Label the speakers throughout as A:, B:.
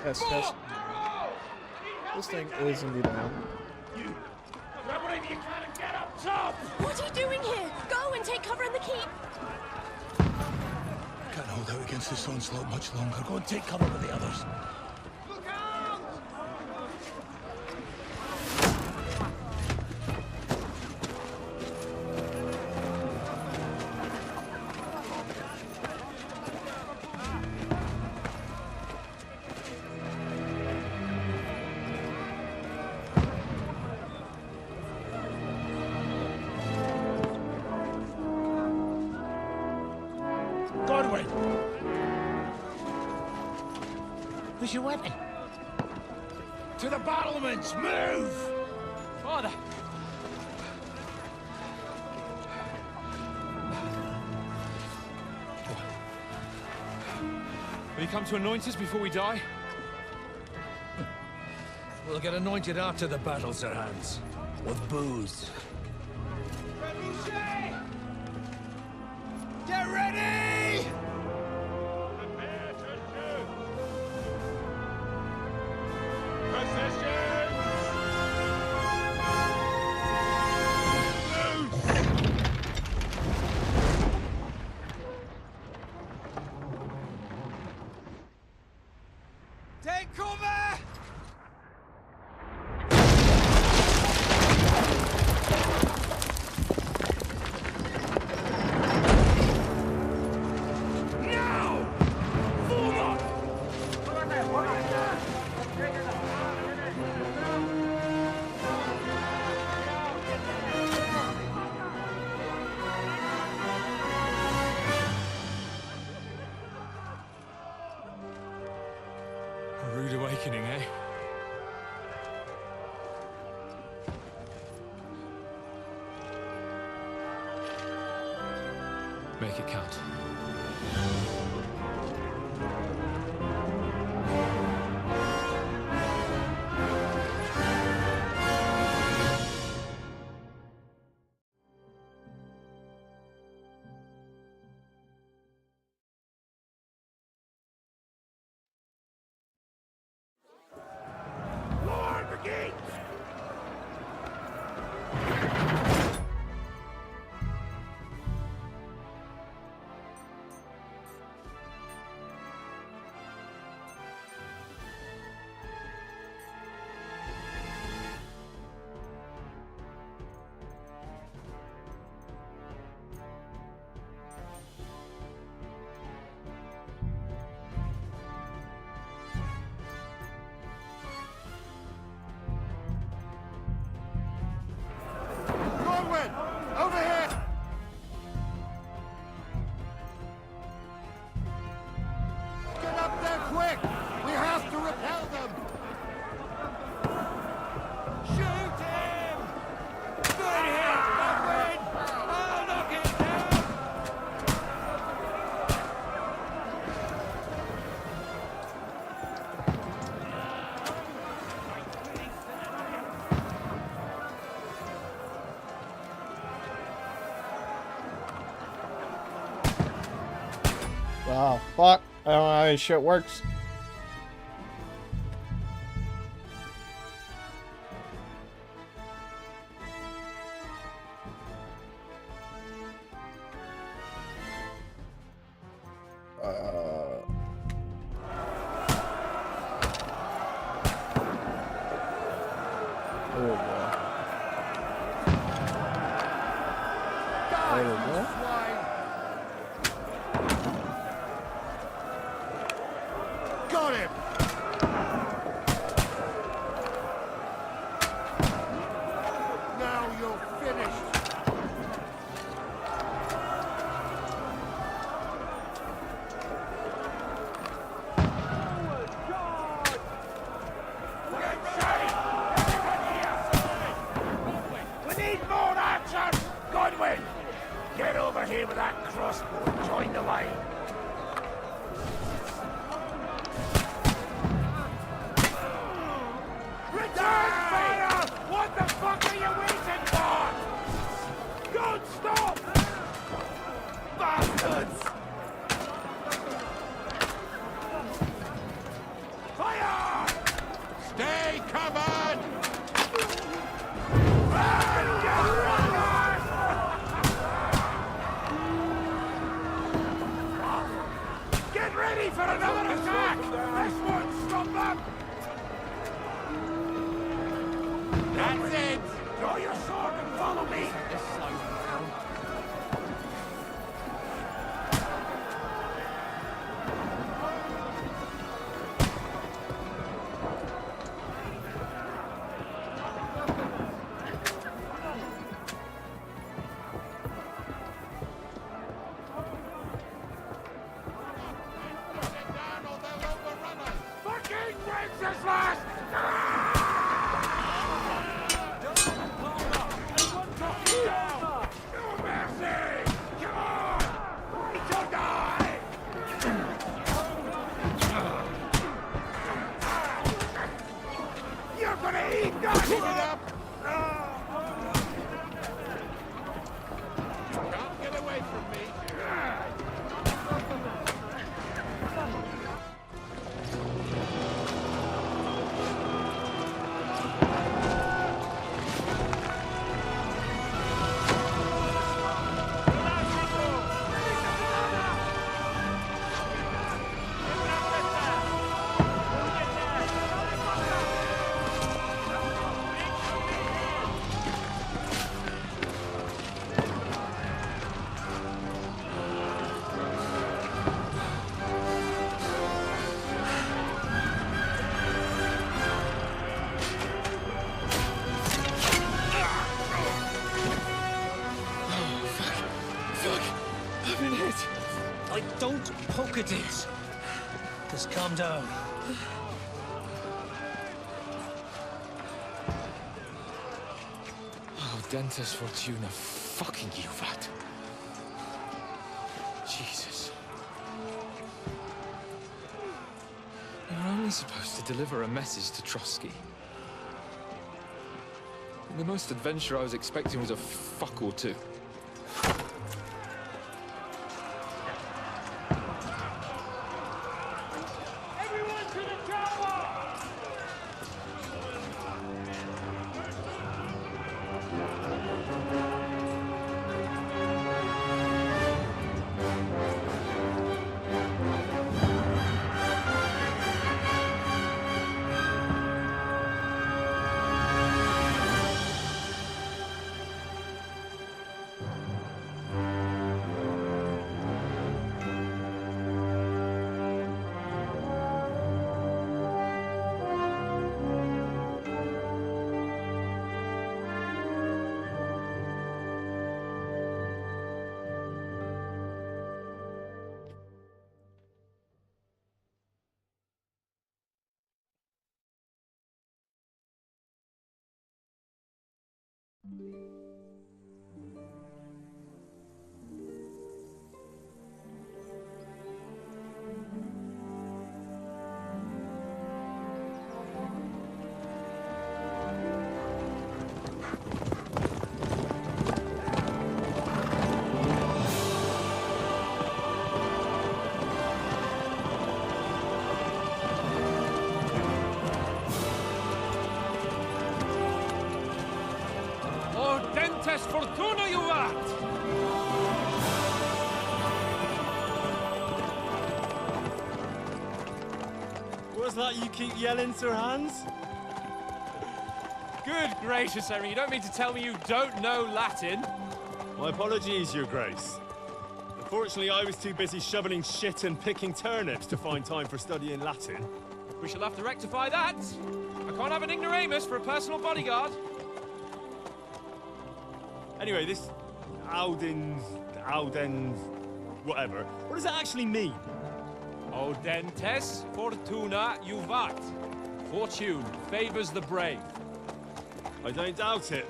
A: Yes, yes. This thing is indeed on.
B: Grab whatever you can and get up top!
C: What are you doing here? Go and take cover in the keep.
D: Can't hold out against this onslaught much longer. Go and take cover with the others.
B: Look out!
D: Godwin! Where's your weapon? To the battlements! Move!
B: Father! Will you come to anoint us before we die?
D: We'll get anointed after the battle, Sir Hans. With booze. Get ready!
B: Prepare to shoot! Positions!
D: Take cover!
B: A rude awakening, eh? Make it count.
D: Lord Brigade!
A: Godwin! Over here! Get up there quick! We have to repel them! Shoot him! Good hit, Godwin! I'll knock it down! Wow, fuck. I don't know how this shit works. There we go. There we go.
D: Got him! Now you're finished! We need more archers! Godwin! Get over here with that crossbow and join the line.
A: That's it!
D: Draw your sword and follow me!
A: This slows them down.
D: Fucking Wenceslas! No mercy! Come on! Eat or die! You're gonna eat that!
A: Keep it up! Can't get away from me.
E: I've been hit. Like, don't poke at it. Just calm down.
F: Oh, Dentes Fortuna, fucking you, Vat. Jesus. You're only supposed to deliver a message to Trotsky. And the most adventure I was expecting was a fuck or two.
B: Everyone to the chopper!
F: Dentes Fortuna, you Vat!
G: What's that you keep yelling, Sir Hans?
F: Good gracious, Henry, you don't mean to tell me you don't know Latin?
G: My apologies, Your Grace. Unfortunately, I was too busy shoveling shit and picking turnips to find time for studying Latin.
F: We shall have to rectify that. I can't have an ignoramus for a personal bodyguard.
G: Anyway, this Audens, whatever. What does that actually mean?
F: O Dentes Fortuna Juvat. Fortune favors the brave.
G: I don't doubt it.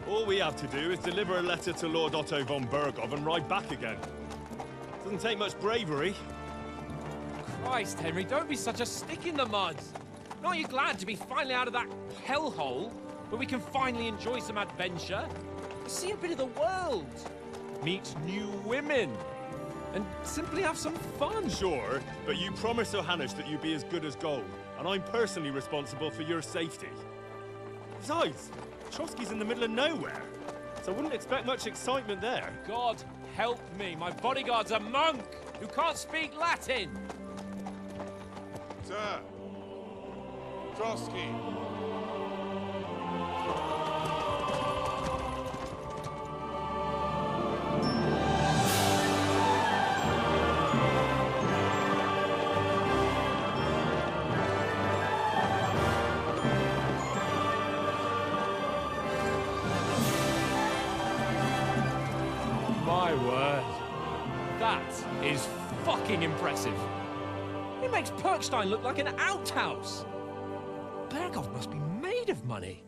G: All we have to do is deliver a letter to Lord Otto von Bergov and ride back again. Doesn't take much bravery.
F: Christ, Henry, don't be such a stick in the mud. Aren't you glad to be finally out of that hellhole where we can finally enjoy some adventure? See a bit of the world, meet new women, and simply have some fun.
G: Sure, but you promised Johannes that you'd be as good as gold, and I'm personally responsible for your safety. Besides, Trotsky's in the middle of nowhere, so I wouldn't expect much excitement there.
F: God help me, my bodyguard's a monk who can't speak Latin.
A: Sir! Trotsky!
F: My word. That is fucking impressive. It makes Perkstein look like an outhouse. Berghoff must be made of money.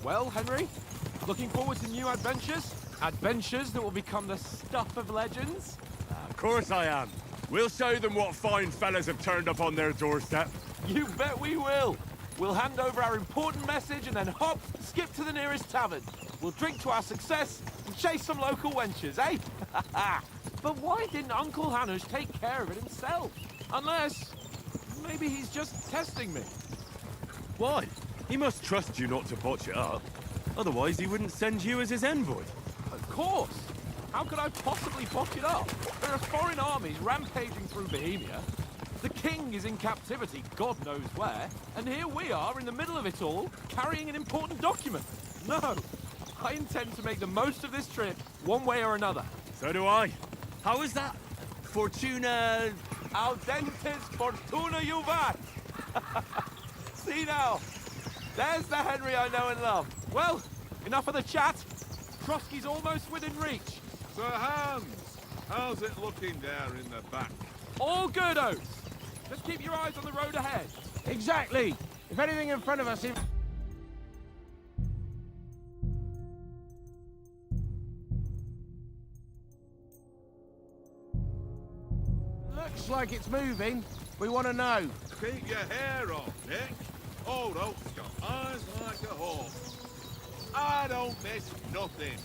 F: Well, Henry, looking forward to new adventures? Adventures that will become the stuff of legends?
D: Of course I am. We'll show them what fine fellas have turned up on their doorstep.
F: You bet we will. We'll hand over our important message and then hop, skip to the nearest tavern. We'll drink to our success and chase some local wenches, eh? But why didn't Uncle Hanush take care of it himself? Unless, maybe he's just testing me.
D: Why? He must trust you not to botch it up. Otherwise, he wouldn't send you as his envoy.
F: Of course. How could I possibly botch it up? There are foreign armies rampaging through Bohemia. The king is in captivity, God knows where. And here we are in the middle of it all, carrying an important document. No, I intend to make the most of this trip, one way or another.
D: So do I. How is that? Fortuna...
F: Audentes fortuna juvat! See now, there's the Henry I know and love. Well, enough of the chat. Trotsky's almost within reach.
H: Sir Hans, how's it looking there in the back?
F: All good, Oates. Just keep your eyes on the road ahead.
B: Exactly. If anything in front of us... Looks like it's moving. We want to know.
H: Keep your hair on, Nick. Old Oak's got eyes like a hawk. I don't miss nothing.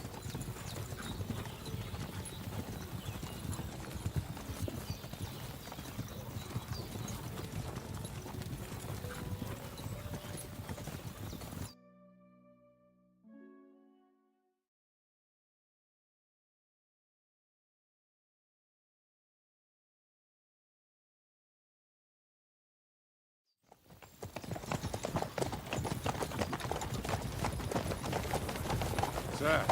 H: Sir.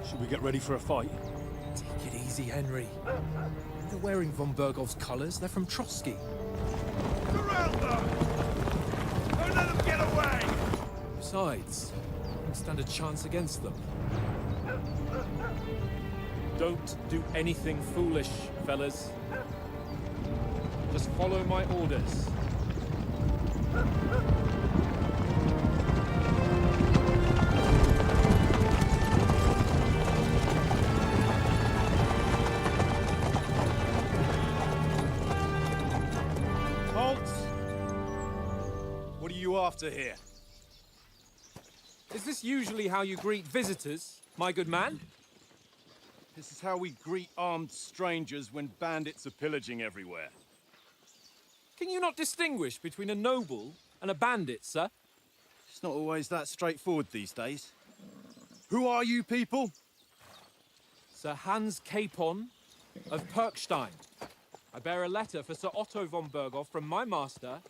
G: Should we get ready for a fight?
F: Take it easy, Henry. They're wearing von Bergoff's colours. They're from Trotsky.
H: Surround them! Don't let them get away!
F: Besides, we don't stand a chance against them. Don't do anything foolish, fellas. Just follow my orders.
G: Halt! What are you after here?
F: Is this usually how you greet visitors, my good man?
G: This is how we greet armed strangers when bandits are pillaging everywhere.
F: Can you not distinguish between a noble and a bandit, sir?
G: It's not always that straightforward these days. Who are you people?
F: Sir Hans Capon of Perkstein. I bear a letter for Sir Otto von Bergoff from my master,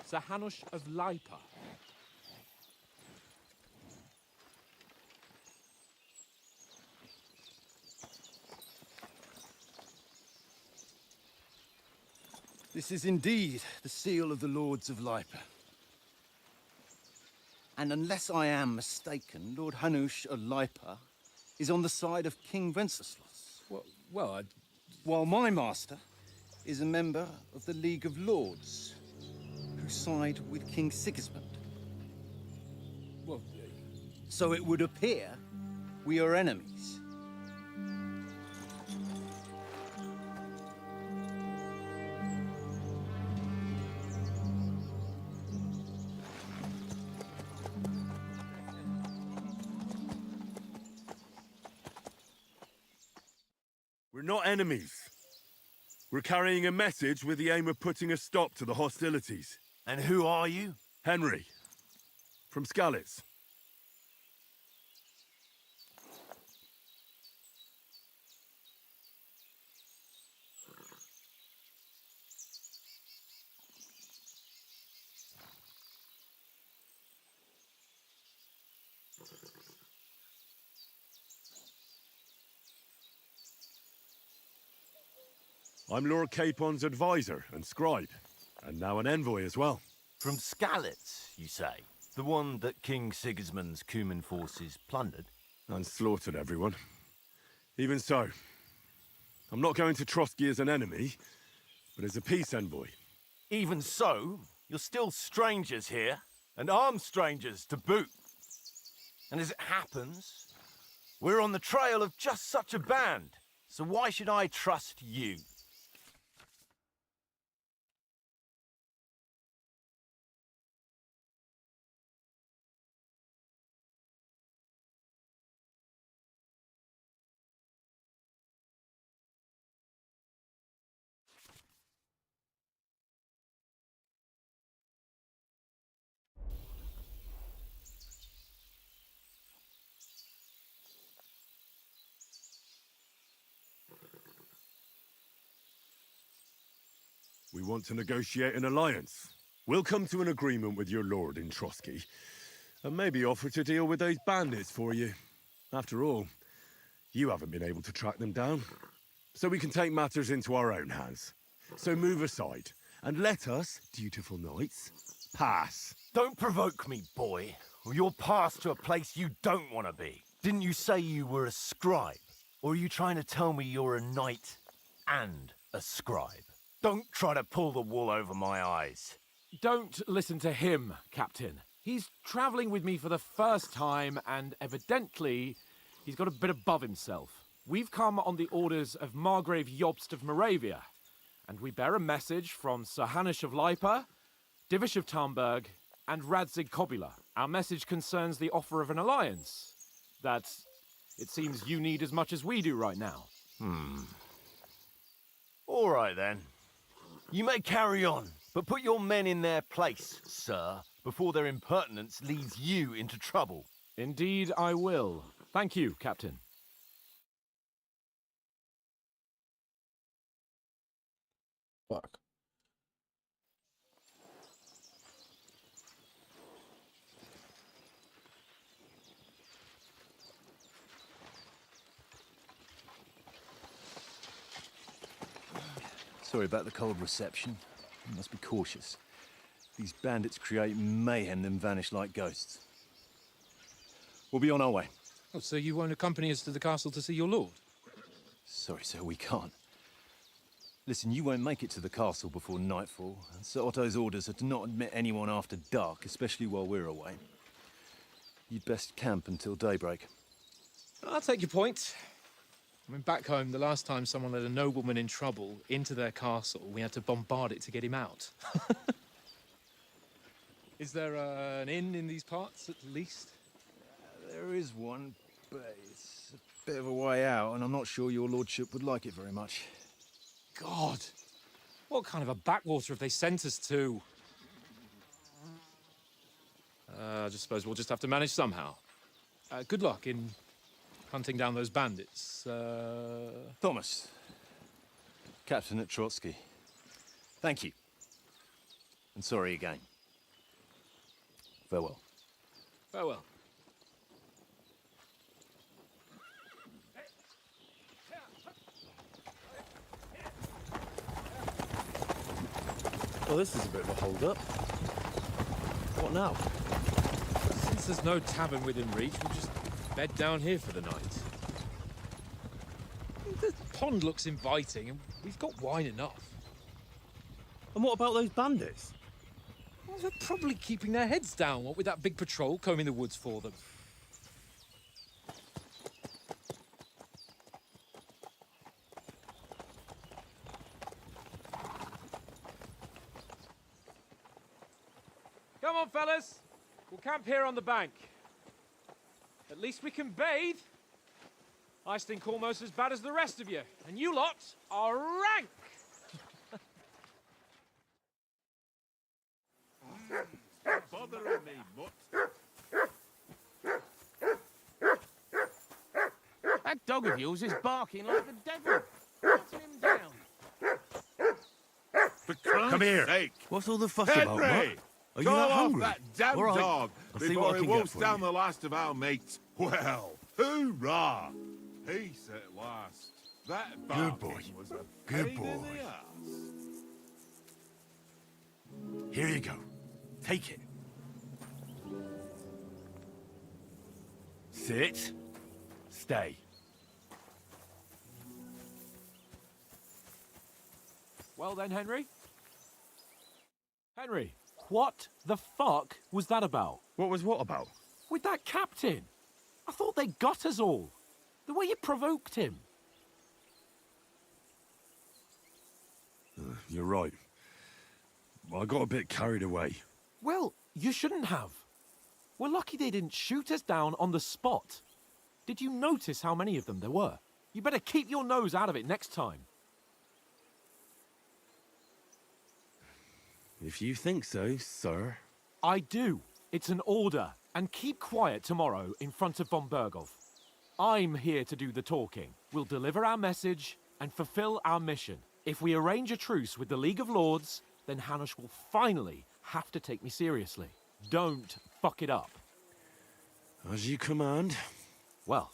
F: Sir Hanush of Lipa.
I: This is indeed the seal of the Lords of Lipa. And unless I am mistaken, Lord Hanush of Lipa is on the side of King Wenceslas.
F: Well,
I: While my master is a member of the League of Lords, who side with King Sigismund.
F: well,
I: So it would appear we are enemies.
D: We're not enemies. We're carrying a message with the aim of putting a stop to the hostilities.
I: And who are you?
D: Henry, from Skalitz. I'm Lord Capon's advisor and scribe, and now an envoy as well.
J: From Skalitz, you say? The one that King Sigismund's Cuman forces plundered?
D: And slaughtered everyone. Even so, I'm not going to Trotsky as an enemy, but as a peace envoy.
J: Even so, you're still strangers here, and armed strangers to boot. And as it happens, we're on the trail of just such a band, so why should I trust you?
D: We want to negotiate an alliance. We'll come to an agreement with your lord in Trotsky, and maybe offer to deal with those bandits for you. After all, you haven't been able to track them down. So we can take matters into our own hands. So move aside, and let us, dutiful knights, pass.
J: Don't provoke me, boy, or you'll pass to a place you don't want to be. Didn't you say you were a scribe? Or are you trying to tell me you're a knight and a scribe? Don't try to pull the wool over my eyes.
F: Don't listen to him, Captain. He's travelling with me for the first time, and evidently, he's got a bit above himself. We've come on the orders of Margrave Jobst of Moravia, and we bear a message from Sir Hanush of Lipa, Divish of Tarnberg, and Radzig Kobula. Our message concerns the offer of an alliance that it seems you need as much as we do right now.
J: All right, then. You may carry on, but put your men in their place, sir, before their impertinence leads you into trouble.
F: Indeed, I will. Thank you, Captain.
E: Fuck.
I: Sorry about the cold reception. You must be cautious. These bandits create mayhem, then vanish like ghosts. We'll be on our way.
E: Oh, so you won't accompany us to the castle to see your lord?
I: Sorry, sir, we can't. Listen, you won't make it to the castle before nightfall, and Sir Otto's orders are to not admit anyone after dark, especially while we're away. You'd best camp until daybreak.
E: I'll take your point. I mean, back home, the last time someone let a nobleman in trouble into their castle, we had to bombard it to get him out. Is there an inn in these parts, at least?
I: There is one, but it's a bit of a way out, and I'm not sure your lordship would like it very much.
E: God! What kind of a backwater have they sent us to? I just suppose we'll just have to manage somehow. Good luck in hunting down those bandits.
I: Thomas, Captain at Trotsky. Thank you. And sorry again. Farewell.
E: Farewell.
G: Well, this is a bit of a hold-up. What now?
E: Since there's no tavern within reach, we'll just bed down here for the night. The pond looks inviting, and we've got wine enough.
G: And what about those bandits?
E: Well, they're probably keeping their heads down, what with that big patrol combing the woods for them.
F: Come on, fellas. We'll camp here on the bank. At least we can bathe. I stink almost as bad as the rest of you, and you lot are rank.
H: Stop bothering me, mutt.
B: That dog of yours is barking like the devil. Put him down.
H: For Christ's
D: here.
H: sake.
D: What's all the fuss
H: Henry!
D: about, Matt? Are you
H: Call
D: that
H: off
D: hungry?
H: that damn
D: All right,
H: dog
D: I'll see
H: before
D: what I
H: he
D: can get
H: wolfs
D: for
H: down
D: you.
H: the last of our mates. Well, hoorah! Peace at last. That
J: Good boy.
H: barking was a
J: Good
H: pain in
J: boy.
H: the ass.
J: Here you go. Take it. Sit. Stay.
F: Well then, Henry? Henry, what the fuck was that about?
D: What was what about?
F: With that captain? I thought they got us all. The way you provoked him.
D: You're right. I got a bit carried away.
F: Well, you shouldn't have. We're lucky they didn't shoot us down on the spot. Did you notice how many of them there were? You better keep your nose out of it next time.
D: If you think so, sir.
F: I do. It's an order. And keep quiet tomorrow in front of von Berghoff. I'm here to do the talking. We'll deliver our message and fulfill our mission. If we arrange a truce with the League of Lords, then Hanush will finally have to take me seriously. Don't fuck it up.
D: As you command.
F: Well,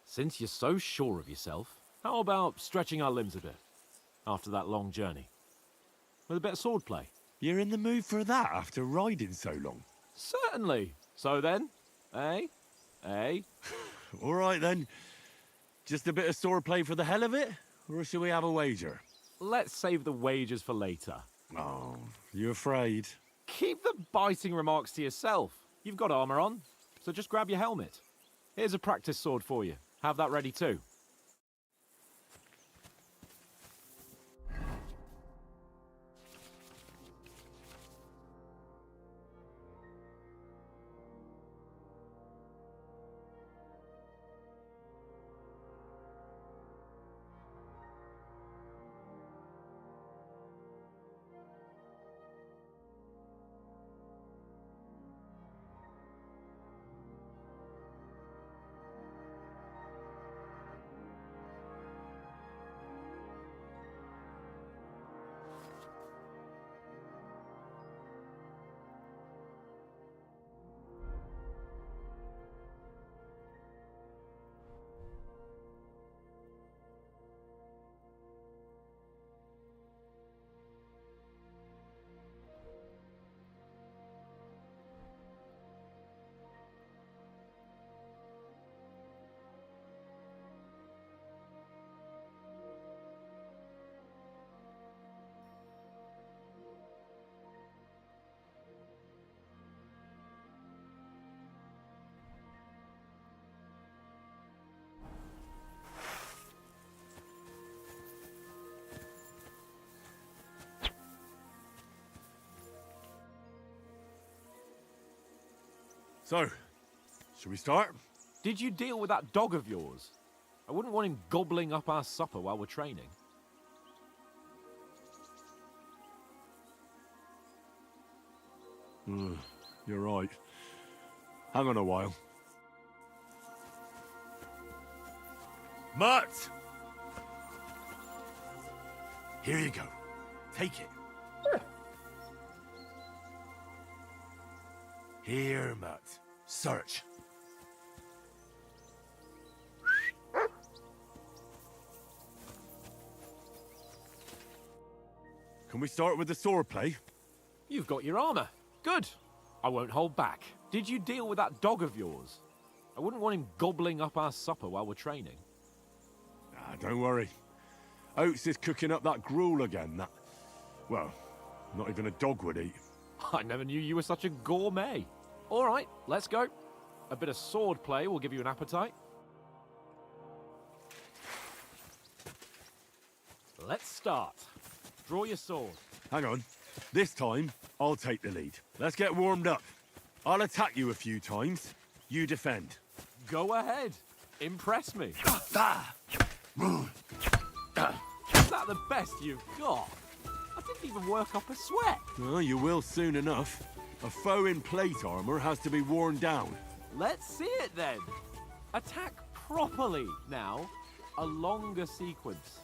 F: since you're so sure of yourself, how about stretching our limbs a bit after that long journey? With a bit of swordplay.
D: You're in the mood for that after riding so long?
F: Certainly. So then, eh? Eh?
D: All right then. Just a bit of swordplay for the hell of it? Or shall we have a wager?
F: Let's save the wagers for later.
D: Oh, you afraid?
F: Keep the biting remarks to yourself. You've got armor on, so just grab your helmet. Here's a practice sword for you. Have that ready too.
D: So, shall we start?
F: Did you deal with that dog of yours? I wouldn't want him gobbling up our supper while we're training.
D: You're right. Hang on a while.
J: Mutt! Here you go. Take it. Here, Mutt. Search.
D: Can we start with the swordplay?
F: You've got your armor. Good. I won't hold back. Did you deal with that dog of yours? I wouldn't want him gobbling up our supper while we're training.
D: Don't worry. Oates is cooking up that gruel again. That, well, not even a dog would eat.
F: I never knew you were such a gourmet. All right, let's go. A bit of sword play will give you an appetite. Let's start. Draw your sword.
D: Hang on. This time, I'll take the lead. Let's get warmed up. I'll attack you a few times. You defend.
F: Go ahead. Impress me. Is that the best you've got? I didn't even work up a sweat.
D: Well, you will soon enough. A foe in plate armor has to be worn down.
F: Let's see it then. Attack properly now. A longer sequence.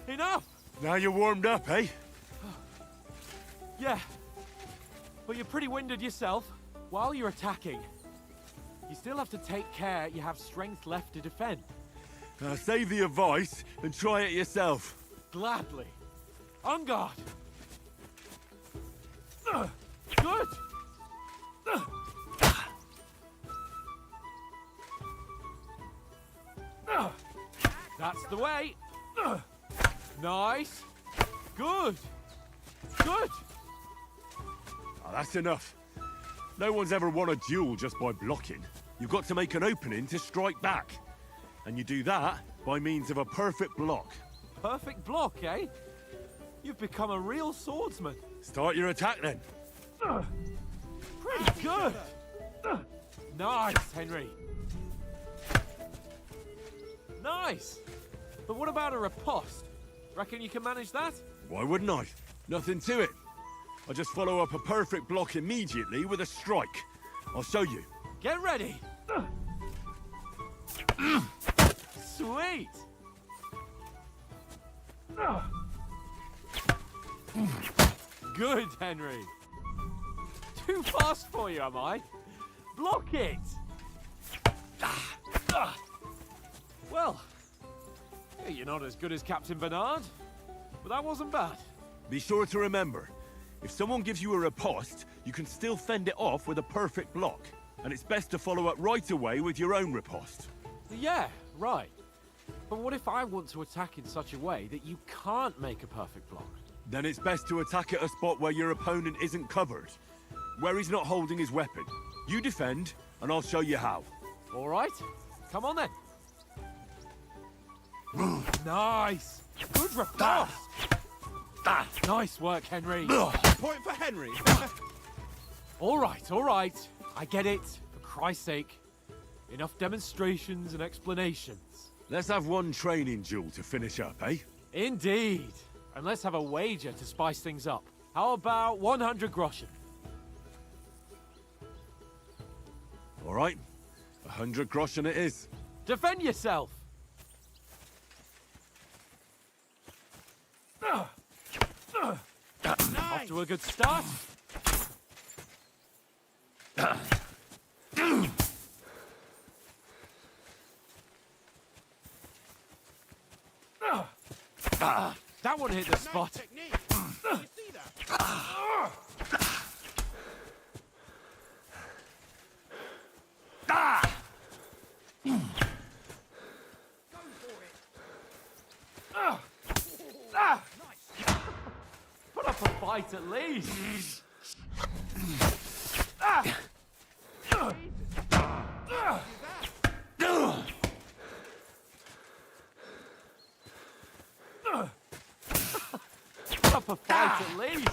F: Enough!
D: Now you're warmed up, eh?
F: Yeah. but you're pretty winded yourself. While you're attacking, you still have to take care you have strength left to defend.
D: Save the advice and try it yourself.
F: Gladly. On guard. Good. That's the way. Nice. Good. Good.
D: Oh, that's enough. No one's ever won a duel just by blocking. You've got to make an opening to strike back. And you do that by means of a perfect block.
F: Perfect block, eh? You've become a real swordsman.
D: Start your attack then.
F: Pretty good. Nice, Henry. Nice. But what about a riposte? Reckon you can manage that?
D: Why wouldn't I? Nothing to it. I just follow up a perfect block immediately with a strike. I'll show you.
F: Get ready. Sweet. Good, Henry. Too fast for you, am I? Block it. Well, you're not as good as Captain Bernard, but that wasn't bad.
D: Be sure to remember, if someone gives you a riposte, you can still fend it off with a perfect block. And it's best to follow up right away with your own riposte.
F: Yeah, right. But what if I want to attack in such a way that you can't make a perfect block?
D: Then it's best to attack at a spot where your opponent isn't covered, where he's not holding his weapon. You defend, and I'll show you how.
F: All right, come on then. Nice. Good riposte. Nice work, Henry.
B: Point for Henry.
F: All right. I get it. For Christ's sake. Enough demonstrations and explanations.
D: Let's have one training duel to finish up, eh?
F: Indeed. And let's have a wager to spice things up. How about 100 groschen?
D: All right. 100 groschen it is.
F: Defend yourself. Off to a good start. That one hit the spot.
B: Technique. You see that? Go for it.
F: Put up a fight at least. Put up a fight at least.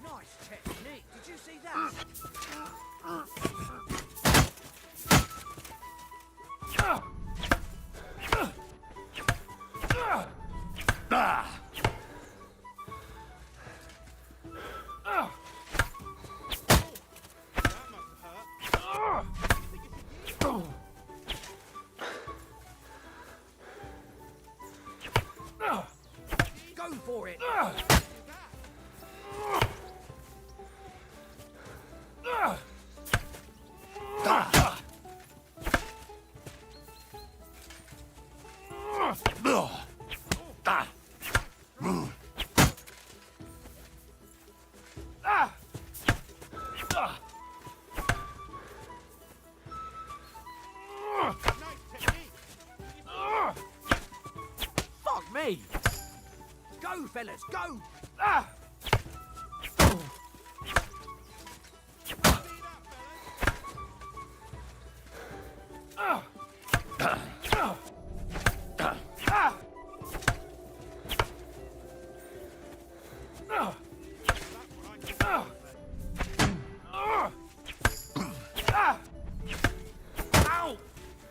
B: Nice technique. Did you see that? Go for it.
F: Fuck me.
B: Go, fellas, go.
F: Ow!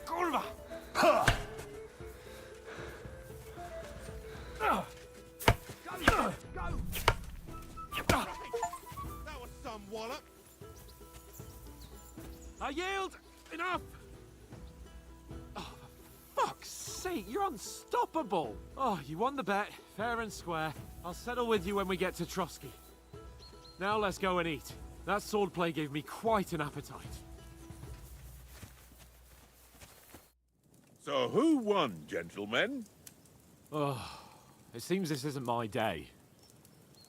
F: Kurwa!
B: Go.
F: great. You're unstoppable. Oh, you won the bet, fair and square. I'll settle with you when we get to Trotsky. Now let's go and eat. That swordplay gave me quite an appetite.
H: So who won, gentlemen?
F: Oh, it seems this isn't my day.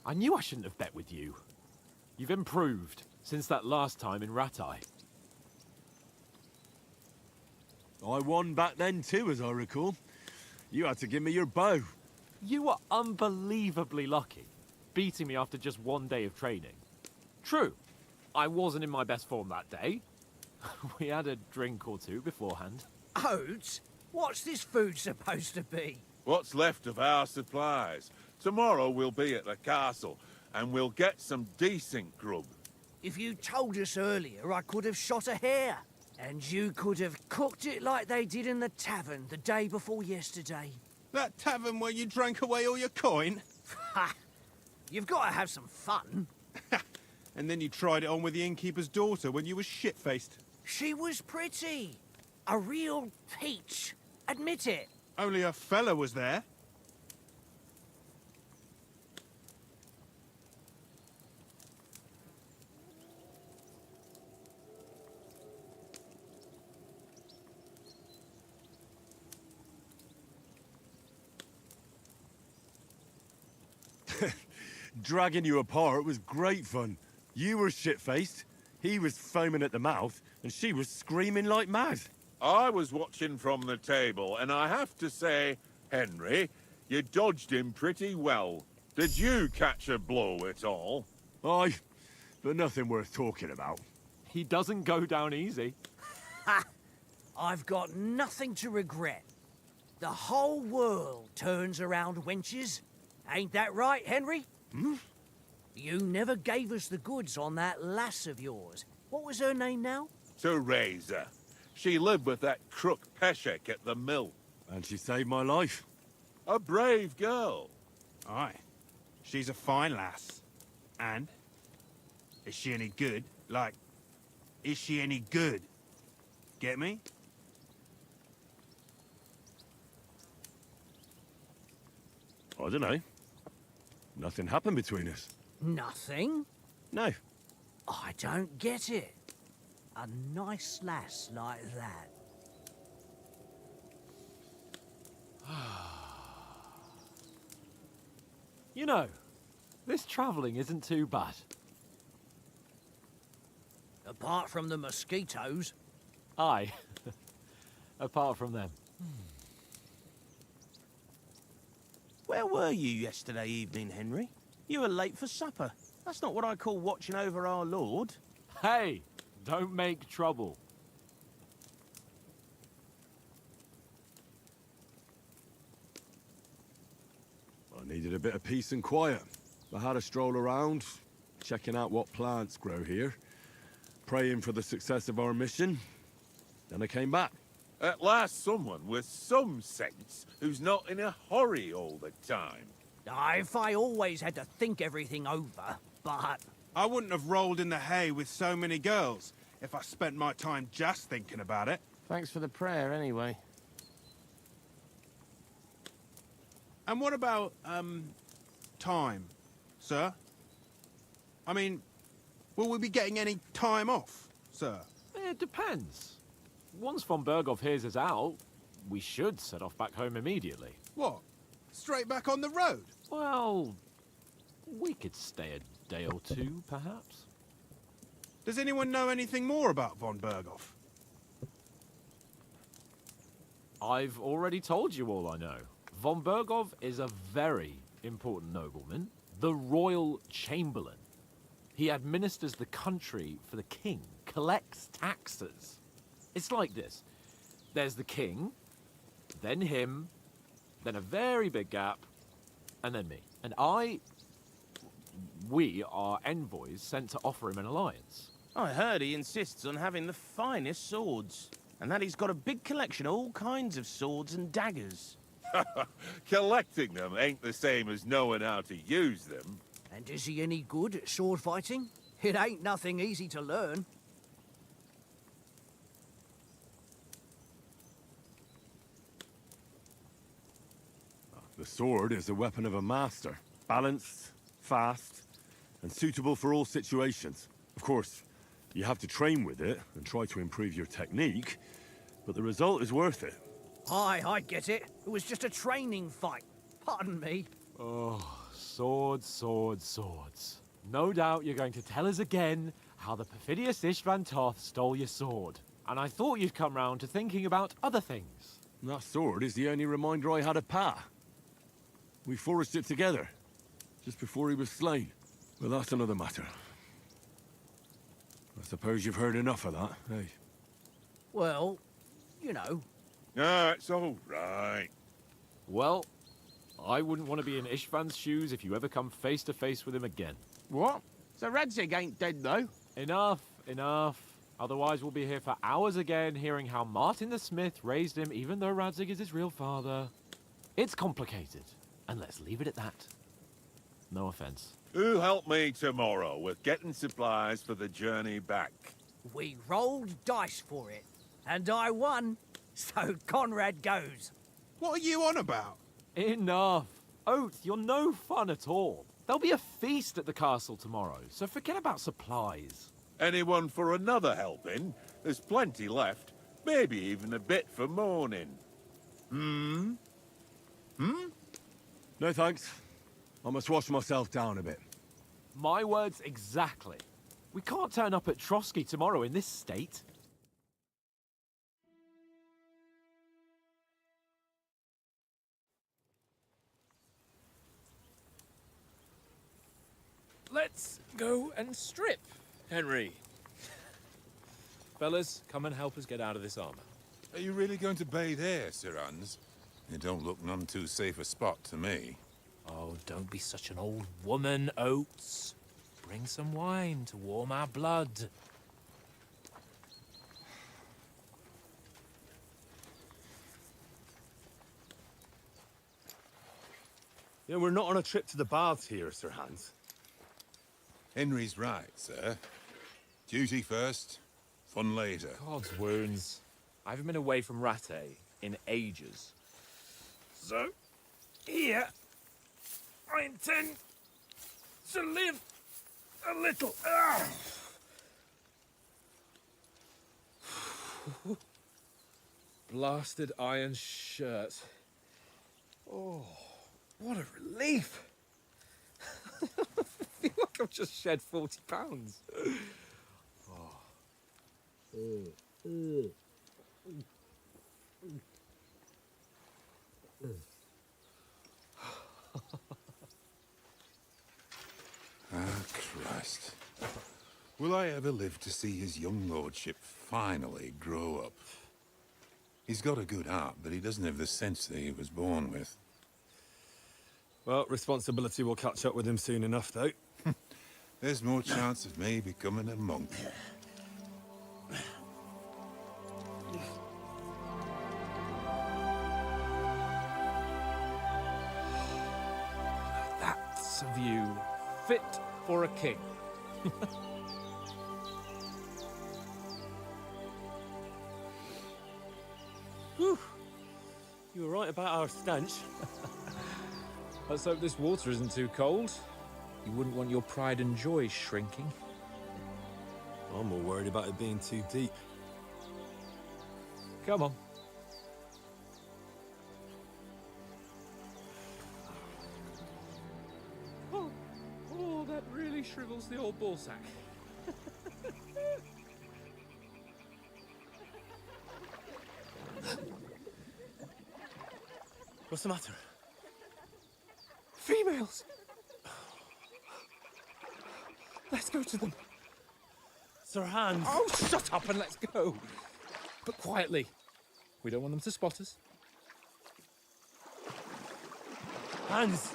F: I knew I shouldn't have bet with you. You've improved since that last time in Ratai.
D: I won back then too, as I recall. You had to give me your bow.
F: You were unbelievably lucky, beating me after just one day of training. True, I wasn't in my best form that day. We had a drink or two beforehand.
A: Oats? What's this food supposed to be?
H: What's left of our supplies. Tomorrow we'll be at the castle, and we'll get some decent grub.
A: If you told us earlier, I could have shot a hare. And you could have cooked it like they did in the tavern the day before yesterday.
K: That tavern where you drank away all your coin?
A: Ha! You've got to have some fun.
K: And then you tried it on with the innkeeper's daughter when you were shit-faced.
A: She was pretty. A real peach. Admit it.
K: Only a fella was there.
D: Dragging you apart was great fun. You were shit-faced, he was foaming at the mouth, and she was screaming like mad.
H: I was watching from the table, and I have to say, Henry, you dodged him pretty well. Did you catch a blow at all?
D: Aye, but nothing worth talking about.
F: He doesn't go down easy.
A: Ha! I've got nothing to regret. The whole world turns around wenches. Ain't that right, Henry?
D: Hmm?
A: You never gave us the goods on that lass of yours. What was her name now?
H: Teresa. She lived with that crook Peshek at the mill.
D: And she saved my life.
H: A brave girl.
K: Aye. She's a fine lass. And? Is she any good? Like, is she any good? Get me?
D: I don't know. Nothing happened between us.
A: Nothing?
D: No.
A: I don't get it. A nice lass like that.
F: You know, this travelling isn't too bad.
A: Apart from the mosquitoes.
F: Aye. Apart from them.
B: Where were you yesterday evening, Henry? You were late for supper. That's not what I call watching over our Lord.
F: Hey, don't make trouble.
D: I needed a bit of peace and quiet. I had a stroll around, checking out what plants grow here, praying for the success of our mission. Then I came back.
H: At last someone with some sense who's not in a hurry all the time.
A: If I always had to think everything over, but...
K: I wouldn't have rolled in the hay with so many girls if I spent my time just thinking about it.
B: Thanks for the prayer, anyway.
K: And what about, time, sir? I mean, will we be getting any time off, sir?
F: It depends. Once von Berghoff hears us out, we should set off back home immediately.
K: What? Straight back on the road?
F: Well, we could stay a day or two, perhaps.
K: Does anyone know anything more about von Berghoff?
F: I've already told you all I know. Von Berghoff is a very important nobleman, the royal chamberlain. He administers the country for the king, collects taxes. It's like this. There's the king, then him, then a very big gap, and then me. And we are envoys sent to offer him an alliance.
B: I heard he insists on having the finest swords, and that he's got a big collection of all kinds of swords and daggers.
H: Collecting them ain't the same as knowing how to use them.
A: And is he any good at sword fighting? It ain't nothing easy to learn.
D: The sword is the weapon of a master. Balanced, fast, and suitable for all situations. Of course, you have to train with it and try to improve your technique, but the result is worth it.
A: Aye, I get it. It was just a training fight. Pardon me.
F: Oh, swords, swords, swords. No doubt you're going to tell us again how the perfidious Istvan Toth stole your sword. And I thought you'd come round to thinking about other things.
D: That sword is the only reminder I had of Pa. We forged it together, just before he was slain. But that's another matter. I suppose you've heard enough of that, eh?
A: Well, you know.
H: No, it's all right.
F: Well, I wouldn't want to be in Istvan's shoes if you ever come face to face with him again.
B: What? So Radzig ain't dead, though?
F: Enough, enough. Otherwise we'll be here for hours again hearing how Martin the Smith raised him even though Radzig is his real father. It's complicated, and let's leave it at that. No offense.
H: Who'll help me tomorrow with getting supplies for the journey back?
A: We rolled dice for it, and I won. So Conrad goes.
K: What are you on about?
F: Enough. Oath, you're no fun at all. There'll be a feast at the castle tomorrow, so forget about supplies.
H: Anyone for another helping? There's plenty left. Maybe even a bit for morning.
D: No thanks. I must wash myself down a bit.
F: My words exactly. We can't turn up at Trotsky tomorrow in this state. Let's go and strip, Henry. Fellas, come and help us get out of this armor.
L: Are you really going to bathe here, Sir Hans? It don't look none too safe a spot to me.
F: Oh, don't be such an old woman, Oates. Bring some wine to warm our blood.
D: Yeah, we're not on a trip to the baths here, Sir Hans.
L: Henry's right, sir. Duty first, fun later.
F: God's wounds. I haven't been away from Rattay in ages. So, here, I intend to live a little. Blasted iron shirt. Oh, what a relief. I feel like I've just shed 40 pounds.
L: Christ. Will I ever live to see his young lordship finally grow up? He's got a good heart, but he doesn't have the sense that he was born with.
D: Well, responsibility will catch up with him soon enough, though.
L: There's more chance of me becoming a monk.
F: That's a view fit for a king.
D: Whew. You were right about our stench.
F: Let's hope this water isn't too cold. You wouldn't want your pride and joy shrinking.
D: I'm more worried about it being too deep.
F: Come on. Oh, that really shrivels the old ballsack.
D: What's the matter?
F: Females! Let's go to them.
D: Sir Hans!
F: Oh, shut up and let's go. But quietly. We don't want them to spot us.
D: Hans!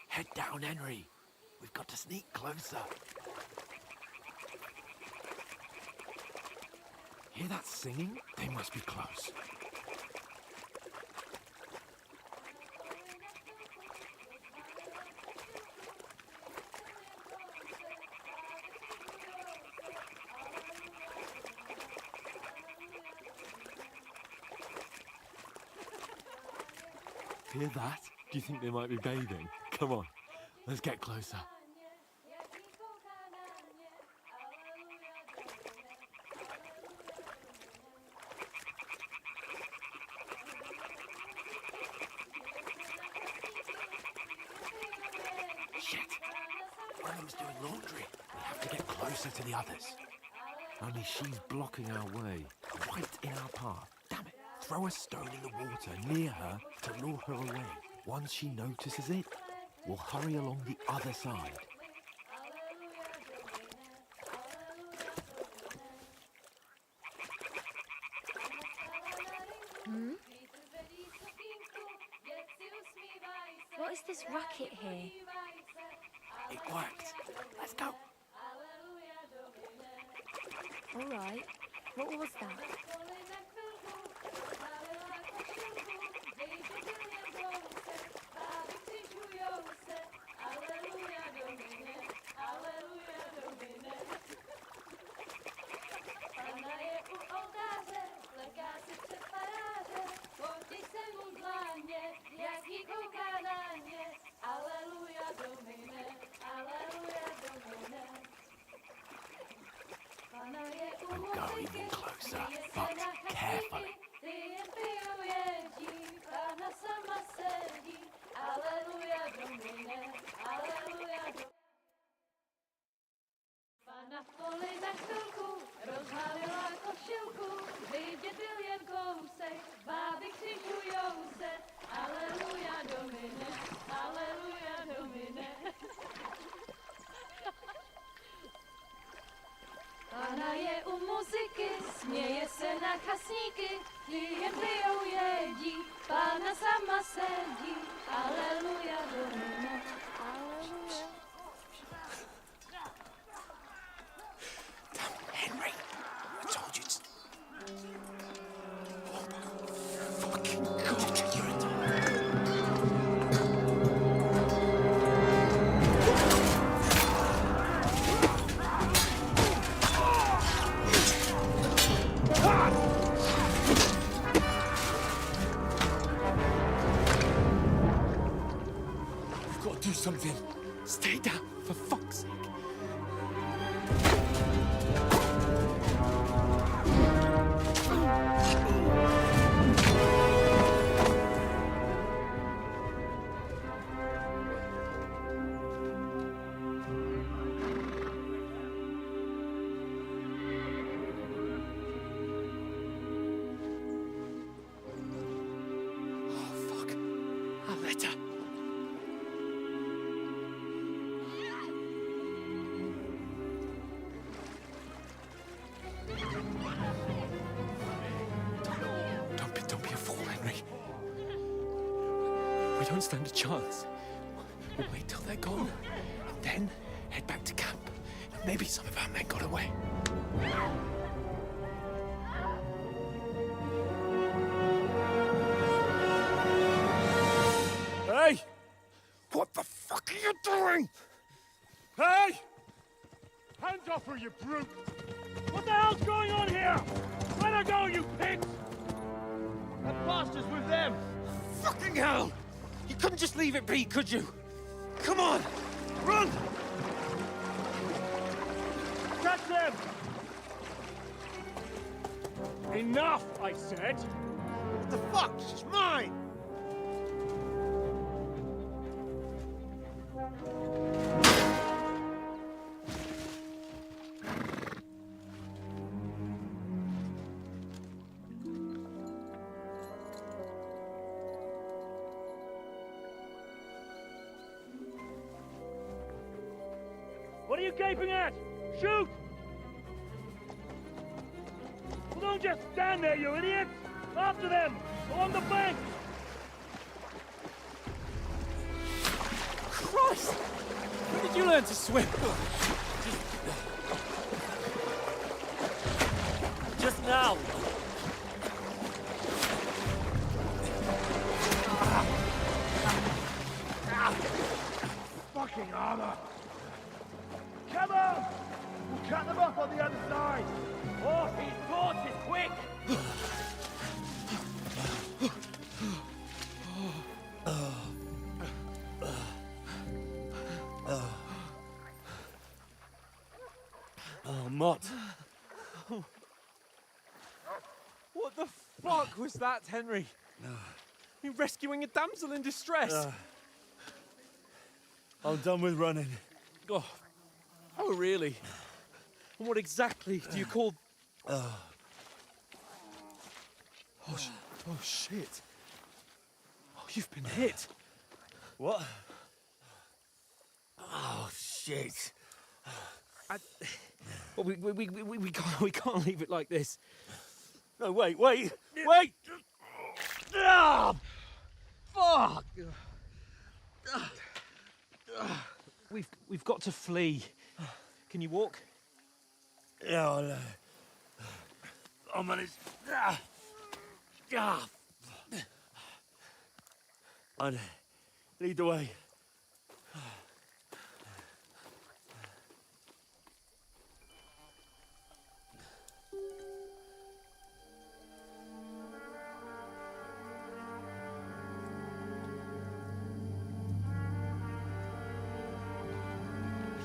F: Head down, Henry. We've got to sneak closer. Hear that singing? They must be close.
M: hear that? Do you think they might be bathing? Come on, let's get closer.
J: Shit! One of them's doing laundry. We have to get closer to the others.
M: Only she's blocking our way.
J: Right in our path. Damn it. Throw a stone in the water near her to lure her away. Once she notices it, we'll hurry along the other side.
C: Hmm? What is this racket here?
J: It worked. Let's go.
C: All right. What was that?
J: And go even closer, but carefully.
N: Pana je u muzyky, směje se na chasníky, jen pijou jedí, Pána sama sedí, aleluja, domine, aleluja.
J: Henry, I told you to... Fucking God, you're in
M: We've got to do something. Stay down, for fuck's sake. Don't be a fool, Henry. We don't stand a chance. We'll wait till they're gone, and then head back to camp. Maybe some of our men got away.
D: Hey! What the fuck are you doing? Hey! Hands off her, you brute! What the hell's going on here? Let her go, you pigs!
B: That bastard's with them!
F: Fucking hell! You couldn't just leave it be, could you? Come on! Run!
D: Catch them! Enough, I said!
B: What the fuck? She's mine!
D: What are you gaping at? Shoot! Well, don't just stand there, you idiot! After them! Along the bank!
F: Christ! When did you learn to swim?
A: Just now.
D: Fucking armor! Come on! We'll cut them off on the other side!
A: Oh, these torches, quick!
I: mud.
F: What the fuck was that, Henry? You rescuing a damsel in distress?
I: I'm done with running.
F: Oh, really? And what exactly do you call... Oh, shit. Oh, you've been hit.
I: What? Oh, shit.
F: Well, we can't leave it like this.
I: No, wait! Ah!
F: Fuck! We've got to flee. Can you walk?
I: Yeah, I'll manage. I'd lead the way.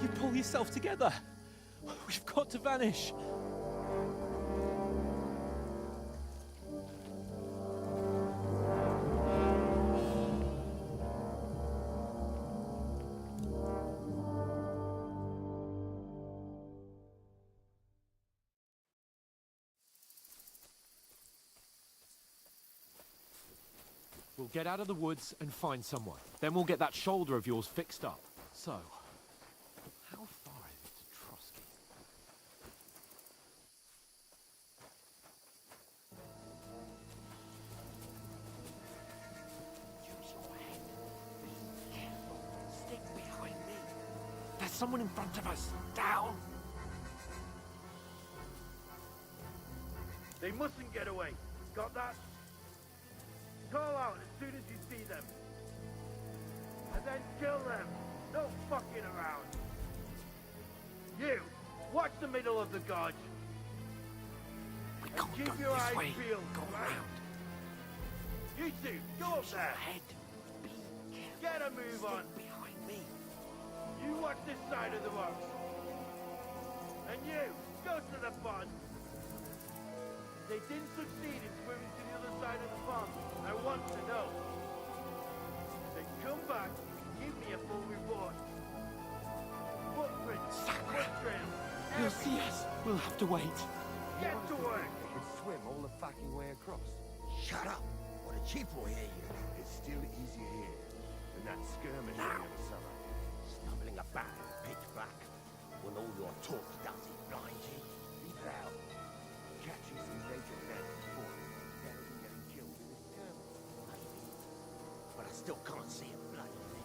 F: You pull yourself together. We've got to vanish. We'll get out of the woods and find someone. Then we'll get that shoulder of yours fixed up. So, how far is it to Trotsky? Use your head. Careful. Stick behind me. There's someone in front of us. Down.
J: They mustn't get away. Got that? Call out as soon as you see them. And then kill them. No fucking around. You, watch the middle of the gorge.
F: We
J: And
F: can't
J: keep
F: go
J: your
F: this
J: eyes
F: way.
J: peeled,
F: Go
J: right?
F: around.
J: You two, go up there.
F: Head. Be careful.
J: Get a move on.
F: Stick behind me.
J: You watch this side of the rocks. And you, go to the pond. They didn't succeed in swimming to the other side of the pond. I want to know. Then come back and give me a full report. Footprints, foot trails,
F: He'll see us. We'll have to wait.
J: Get to work.
O: They can swim all the fucking way across.
A: Shut up, or the chief will hear you.
O: It's still easier here than that skirmish the other summer.
A: Stumbling about in pitch black, when all your talk does is blind you.
O: Leave it out. Catching some nature dead before. Better than getting killed in this skirmish.
A: Maybe, but I still can't see a bloody thing.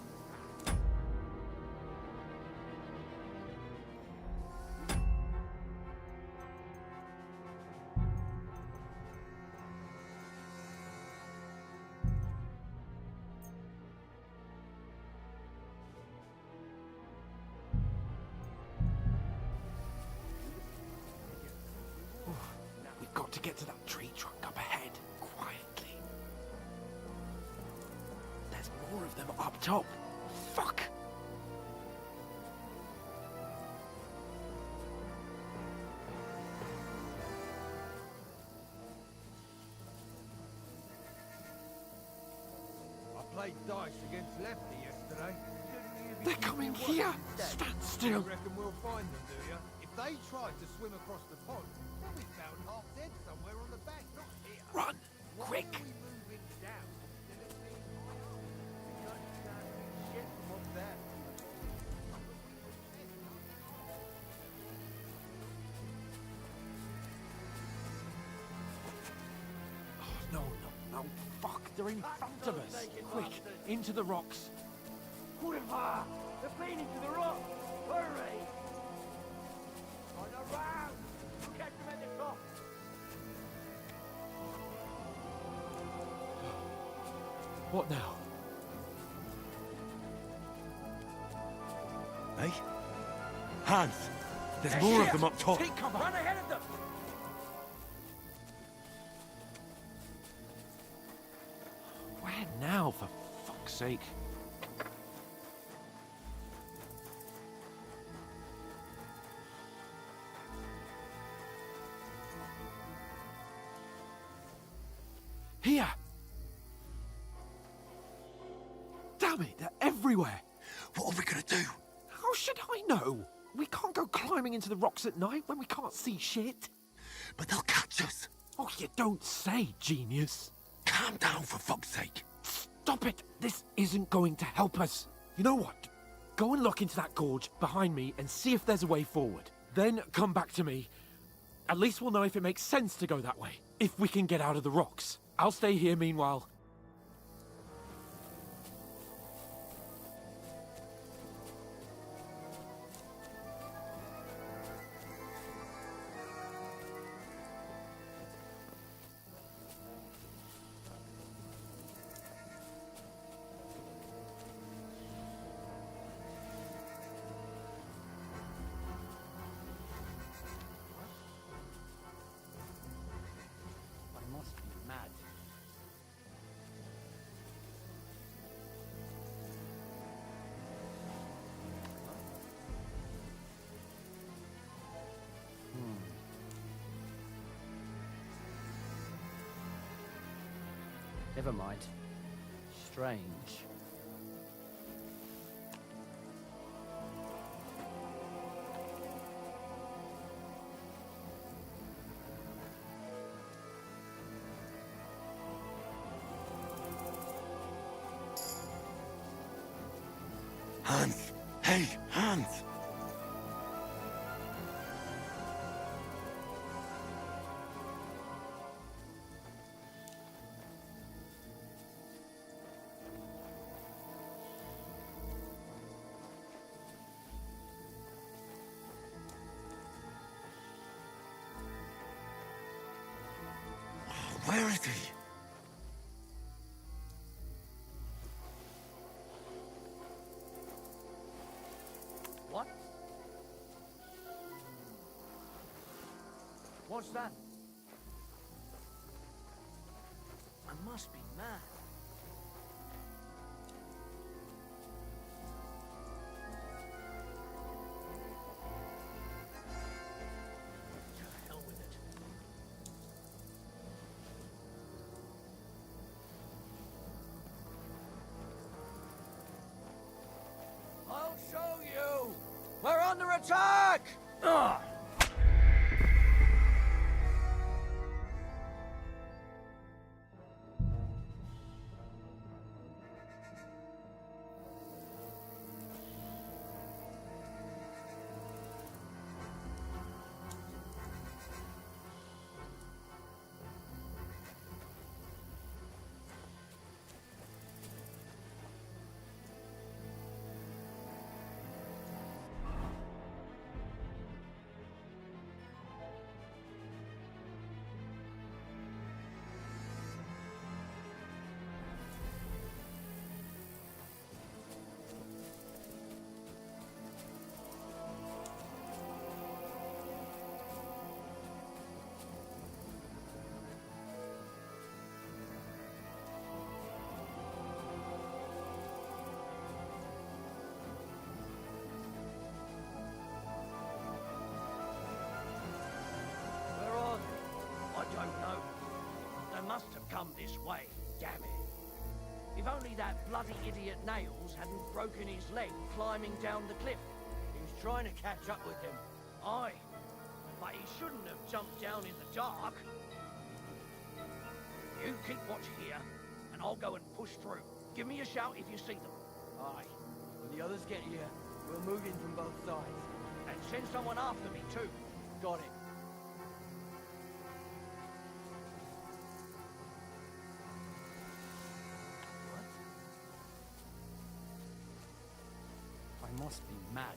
F: We've got to get to that tree trunk up ahead, quietly. There's more of them up top. Fuck!
O: I played dice against Lefty yesterday.
F: They're coming here! Stand still!
O: You reckon we'll find them, do you? If they tried to swim across the pond, they'll be found half dead somewhere on the bank, not here.
F: Run! Quick!
O: Why are we moving down? Then it means because you can't see shit from up there.
F: No, fuck! They're in front of us! Quick! Into the rocks!
J: Quiver! They're bleeding to the rock! Hurry! On the round! We'll catch them at the top!
F: What now?
B: Hey? Hans! There's more of them up top.
F: Take cover!
J: Run ahead of them!
F: Where now, for fuck's sake?
M: Here! Damn it, they're everywhere!
J: What are we gonna do?
M: How should I know? We can't go climbing into the rocks at night when we can't see shit.
J: But they'll catch us.
M: Oh, you don't say, genius.
J: Calm down, for fuck's sake.
M: Stop it! This isn't going to help us. You know what? Go and look into that gorge behind me and see if there's a way forward. Then come back to me. At least we'll know if it makes sense to go that way. If we can get out of the rocks. I'll stay here meanwhile.
A: I must be mad. Never mind. Strange.
J: Hans! Hey, Hans! Where is he?
A: What? What's that? I must be mad. To hell with it. I'll show you! We're under attack! Ugh! Where are they? I don't know. They must have come this way, damn it. If only that bloody idiot Nails hadn't broken his leg climbing down the cliff. He was trying to catch up with him. Aye, but he shouldn't have jumped down in the dark. You keep watch here, and I'll go and push through. Give me a shout if you see them. Aye. When the others get here, we'll move in from both sides. And send someone after me too. Got it. I must be mad.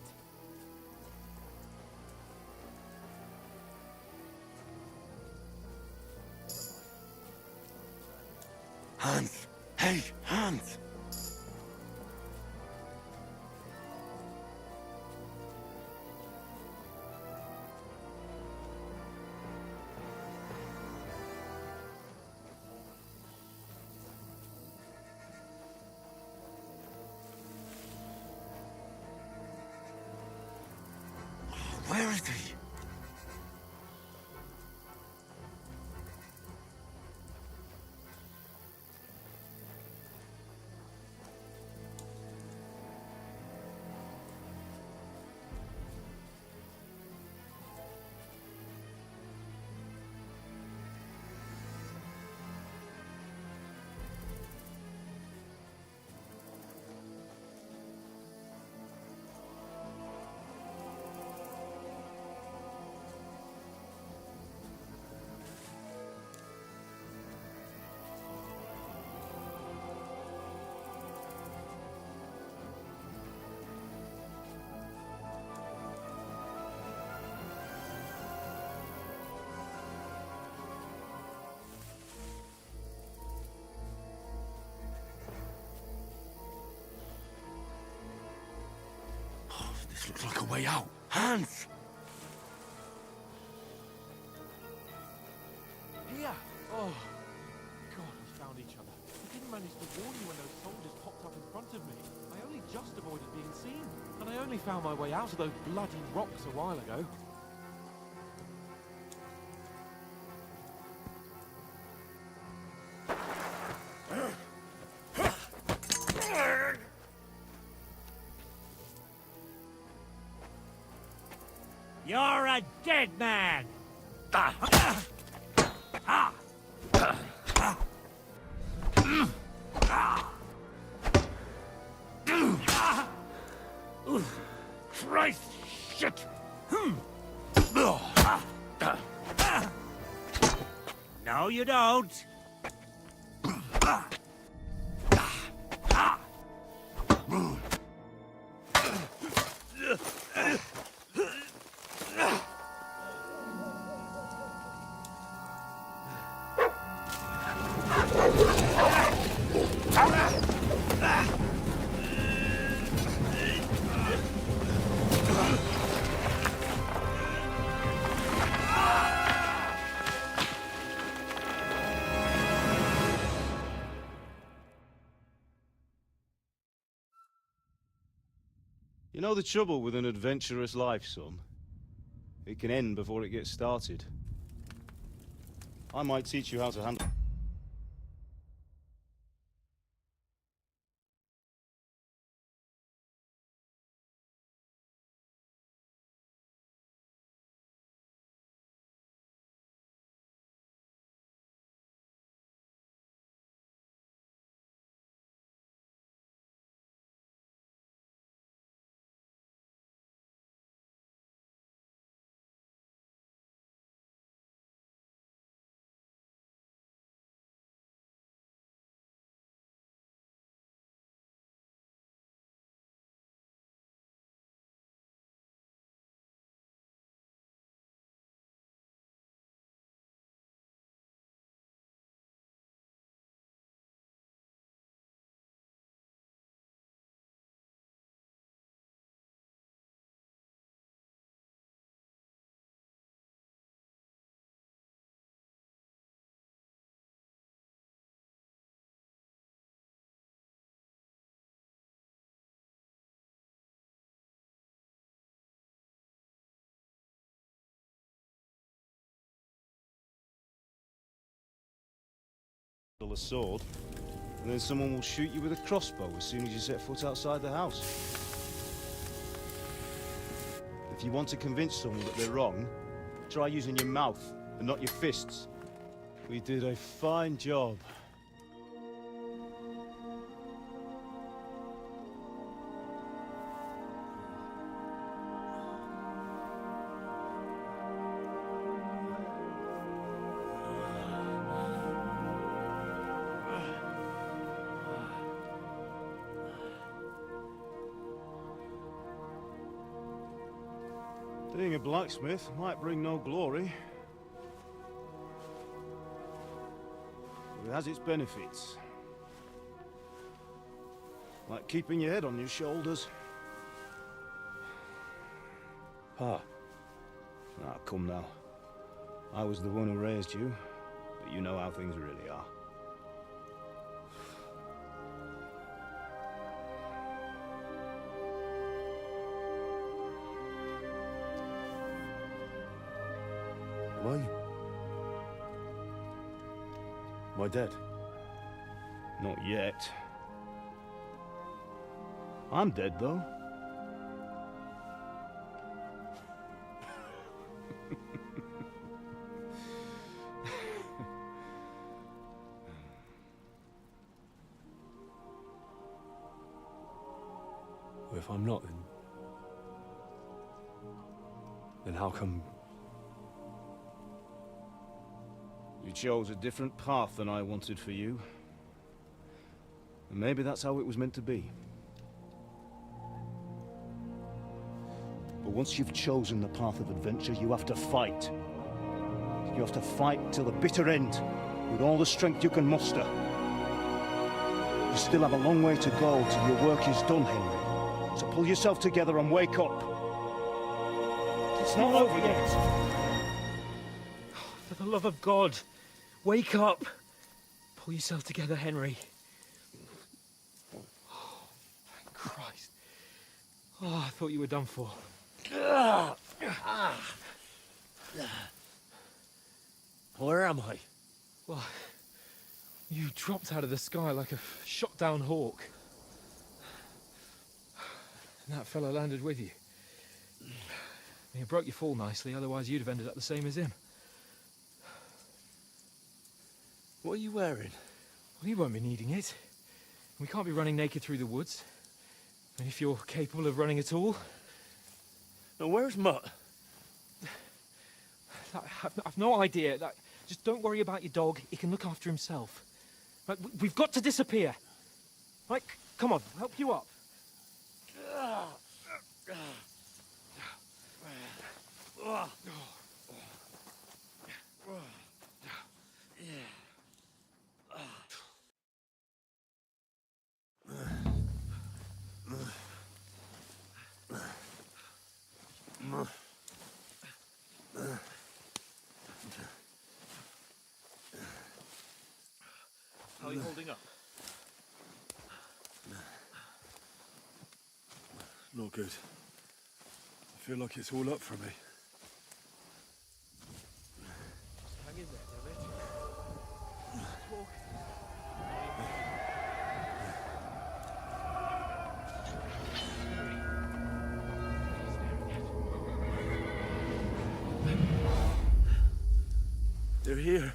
J: Hans! Hey, Hans! Where is he?
K: This looks like a way out.
B: Hans!
M: Here! Oh, God, we found each other. I didn't manage to warn you when those soldiers popped up in front of me. I only just avoided being seen. And I only found my way out of those bloody rocks a while ago.
A: You're a dead man!
B: Christ! Shit!
A: No, you don't.
P: You know the trouble with an adventurous life, son? It can end before it gets started. I might teach you how to handle... a sword, and then someone will shoot you with a crossbow as soon as you set foot outside the house. If you want to convince someone that they're wrong, try using your mouth and not your fists. We did a fine job. Being a blacksmith might bring no glory, but it has its benefits. Like keeping your head on your shoulders. Ah, come now. I was the one who raised you, but you know how things really are. Am I dead? Not yet. I'm dead, though.
D: Well, if I'm not, then how come...
P: You chose a different path than I wanted for you. And maybe that's how it was meant to be. But once you've chosen the path of adventure, you have to fight. You have to fight till the bitter end, with all the strength you can muster. You still have a long way to go till your work is done, Henry. So pull yourself together and wake up. It's not over yet.
E: For the love of God, wake up. Pull yourself together, Henry. Oh, thank Christ. Oh, I thought you were done for.
F: Where am I?
E: Well, you dropped out of the sky like a shot-down hawk. And that fellow landed with you. You broke your fall nicely, otherwise you'd have ended up the same as him.
F: What are you wearing?
E: Well, you won't be needing it. We can't be running naked through the woods. And if you're capable of running at all...
F: Now, where's Mutt?
E: I've no idea. Just don't worry about your dog. He can look after himself. Right, we've got to disappear. Right, come on, I'll help you up.
F: How are you holding up?
D: Not good. I feel like it's all up for me.
F: Hang in there, damn it. Talk.
D: They're here.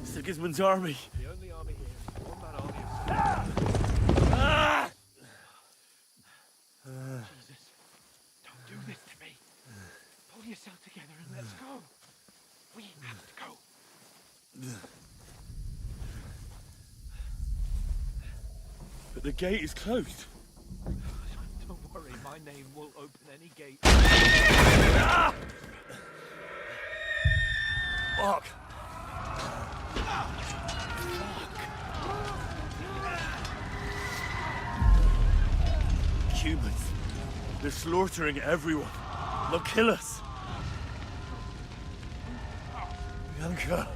D: Sigismund's army.
F: The only army here is one-man army of
M: Jesus, don't do this to me. Pull yourself together and let's go. We have to go.
D: But the gate is closed.
M: Don't worry, my name will open any gate.
D: Fuck. Humans. They're slaughtering everyone. They'll kill us. Bianca.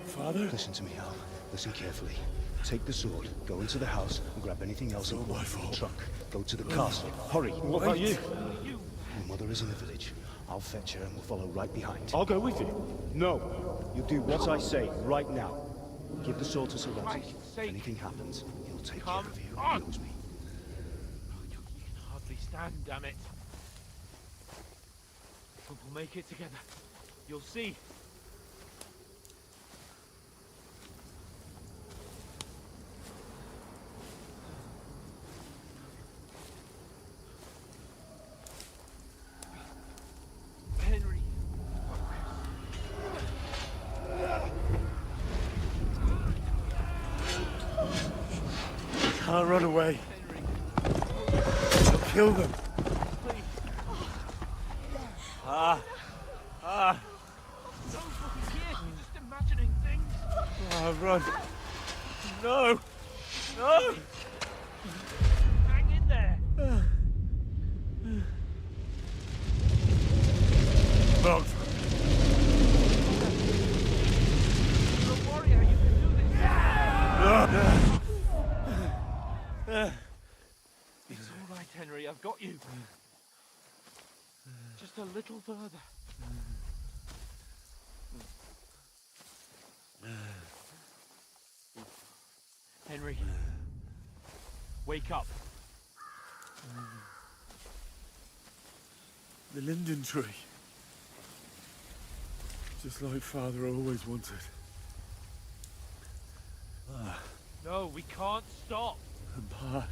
D: Father?
P: Listen to me, Al. Listen carefully. Take the sword, go into the house, and grab anything else in the trunk. Go to the castle. Hurry.
K: What about you?
P: Your mother is in the village. I'll fetch her and we'll follow right behind.
K: I'll go with you.
P: No. You do what I say right now. Give the sword to Sir Ramsay. If anything happens, he'll take care of you. He knows me.
M: You can hardly stand, damn it. But we'll make it together. You'll see. Henry.
D: Can't run away. They'll kill them.
M: Don't fucking kid. Just imagining things.
D: Run. No. No.
M: Hang in there.
D: Mount.
M: You're a warrior. You can do this. It's all right, Henry. I've got you. Just a little further. Henry, wake up.
D: The linden tree. Just like Father always wanted.
M: No, we can't stop.
D: And Pa,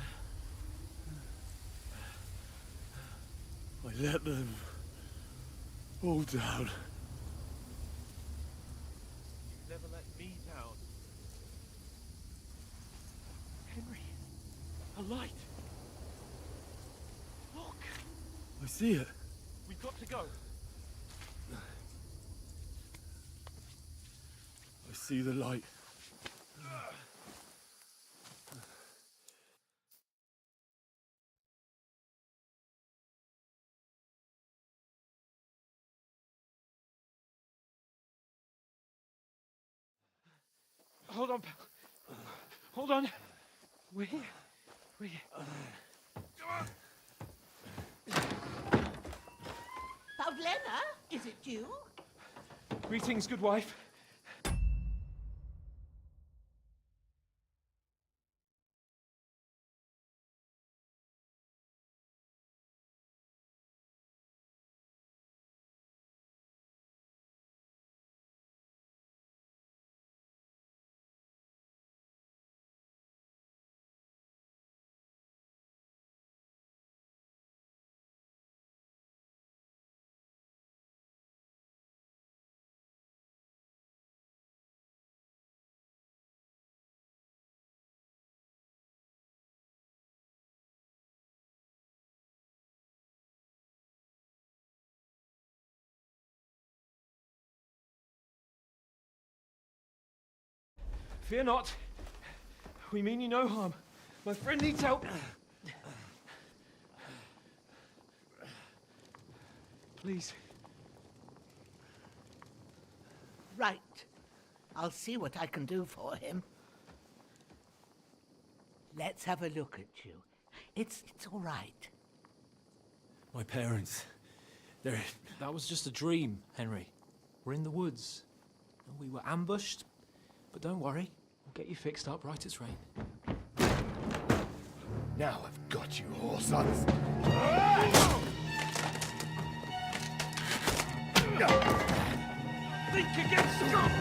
D: I let them all down.
M: You never let me down. Henry, a light.
D: I see it.
M: We've got to go.
D: I see the light.
M: Hold on, pal. Hold on. We're here. We're here.
Q: Pavlena, is it you?
M: Greetings, good wife. Fear not. We mean you no harm. My friend needs help. Please.
Q: Right. I'll see what I can do for him. Let's have a look at you. It's all right.
E: My parents, they're... That was just a dream, Henry. We're in the woods. And we were ambushed, but don't worry. We'll get you fixed up right as rain.
J: Now I've got you, whoresons.
M: Think again, scum!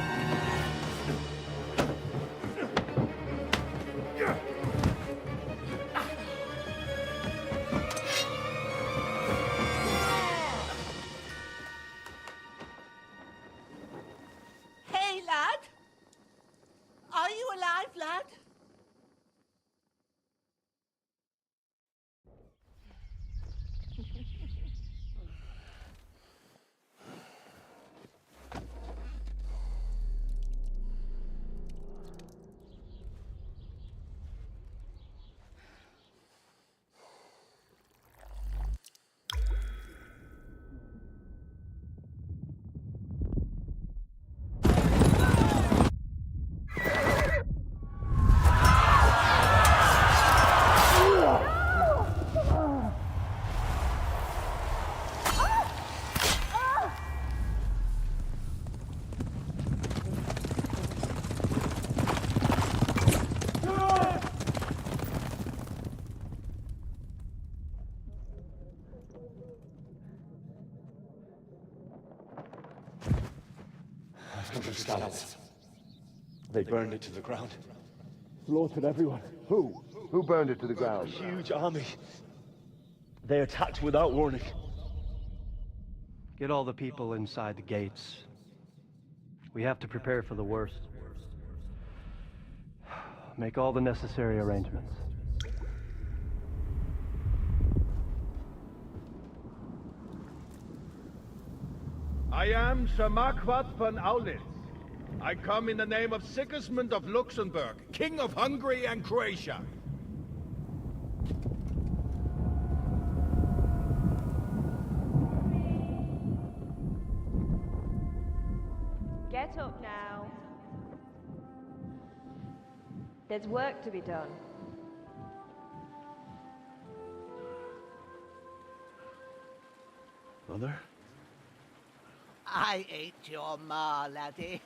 Q: Hey, lad! Are you alive, lad?
M: Scallops. They burned it to the ground.
R: Slaughtered everyone. Who? Who burned it to the ground?
M: A huge army. They attacked without warning.
S: Get all the people inside the gates. We have to prepare for the worst. Make all the necessary arrangements.
T: I am Sir Marquardt von Aulitz. I come in the name of Sigismund of Luxembourg, King of Hungary and Croatia.
U: Get up now. There's work to be done.
M: Mother?
Q: I ain't your ma, laddie.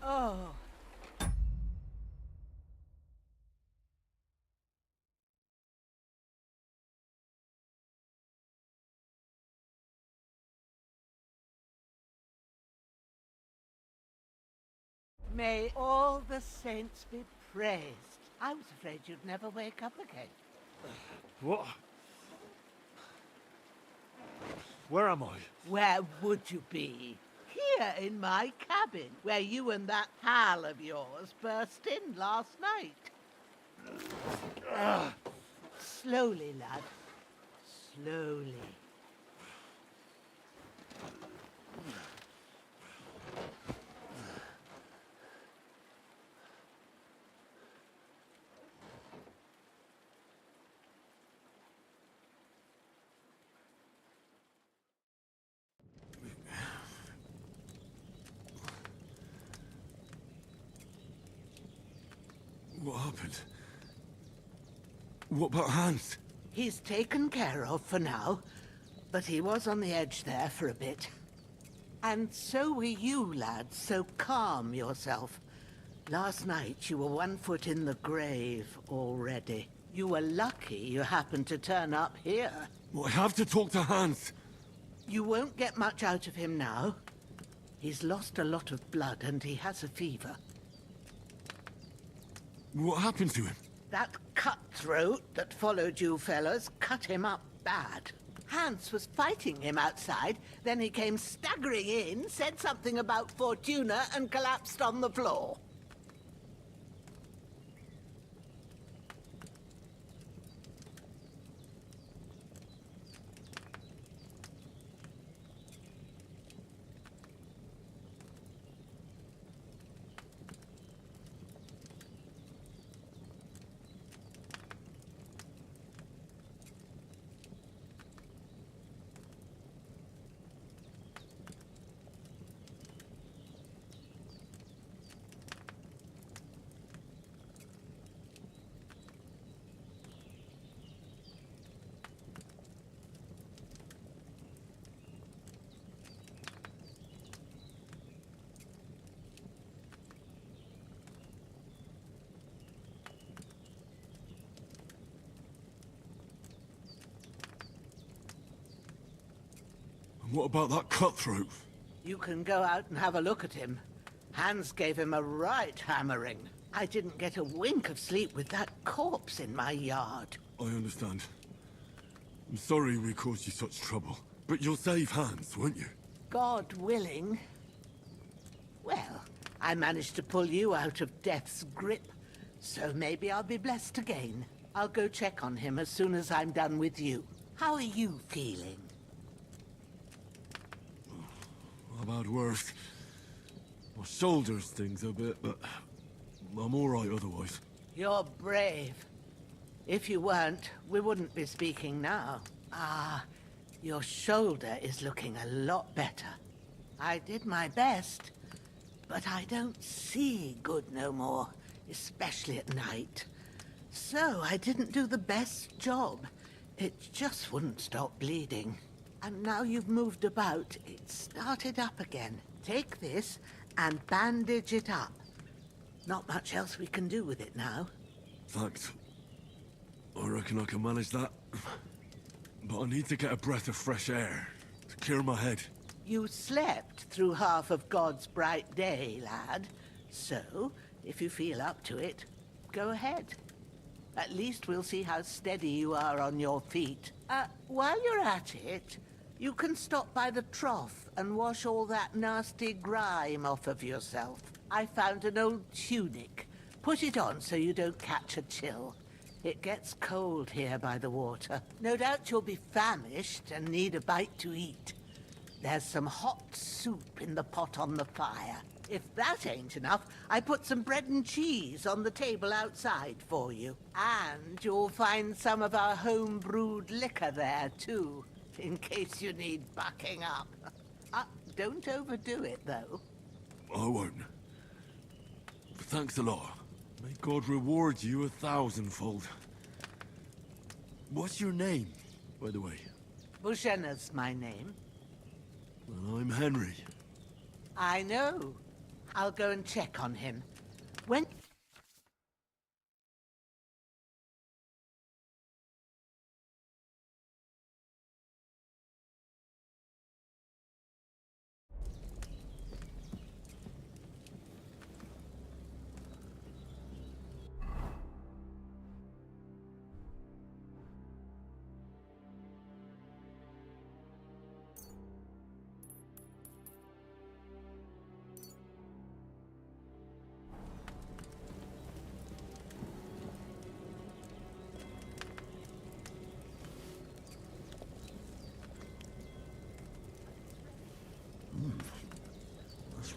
Q: Oh. May all the saints be praised. I was afraid you'd never wake up again.
M: What? Where am I?
Q: Where would you be? Here in my cabin, where you and that pal of yours burst in last night. Slowly, lad. Slowly.
D: What happened? What about Hans?
Q: He's taken care of for now, but he was on the edge there for a bit. And so were you, lad, so calm yourself. Last night you were 1 foot in the grave already. You were lucky you happened to turn up here.
D: Well, I have to talk to Hans.
Q: You won't get much out of him now. He's lost a lot of blood and he has a fever.
D: What happened to him?
Q: That cutthroat that followed you fellas cut him up bad. Hans was fighting him outside, then he came staggering in, said something about Fortuna, and collapsed on the floor.
D: And what about that cutthroat?
Q: You can go out and have a look at him. Hans gave him a right hammering. I didn't get a wink of sleep with that corpse in my yard.
D: I understand. I'm sorry we caused you such trouble. But you'll save Hans, won't you?
Q: God willing. Well, I managed to pull you out of death's grip, so maybe I'll be blessed again. I'll go check on him as soon as I'm done with you. How are you feeling?
D: I've had worse. My shoulder stings a bit, but I'm all right otherwise.
Q: You're brave. If you weren't, we wouldn't be speaking now. Ah, your shoulder is looking a lot better. I did my best, but I don't see good no more, especially at night. So I didn't do the best job. It just wouldn't stop bleeding. And now you've moved about, it started up again. Take this and bandage it up. Not much else we can do with it now.
D: Thanks. I reckon I can manage that. But I need to get a breath of fresh air to clear my head.
Q: You slept through half of God's bright day, lad. So, if you feel up to it, go ahead. At least we'll see how steady you are on your feet. While you're at it, you can stop by the trough and wash all that nasty grime off of yourself. I found an old tunic. Put it on so you don't catch a chill. It gets cold here by the water. No doubt you'll be famished and need a bite to eat. There's some hot soup in the pot on the fire. If that ain't enough, I put some bread and cheese on the table outside for you. And you'll find some of our home-brewed liquor there, too, in case you need bucking up. Don't overdo it, though.
D: I won't. But thanks a lot. May God reward you 1,000-fold. What's your name, by the way?
Q: Bushenna's my name.
D: Well, I'm Henry.
Q: I know. I'll go and check on him. When...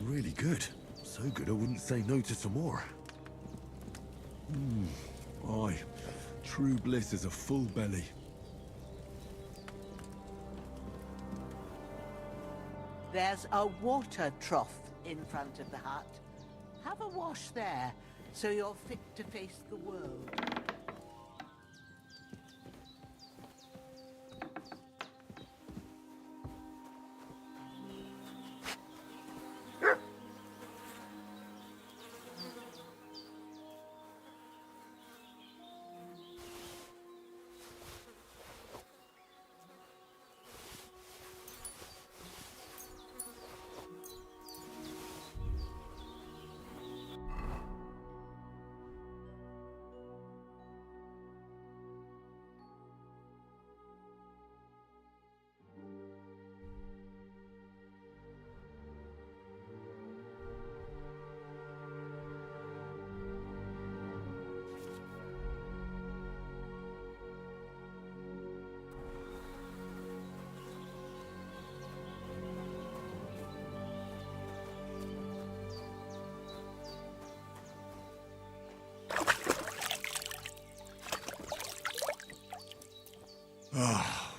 D: really good. So good I wouldn't say no to some more. Aye. True bliss is a full belly.
Q: There's a water trough in front of the hut. Have a wash there, so you're fit to face the world.
D: Ah,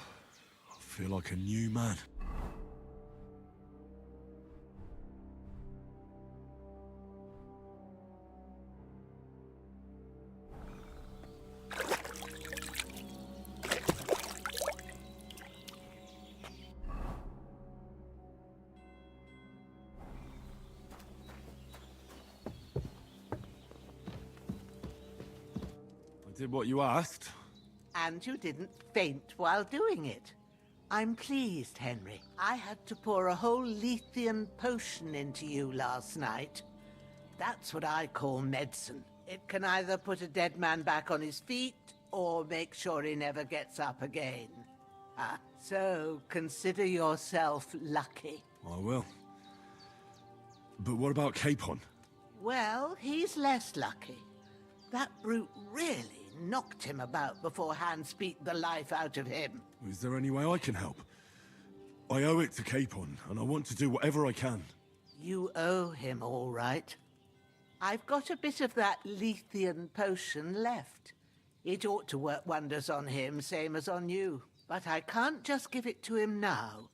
D: I feel like a new man. I did what you asked.
Q: And you didn't faint while doing it. I'm pleased, Henry. I had to pour a whole Lethean potion into you last night. That's what I call medicine. It can either put a dead man back on his feet, or make sure he never gets up again. So consider yourself lucky.
D: I will. But what about Capon?
Q: Well, he's less lucky. That brute really knocked him about before Hans beat the life out of him.
D: Is there any way I can help? I owe it to Capon, and I want to do whatever I can.
Q: You owe him, all right. I've got a bit of that Lethean potion left. It ought to work wonders on him, same as on you. But I can't just give it to him now.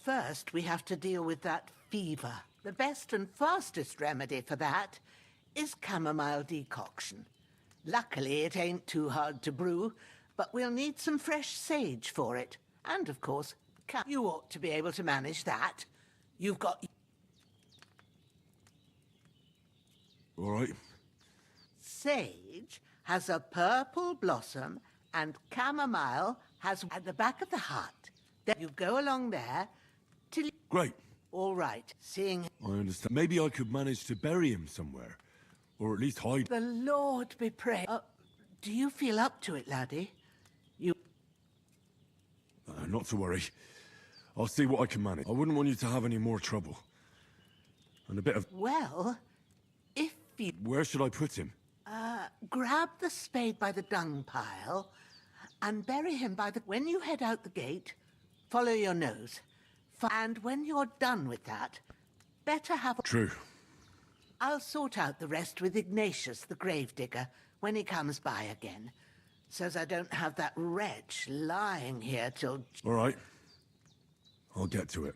Q: First, we have to deal with that fever. The best and fastest remedy for that is chamomile decoction. Luckily, it ain't too hard to brew, but we'll need some fresh sage for it. And, of course, you ought to be able to manage that. You've got...
D: All right.
Q: Sage has a purple blossom, and chamomile has at the back of the hut. Then you go along there till...
D: Great.
Q: All right, seeing...
D: I understand. Maybe I could manage to bury him somewhere. Or at least hide.
Q: The Lord be praised. Do you feel up to it, laddie?
D: Not to worry. I'll see what I can manage. I wouldn't want you to have any more trouble. And a bit of...
Q: Well, if you...
D: Where should I put him?
Q: Grab the spade by the dung pile and bury him by the... When you head out the gate, follow your nose. And when you're done with that, better have...
D: True.
Q: I'll sort out the rest with Ignatius, the gravedigger, when he comes by again. Says I don't have that wretch lying here till...
D: All right. I'll get to it.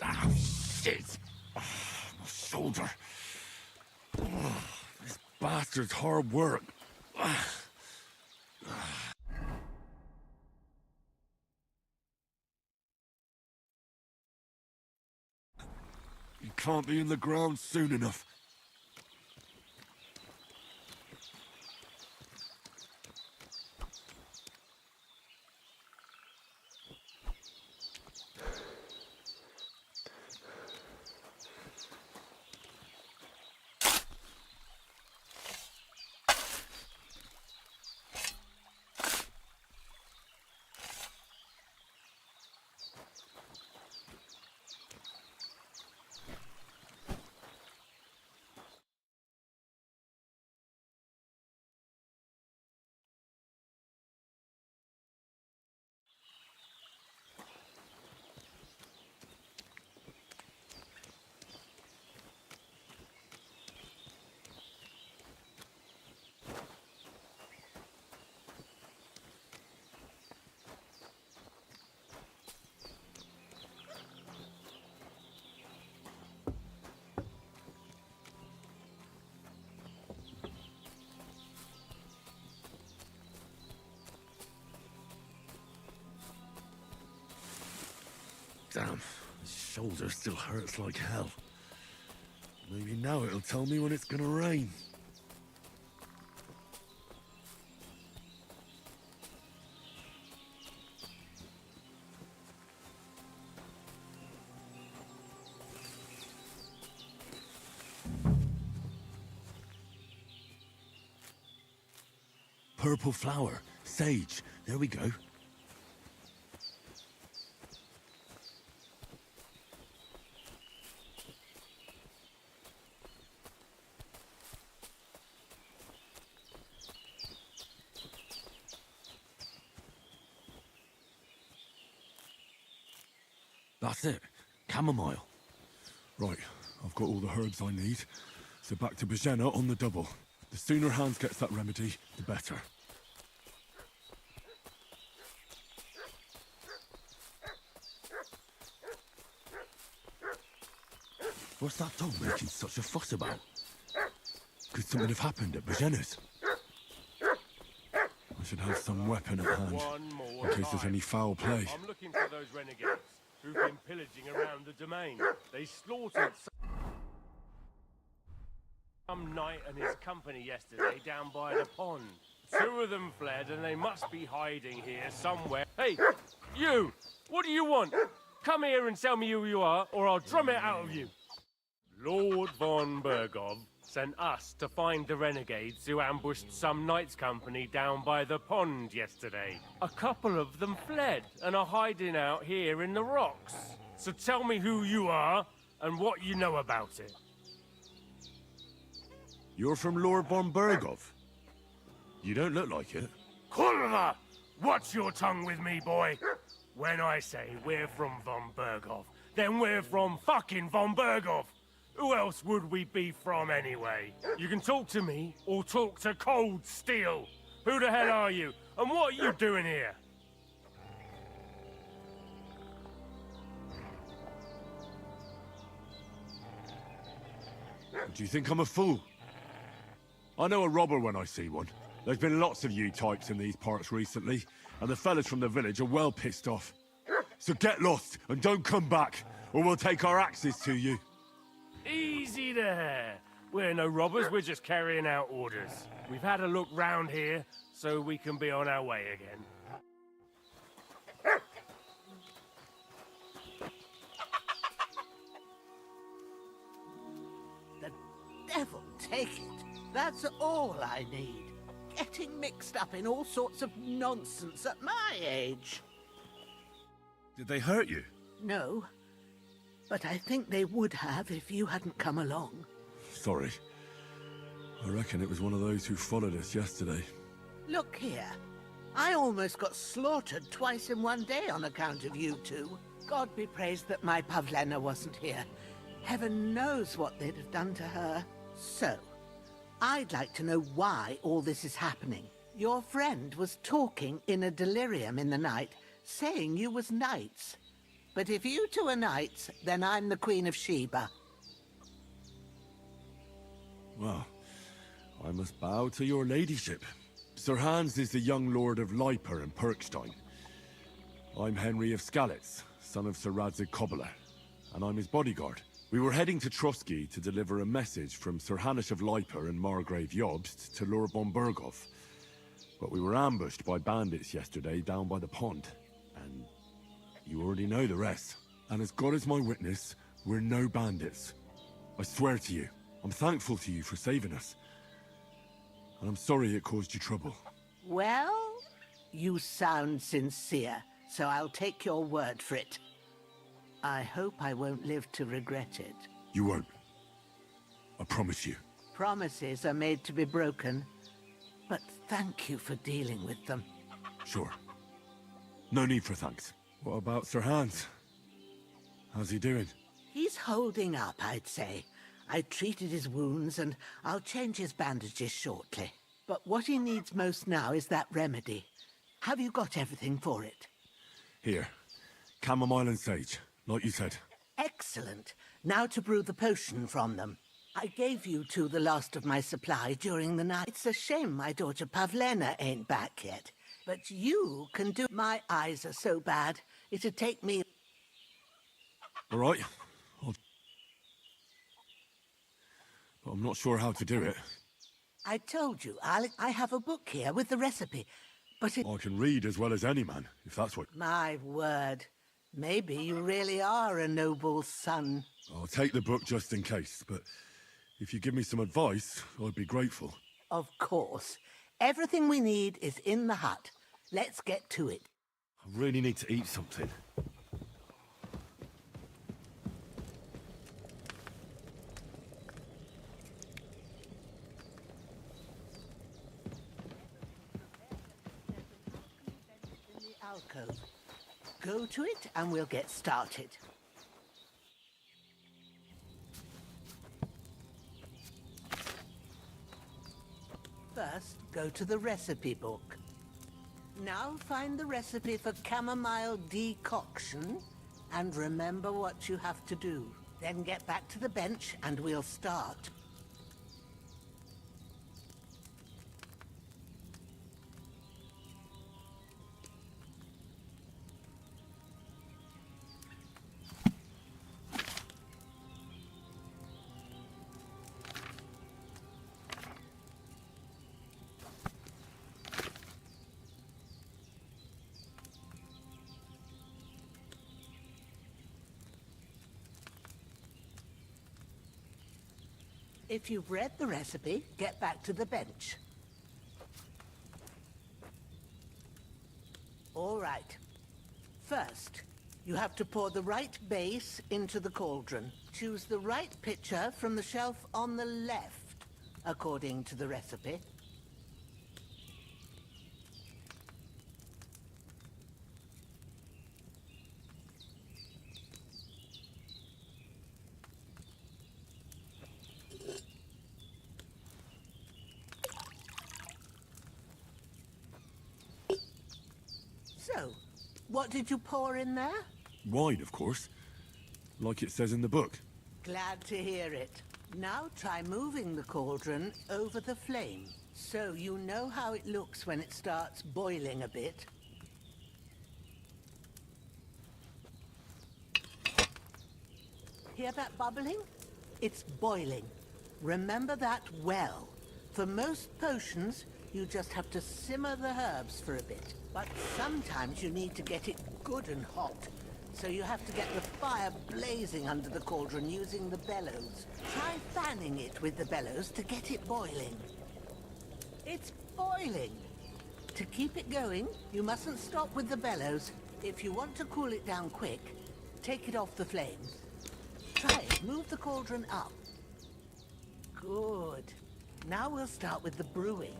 D: Oh, shit! Oh, my shoulder. Oh, this bastard's hard work. can't be in the ground soon enough. Damn, my shoulder still hurts like hell. Maybe now it'll tell me when it's gonna rain. Purple flower, sage, there we go. That's it. Chamomile. Right, I've got all the herbs I need. So back to Bajena on the double. The sooner Hans gets that remedy, the better. What's that dog making such a fuss about? Could something have happened at Bajena's? I should have some weapon at hand, in case there's any foul play.
G: I'm looking for those renegades who've been pillaging around the domain. They slaughtered some knight and his company yesterday down by the pond. 2 of them fled and they must be hiding here somewhere. Hey, you! What do you want? Come here and tell me who you are, or I'll drum it out of you. Lord von Bergov sent us to find the renegades who ambushed some knight's company down by the pond yesterday. A couple of them fled and are hiding out here in the rocks. So tell me who you are and what you know about it.
D: You're from Lord von Bergov? You don't look like it.
G: Kurva! Watch your tongue with me, boy. When I say we're from von Bergov, then we're from fucking von Bergov. Who else would we be from anyway? You can talk to me or talk to cold steel. Who the hell are you? And what are you doing here?
D: Do you think I'm a fool? I know a robber when I see one. There's been lots of you types in these parts recently, and the fellas from the village are well pissed off. So get lost and don't come back, or we'll take our axes to you.
G: Easy there. We're no robbers, we're just carrying out orders. We've had a look round here, so we can be on our way again.
Q: The devil take it. That's all I need. Getting mixed up in all sorts of nonsense at my age.
D: Did they hurt you?
Q: No. But I think they would have if you hadn't come along.
D: Sorry. I reckon it was one of those who followed us yesterday.
Q: Look here. I almost got slaughtered twice in one day on account of you two. God be praised that my Pavlena wasn't here. Heaven knows what they'd have done to her. So, I'd like to know why all this is happening. Your friend was talking in a delirium in the night, saying you was knights. But if you two are knights, then I'm the Queen of Sheba.
D: Well, I must bow to your ladyship. Sir Hans is the young lord of Leiper and Perkstein. I'm Henry of Skalitz, son of Sir Radzig Cobbler, and I'm his bodyguard. We were heading to Trotsky to deliver a message from Sir Hanish of Leiper and Margrave Jobst to Lord von Berghoff. But we were ambushed by bandits yesterday down by the pond. And you already know the rest. And as God is my witness, we're no bandits. I swear to you, I'm thankful to you for saving us. And I'm sorry it caused you trouble.
Q: Well, you sound sincere, so I'll take your word for it. I hope I won't live to regret it.
D: You won't. I promise you.
Q: Promises are made to be broken, but thank you for dealing with them.
D: Sure. No need for thanks. What about Sir Hans? How's he doing?
Q: He's holding up, I'd say. I treated his wounds, and I'll change his bandages shortly. But what he needs most now is that remedy. Have you got everything for it?
D: Here. Chamomile and sage, like you said.
Q: Excellent. Now to brew the potion from them. I gave you two the last of my supply during the night. It's a shame my daughter Pavlena ain't back yet. But you can do... My eyes are so bad, it'd take me...
D: All right. But I'm not sure how to do it.
Q: I told you, Alec, I have a book here with the recipe, but it...
D: I can read as well as any man, if that's what...
Q: My word. Maybe you really are a noble son.
D: I'll take the book just in case, but if you give me some advice, I'd be grateful.
Q: Of course. Everything we need is in the hut. Let's get to it.
D: I really need to eat something.
Q: In the alcove. Go to it and we'll get started. First, go to the recipe book. Now find the recipe for chamomile decoction and remember what you have to do. Then get back to the bench and we'll start. If you've read the recipe, get back to the bench. All right. First, you have to pour the right base into the cauldron. Choose the right pitcher from the shelf on the left, according to the recipe. So, what did you pour in there?
D: Wine, of course. Like it says in the book.
Q: Glad to hear it. Now try moving the cauldron over the flame, so you know how it looks when it starts boiling a bit. Hear that bubbling? It's boiling. Remember that well. For most potions, you just have to simmer the herbs for a bit. But sometimes you need to get it good and hot. So you have to get the fire blazing under the cauldron using the bellows. Try fanning it with the bellows to get it boiling. It's boiling. To keep it going, you mustn't stop with the bellows. If you want to cool it down quick, take it off the flames. Try it. Move the cauldron up. Good. Now we'll start with the brewing.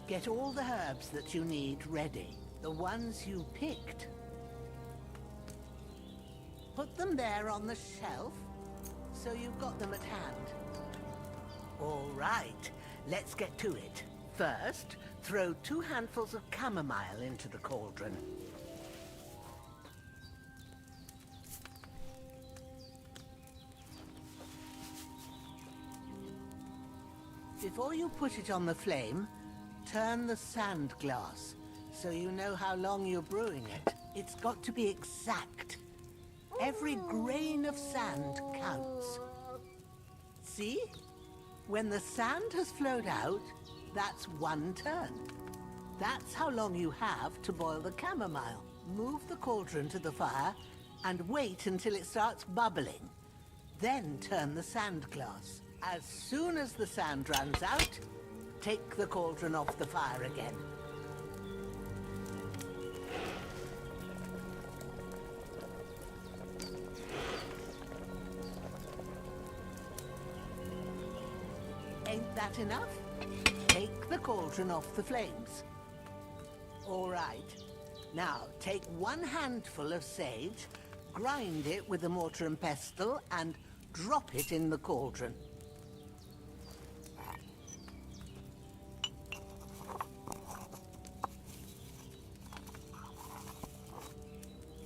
Q: Get all the herbs that you need ready. The ones you picked. Put them there on the shelf, so you've got them at hand. All right, let's get to it. First, throw 2 handfuls of chamomile into the cauldron. Before you put it on the flame, turn the sand glass, so you know how long you're brewing it. It's got to be exact. Every grain of sand counts. See? When the sand has flowed out, that's one turn. That's how long you have to boil the chamomile. Move the cauldron to the fire and wait until it starts bubbling. Then turn the sand glass. As soon as the sand runs out, take the cauldron off the fire again. Ain't that enough? Take the cauldron off the flames. All right. Now, take one handful of sage, grind it with a mortar and pestle, and drop it in the cauldron.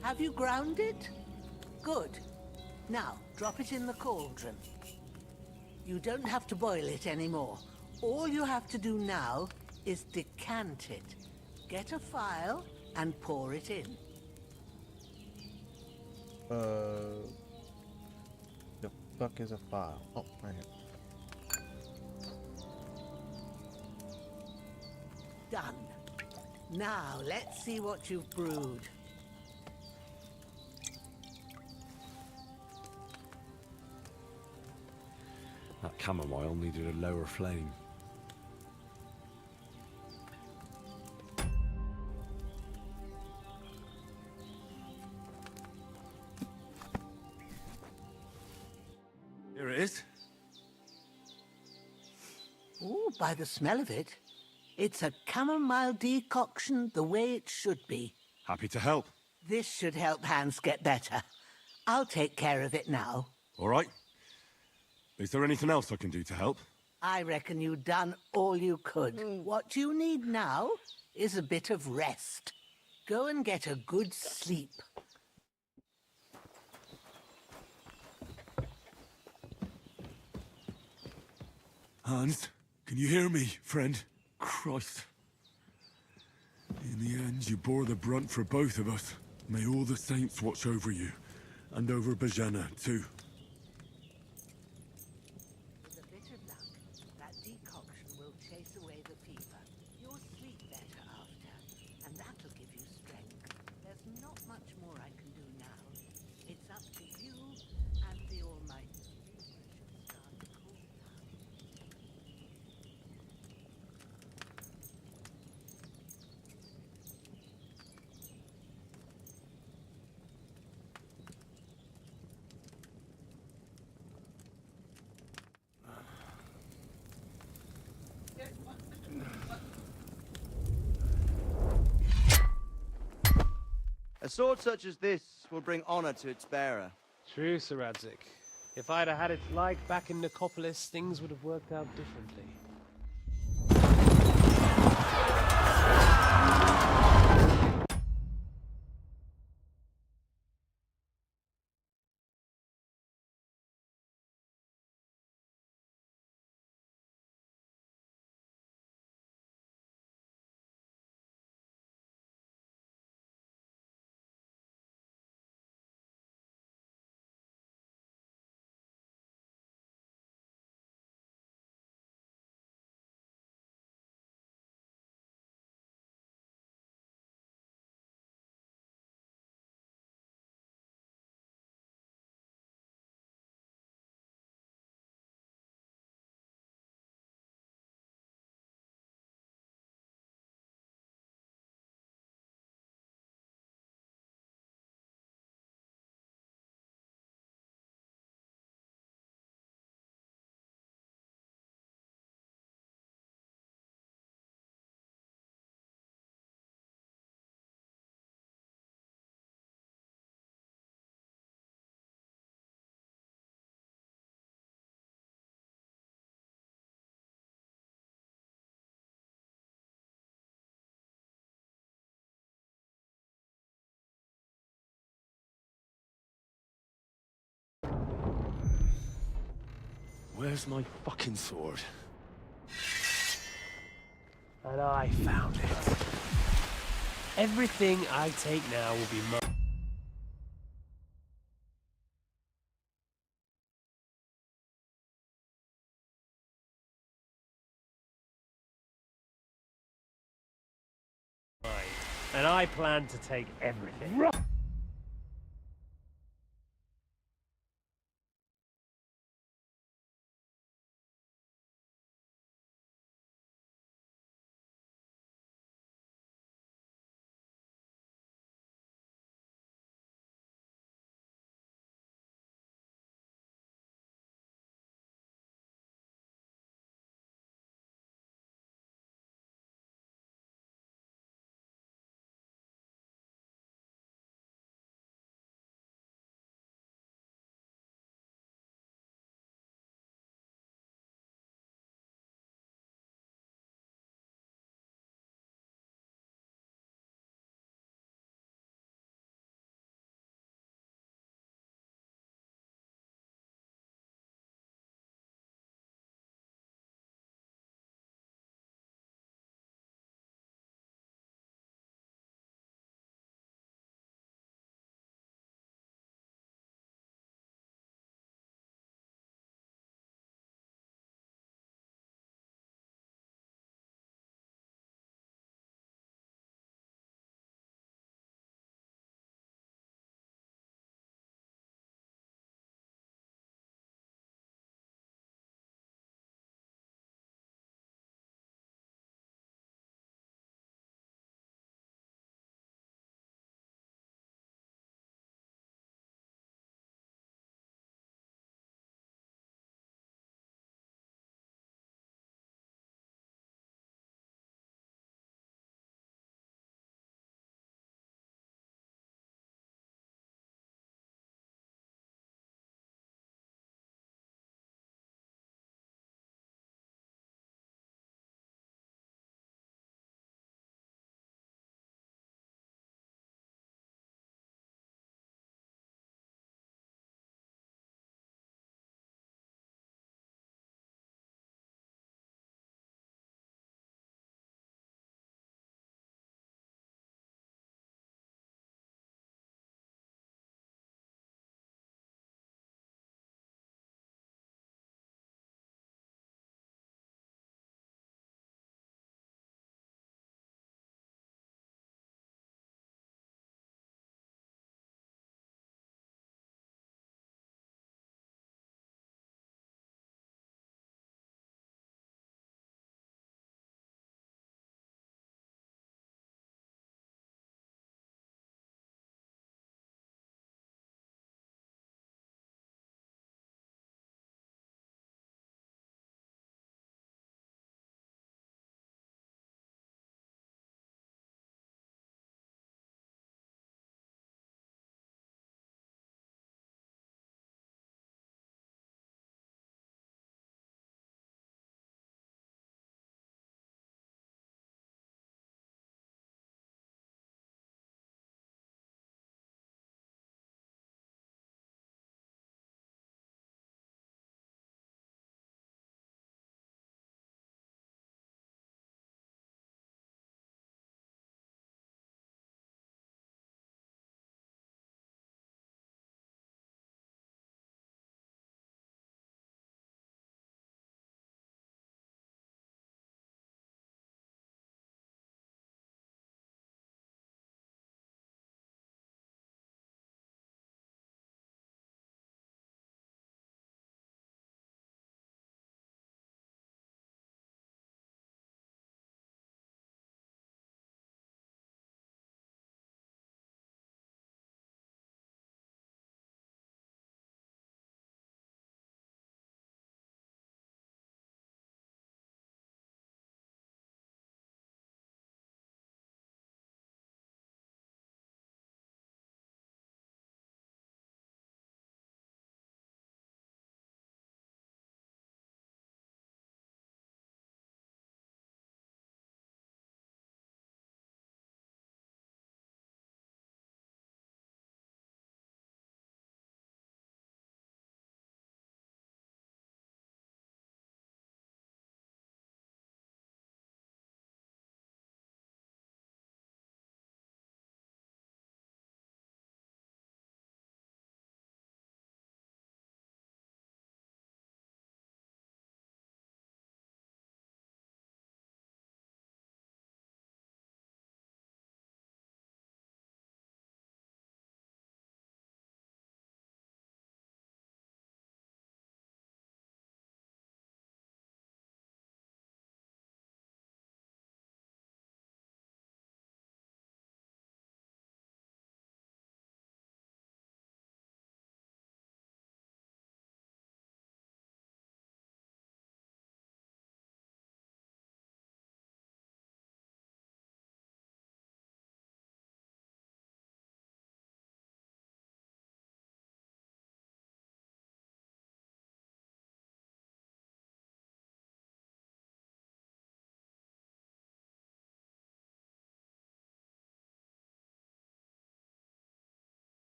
Q: Have you ground it? Good. Now, drop it in the cauldron. You don't have to boil it anymore. All you have to do now is decant it. Get a phial and pour it in.
H: The fuck is a file? Oh, right here.
Q: Done. Now, let's see what you've brewed.
D: That chamomile needed a lower flame. Here it is.
Q: Ooh, by the smell of it, it's a chamomile decoction the way it should be.
D: Happy to help.
Q: This should help Hans get better. I'll take care of it now.
D: All right. Is there anything else I can do to help?
Q: I reckon you've done all you could. What you need now is a bit of rest. Go and get a good sleep.
D: Hans, can you hear me, friend? Christ. In the end, you bore the brunt for both of us. May all the saints watch over you, and over Bajana, too.
Q: With a bit of luck, that decoction will chase away the fever. You'll sleep better after, and that'll give you strength. There's not much more I can do now. It's up to you and the Almighty.
V: A sword such as this will bring honor to its bearer.
F: True, Sir Radzik. If I'd have had its like back in Nicopolis, things would have worked out differently.
D: Where's my fucking sword?
F: And I found it. Everything I take now will be mine.
G: And I plan to take everything.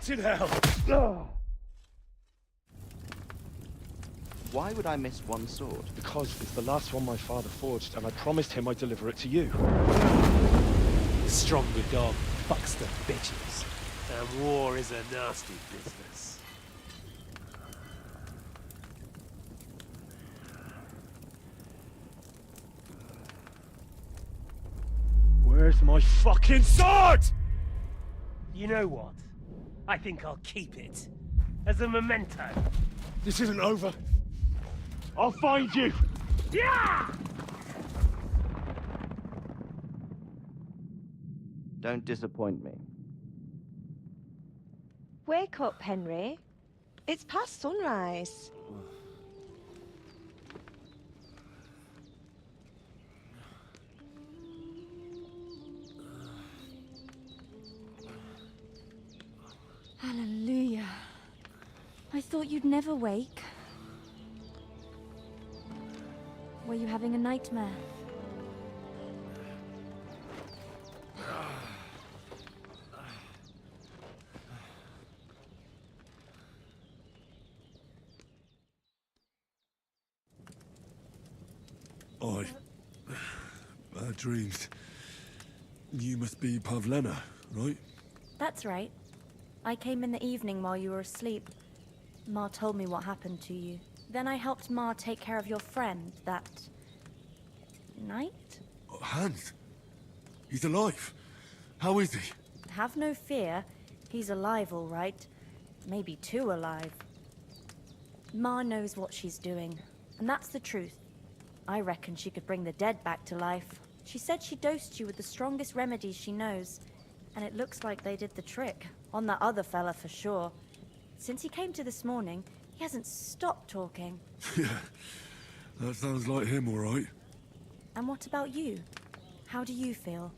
D: Fucking hell!
V: Why would I miss one sword?
C: Because it's the last one my father forged, and I promised him I'd deliver it to you.
E: Stronger dog fucks the bitches. And war is a nasty business.
C: Where's my fucking sword?
L: You know what? I think I'll keep it. As a memento.
C: This isn't over. I'll find you!
L: Yeah!
V: Don't disappoint me.
U: Wake up, Henry. It's past sunrise.
W: Hallelujah. I thought you'd never wake. Were you having a nightmare?
D: Bad dreams. You must be Pavlena, right?
W: That's right. I came in the evening while you were asleep. Ma told me what happened to you. Then I helped Ma take care of your friend that night?
D: Hans? He's alive. How is he?
W: Have no fear. He's alive, all right. Maybe too alive. Ma knows what she's doing, and that's the truth. I reckon she could bring the dead back to life. She said she dosed you with the strongest remedies she knows, and it looks like they did the trick. On that other fella for sure. Since he came to this morning, he hasn't stopped talking.
D: Yeah, that sounds like him, all right.
W: And what about you? How do you feel?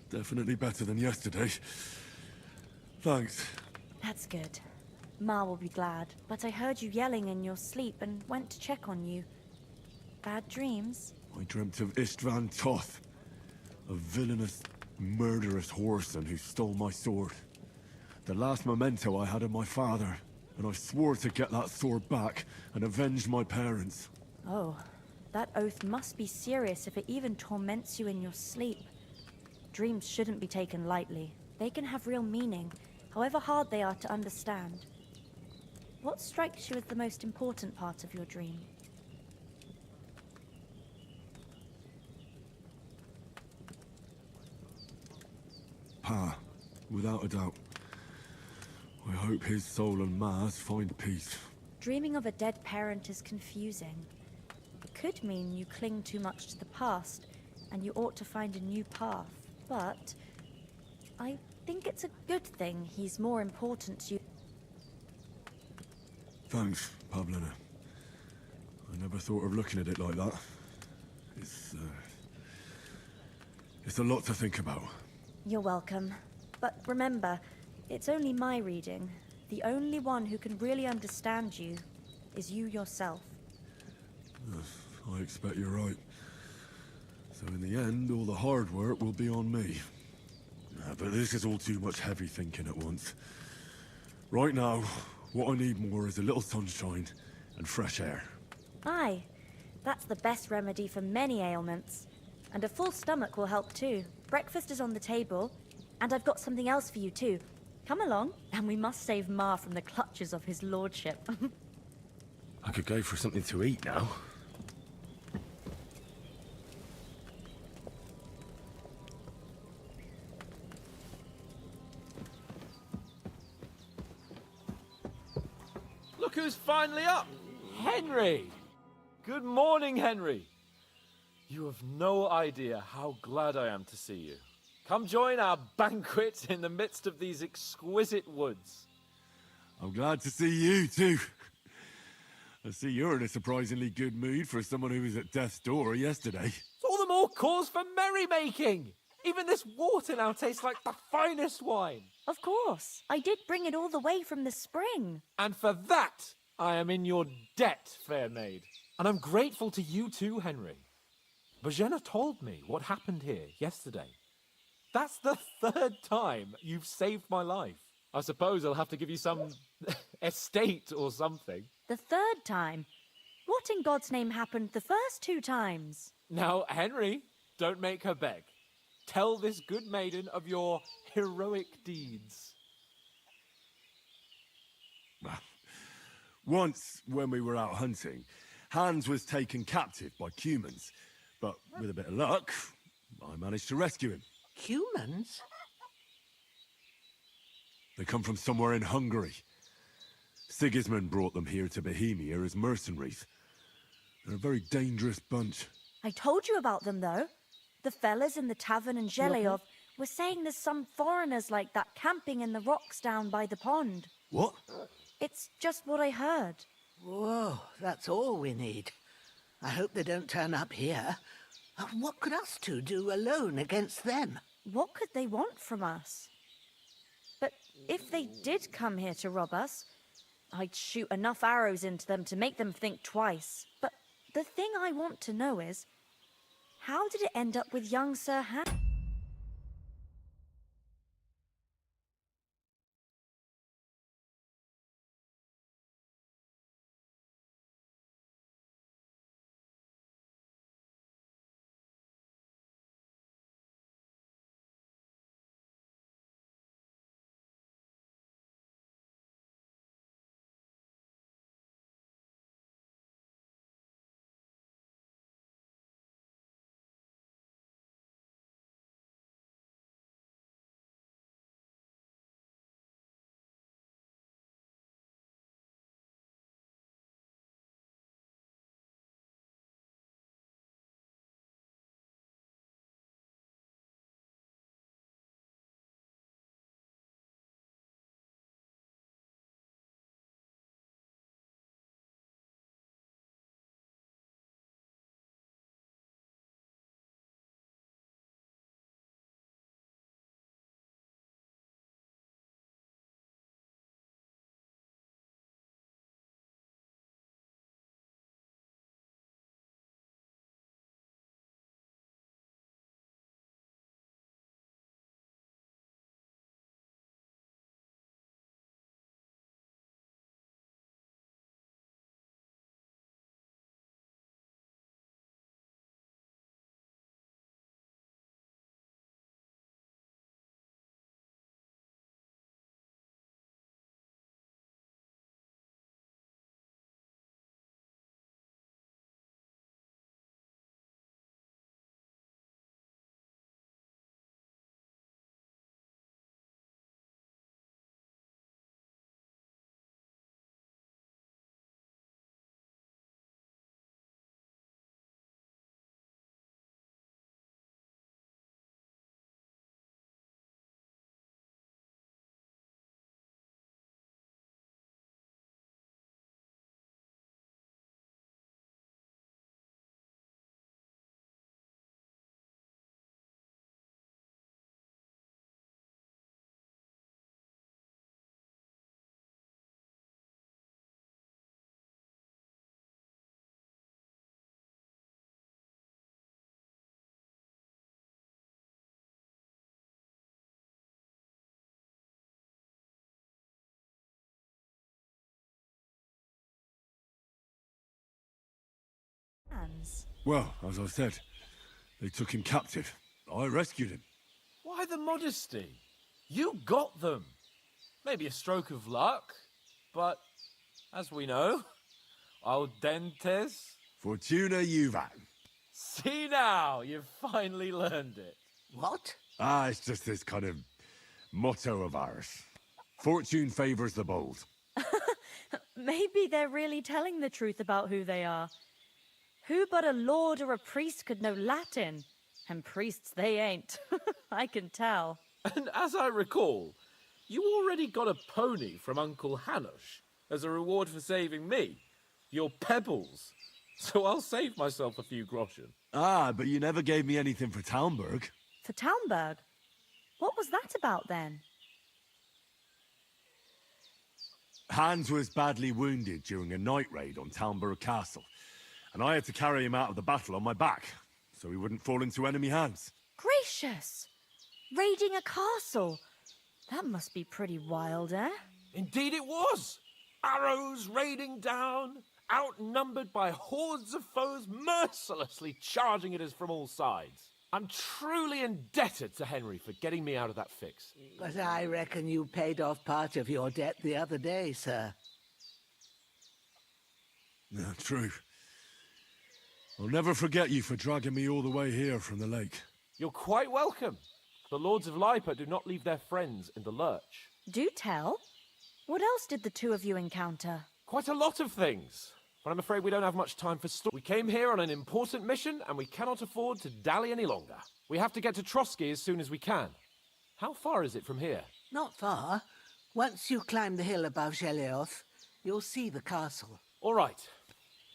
D: Definitely better than yesterday. Thanks.
W: That's good. Ma will be glad, but I heard you yelling in your sleep and went to check on you. Bad dreams?
D: I dreamt of Istvan Toth, a villainous, murderous whoreson who stole my sword. The last memento I had of my father, and I swore to get that sword back and avenge my parents.
W: Oh, that oath must be serious if it even torments you in your sleep. Dreams shouldn't be taken lightly. They can have real meaning, however hard they are to understand. What strikes you as the most important part of your dream?
D: Pa, without a doubt. I hope his soul and Ma's find peace.
W: Dreaming of a dead parent is confusing. It could mean you cling too much to the past, and you ought to find a new path. But I think it's a good thing he's more important to you.
D: Thanks, Pavlena. I never thought of looking at it like that. It's a lot to think about.
W: You're welcome. But remember, it's only my reading. The only one who can really understand you is you yourself.
D: I expect you're right. So in the end, all the hard work will be on me. But this is all too much heavy thinking at once. Right now, what I need more is a little sunshine and fresh air.
W: Aye, that's the best remedy for many ailments. And a full stomach will help too. Breakfast is on the table, and I've got something else for you too. Come along, and we must save Ma from the clutches of his lordship.
D: I could go for something to eat now.
F: Look who's finally up! Henry! Good morning, Henry! You have no idea how glad I am to see you. Come join our banquet in the midst of these exquisite woods.
D: I'm glad to see you, too. I see you're in a surprisingly good mood for someone who was at death's door yesterday.
F: It's all the more cause for merrymaking! Even this water now tastes like the finest wine.
W: Of course. I did bring it all the way from the spring.
F: And for that, I am in your debt, fair maid. And I'm grateful to you too, Henry.
M: Bajena told me what happened here yesterday. That's the 3rd time you've saved my life. I suppose I'll have to give you some estate or something.
W: The 3rd time? What in God's name happened the first 2 times?
M: Now, Henry, don't make her beg. Tell this good maiden of your heroic deeds.
D: Once, when we were out hunting, Hans was taken captive by humans. But with a bit of luck, I managed to rescue him.
Q: Humans?
D: They come from somewhere in Hungary. Sigismund brought them here to Bohemia as mercenaries. They're a very dangerous bunch.
W: I told you about them, though. The fellas in the tavern in Zhelyov were saying there's some foreigners like that camping in the rocks down by the pond.
D: What?
W: It's just what I heard.
Q: Whoa, that's all we need. I hope they don't turn up here. What could us two do alone against them?
W: What could they want from us? But if they did come here to rob us, I'd shoot enough arrows into them to make them think twice. But the thing I want to know is, how did it end up with young Sir Hans?
D: Well, as I said, they took him captive. I rescued him.
M: Why the modesty? You got them. Maybe a stroke of luck, but as we know, al dentes.
D: Fortuna juvat.
M: See now, you've finally learned it.
Q: What?
D: It's just this kind of motto of ours. Fortune favors the bold.
W: Maybe they're really telling the truth about who they are. Who but a lord or a priest could know Latin? And priests they ain't. I can tell.
M: And as I recall, you already got a pony from Uncle Hanush as a reward for saving me. Your pebbles. So I'll save myself a few groschen.
D: But you never gave me anything for Talmberg.
W: For Talmberg? What was that about then?
D: Hans was badly wounded during a night raid on Talmberg Castle, and I had to carry him out of the battle on my back. so he wouldn't fall into enemy hands.
W: Gracious! Raiding a castle. That must be pretty wild, eh?
M: Indeed it was! Arrows raining down, outnumbered by hordes of foes mercilessly charging at us from all sides. I'm truly indebted to Henry for getting me out of that fix.
Q: But I reckon you paid off part of your debt the other day, sir.
D: No, true. I'll never forget you for dragging me all the way here from the lake.
M: You're quite welcome. The Lords of Lipa do not leave their friends in the lurch.
W: Do tell. What else did the two of you encounter?
M: Quite a lot of things. But I'm afraid we don't have much time for We came here on an important mission, and we cannot afford to dally any longer. We have to get to Trotsky as soon as we can. How far is it from here?
Q: Not far. Once you climb the hill above Geleoth, you'll see the castle.
M: All right.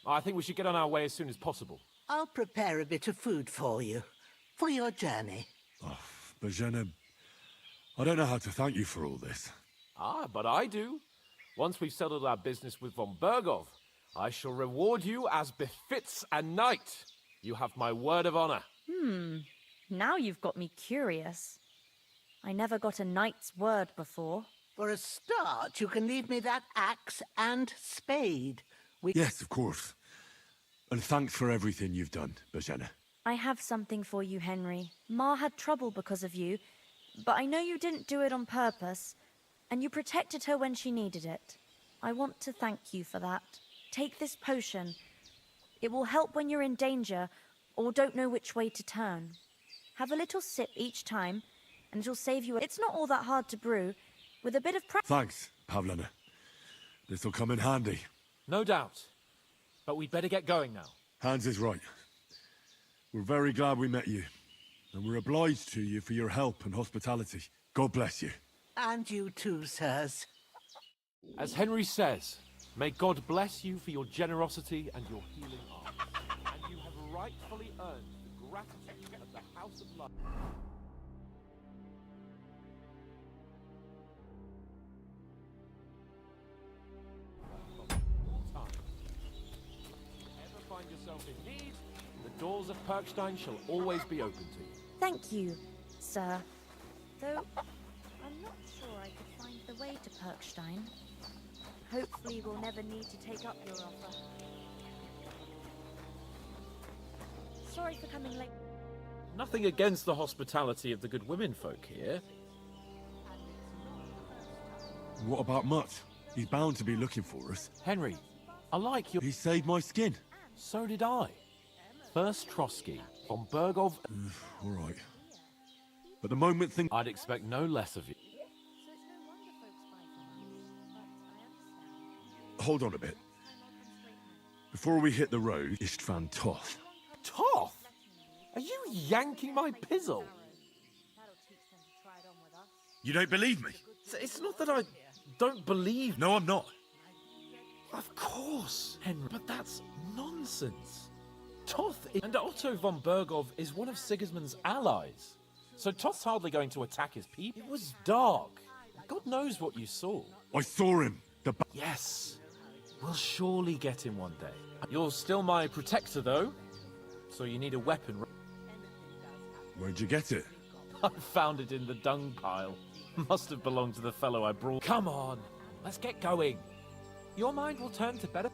M: I think we should get on our way as soon as possible.
Q: I'll prepare a bit of food for you, for your journey.
D: Oh, Bozhena, I don't know how to thank you for all this.
M: Ah, but I do. Once we've settled our business with von Bergov, I shall reward you as befits a knight. You have my word of honor.
W: Now you've got me curious. I never got a knight's word before.
Q: For a start, you can leave me that axe and spade.
D: Yes, of course. And thanks for everything you've done, Bozhena.
W: I have something for you, Henry. Ma had trouble because of you, but I know you didn't do it on purpose, and you protected her when she needed it. I want to thank you for that. Take this potion. It will help when you're in danger or don't know which way to turn. Have a little sip each time, and it'll save you. It's not all that hard to brew. With a bit of practice.
D: Thanks, Pavlena. This'll come in handy.
M: No doubt. But we'd better get going now.
D: Hans is right. We're very glad we met you. And we're obliged to you for your help and hospitality. God bless you.
Q: And you too, sirs.
M: As Henry says, may God bless you for your generosity and your healing arts. And you have rightfully earned the gratitude of the House of Love. Find yourself in need, the doors of Perkstein shall always be open to you.
W: Thank you, sir. Though, I'm not sure I could find the way to Perkstein. Hopefully we'll never need to take up your offer. Sorry for coming late.
M: Nothing against the hospitality of the good women folk here.
D: What about Mutt? He's bound to be looking for us.
M: Henry, I like your...
D: He saved my skin.
M: So did I. First Trotsky, von Bergov...
D: All right. But the moment thing...
M: I'd expect no less of you.
D: Hold on a bit. Before we hit the road, Istvan Toth.
M: Toth? Are you yanking my pizzle?
D: You don't believe me?
M: It's not that I don't believe...
D: No, I'm not.
M: Of course, Henry, but that's nonsense. Toth and Otto von Bergov is one of Sigismund's allies. So Toth's hardly going to attack his people. It was dark. God knows what you saw.
D: I saw him.
M: Yes. We'll surely get him one day. You're still my protector, though. So you need a weapon.
D: Where'd you get it?
M: I found it in the dung pile. Must have belonged to the fellow I brought. Come on. Let's get going. Your mind will turn to better...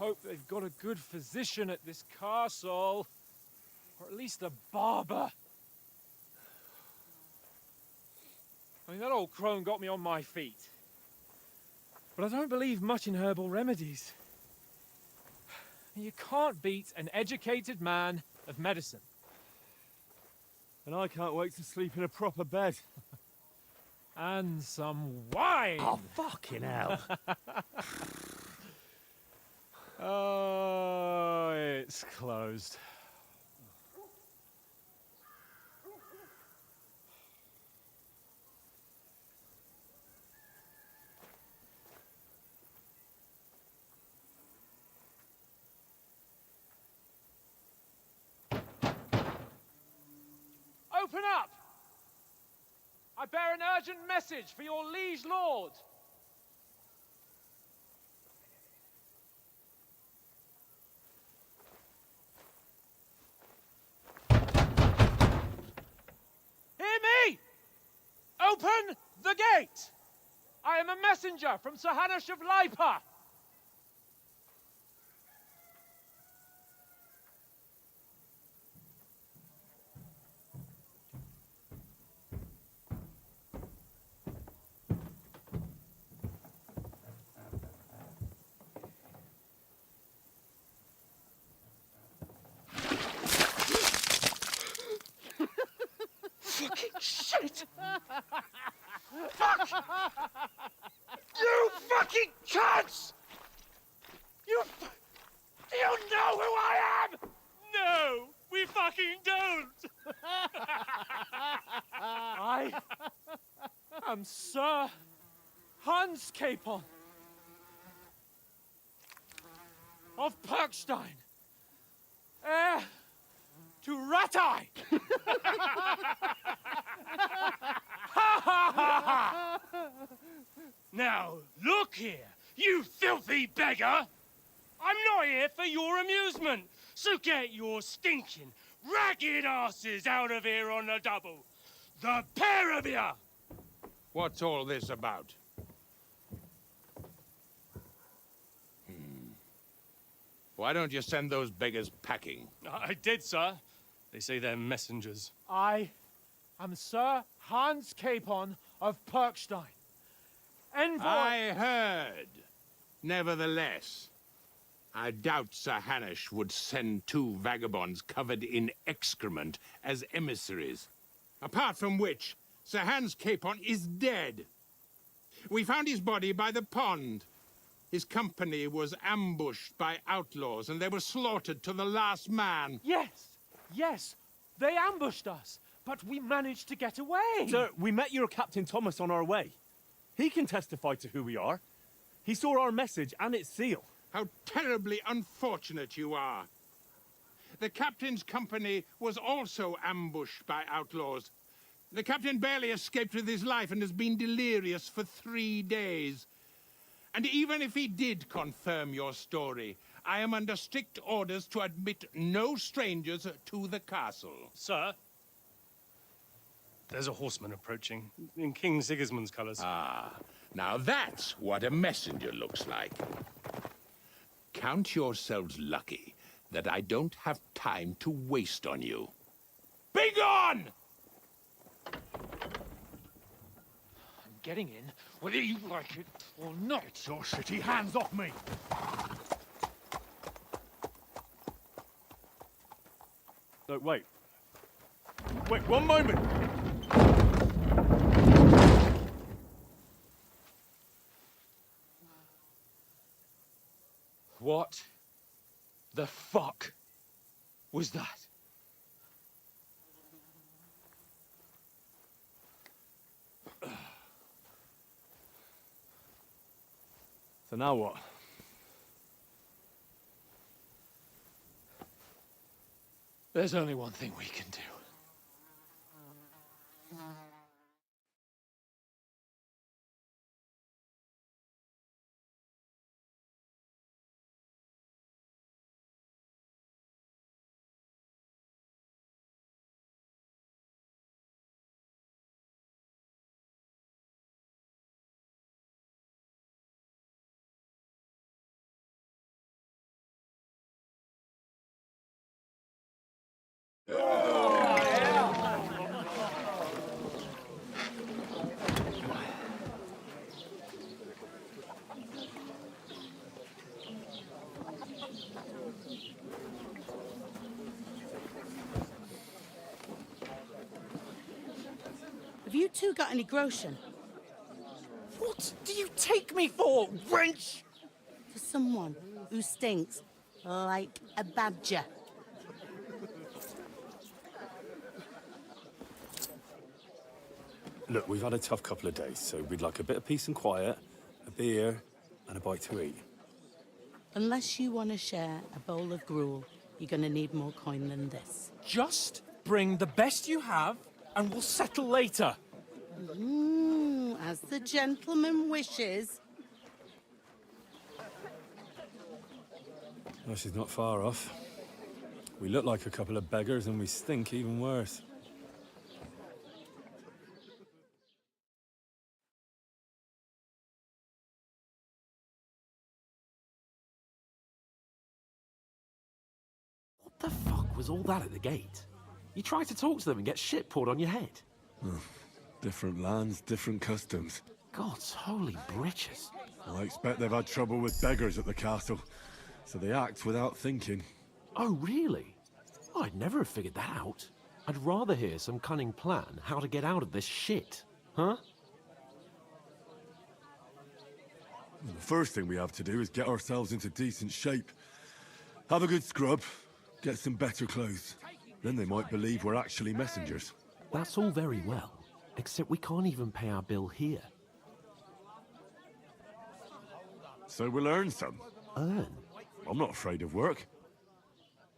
F: hope they've got a good physician at this castle. Or at least a barber. I mean, that old crone got me on my feet. But I don't believe much in herbal remedies. You can't beat an educated man of medicine.
D: And I can't wait to sleep in a proper bed.
F: And some wine!
B: Oh, fucking hell.
F: Oh, it's closed. Open up! I bear an urgent message for your liege lord. Hear me! Open the gate! I am a messenger from Sir Hanush of Lipa.
L: Fucking shit! Fuck! You fucking cunts! You know who I am?
F: No, we fucking don't! I am Sir Hans Capon of Perkstein, heir to Ratai!
L: Now, look here, you filthy beggar! I'm not here for your amusement, so get your stinking, ragged asses out of here on the double. The pair of you!
T: What's all this about? Why don't you send those beggars packing?
G: I did, sir. They say they're messengers.
F: I am Sir Hans Capon of Perkstein. Envoy...
T: I heard. Nevertheless, I doubt Sir Hanush would send two vagabonds covered in excrement as emissaries. Apart from which, Sir Hans Capon is dead. We found his body by the pond. His company was ambushed by outlaws, and they were slaughtered to the last man.
F: Yes, they ambushed us, but we managed to get away.
C: Sir, we met your Captain Thomas on our way. He can testify to who we are. He saw our message and its seal.
T: How terribly unfortunate you are. The captain's company was also ambushed by outlaws. The captain barely escaped with his life and has been delirious for 3 days. And even if he did confirm your story, I am under strict orders to admit no strangers to the castle.
G: Sir, there's a horseman approaching in King Sigismund's colours.
T: Ah, now that's what a messenger looks like. Count yourselves lucky that I don't have time to waste on you. Be gone!
F: I'm getting in, whether you like it or not.
T: Get your shitty hands off me!
C: No, wait. Wait, one moment!
F: What the fuck was that?
C: So now what?
F: There's only one thing we can do.
I: two got any groschen?
M: What do you take me for, wench?
I: For someone who stinks like a badger.
D: Look, we've had a tough couple of days, so we'd like a bit of peace and quiet, a beer, and a bite to eat.
I: Unless you want to share a bowl of gruel, you're going to need more coin than this.
M: Just bring the best you have, and we'll settle later.
I: As the gentleman wishes.
D: Well, she's not far off. We look like a couple of beggars, and we stink even worse.
M: What the fuck was all that at the gate? You tried to talk to them and get shit poured on your head.
D: Different lands, different customs.
M: God's holy britches.
D: I expect they've had trouble with beggars at the castle, so they act without thinking.
M: Oh, really? I'd never have figured that out. I'd rather hear some cunning plan how to get out of this shit. Huh?
D: The first thing we have to do is get ourselves into decent shape. Have a good scrub, get some better clothes. Then they might believe we're actually messengers.
M: That's all very well, except we can't even pay our bill here.
D: So we'll earn some.
M: Earn?
D: I'm not afraid of work.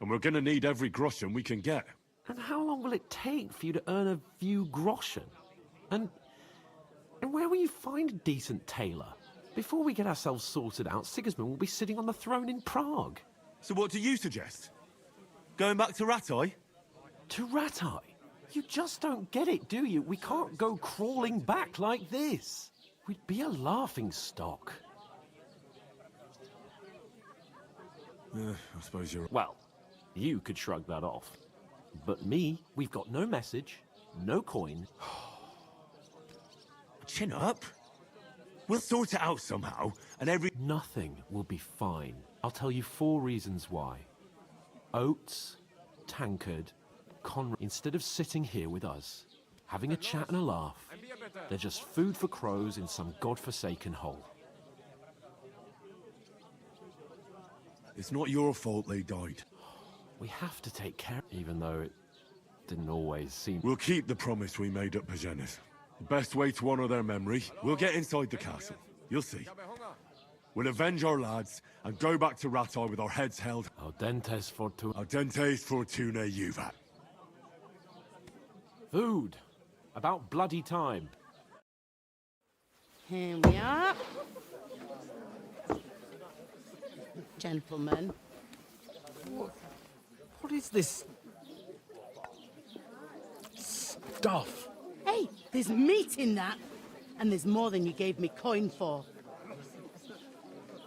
D: And we're gonna need every groschen we can get.
M: And how long will it take for you to earn a few groschen? And where will you find a decent tailor? Before we get ourselves sorted out, Sigismund will be sitting on the throne in Prague.
B: So what do you suggest? Going back to Ratai?
M: To Ratai? You just don't get it, do you? We can't go crawling back like this. We'd be a laughing stock.
D: I suppose you're...
M: Well, you could shrug that off. But me, we've got no message, no coin.
B: Chin up. We'll sort it out somehow, and
M: Nothing will be fine. I'll tell you 4 reasons why. Oates, Tankard, Conrad, instead of sitting here with us, having a chat and a laugh, they're just food for crows in some godforsaken hole.
D: It's not your fault they died.
M: We have to take care, even though it didn't always seem...
D: We'll keep the promise we made at Pagenis. The best way to honor their memory, we'll get inside the castle. You'll see. We'll avenge our lads and go back to Ratai with our heads held.
M: Audentes fortuna.
D: Audentes fortuna juvat.
M: Food. About bloody time.
I: Here we are. Gentlemen.
M: What is this stuff?
I: Hey, there's meat in that. And there's more than you gave me coin for.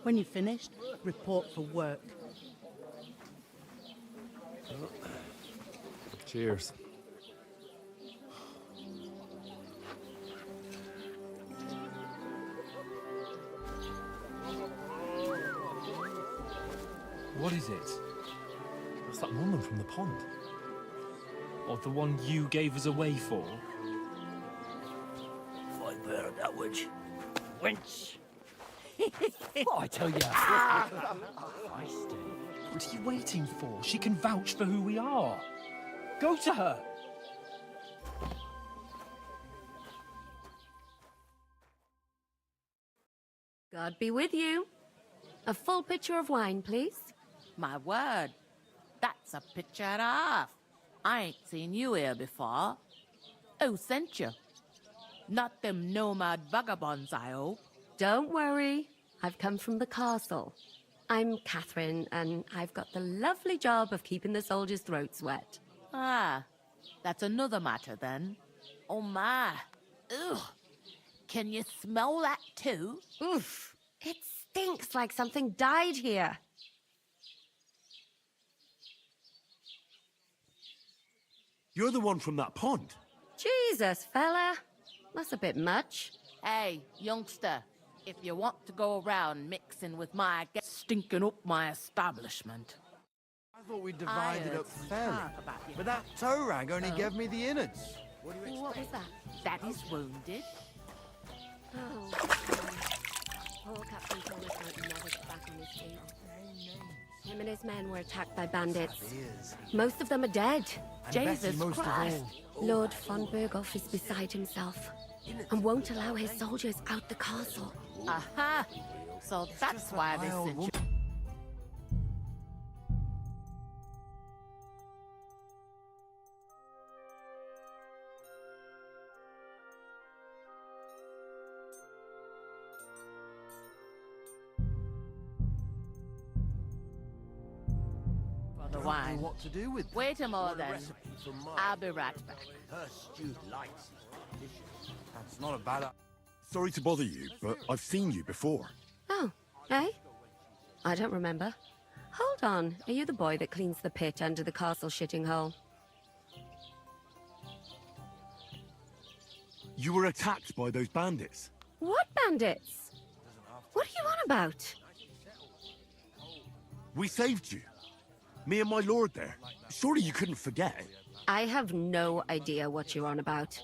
I: When you're finished, report for work.
D: Cheers.
E: What is it?
C: That's that woman from the pond.
E: Or the one you gave us away for?
A: Fight better that witch. Wench.
E: What I tell you?
M: Feisty.
E: What are you waiting for? She can vouch for who we are. Go to her.
N: God be with you. A full pitcher of wine, please.
O: My word, that's a picture and a half. I ain't seen you here before. Who sent you? Not them nomad vagabonds, I hope.
N: Don't worry. I've come from the castle. I'm Catherine, and I've got the lovely job of keeping the soldiers' throats wet.
O: Ah, that's another matter then. Oh my. Ugh. Can you smell that too?
N: Oof. It stinks like something died here.
B: You're the one from that pond.
N: Jesus, fella. That's a bit much.
O: Hey, youngster, if you want to go around mixing with my stinking up my establishment.
V: I thought we divided up fairly, but that toe rag only gave me the innards.
N: What was that?
O: Daddy's wounded.
N: Oh, poor Captain Thomas might never get back on his feet. Him and his men were attacked by bandits. Most of them are dead.
O: Jesus Christ!
N: Lord von Berghoff is beside himself and won't allow his soldiers out the castle.
O: Aha! So that's why they sent you. For the wine.
B: What to do with
O: Wait a moment then. I'll be right back.
B: her stewed lights.
D: That's not a bad... Sorry to bother you, but I've seen you before.
N: Oh, eh? I don't remember. Hold on, are you the boy that cleans the pit under the castle shitting hole?
D: You were attacked by those bandits.
N: What bandits? What are you on about?
D: We saved you. Me and my lord there. Surely you couldn't forget.
N: I have no idea what you're on about.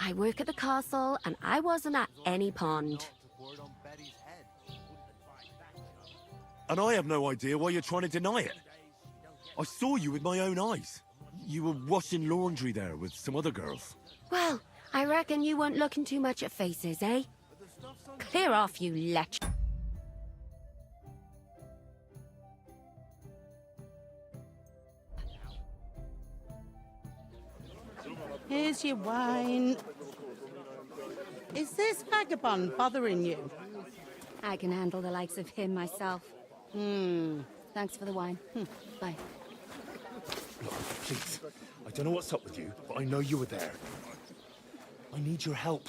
N: I work at the castle, and I wasn't at any pond.
D: And I have no idea why you're trying to deny it. I saw you with my own eyes. You were washing laundry there with some other girls.
N: Well, I reckon you weren't looking too much at faces, eh? Clear off, you lech.
I: Here's your wine. Is this vagabond bothering you?
N: I can handle the likes of him myself. Thanks for the wine. Bye.
C: Look, please. I don't know what's up with you, but I know you were there. I need your help.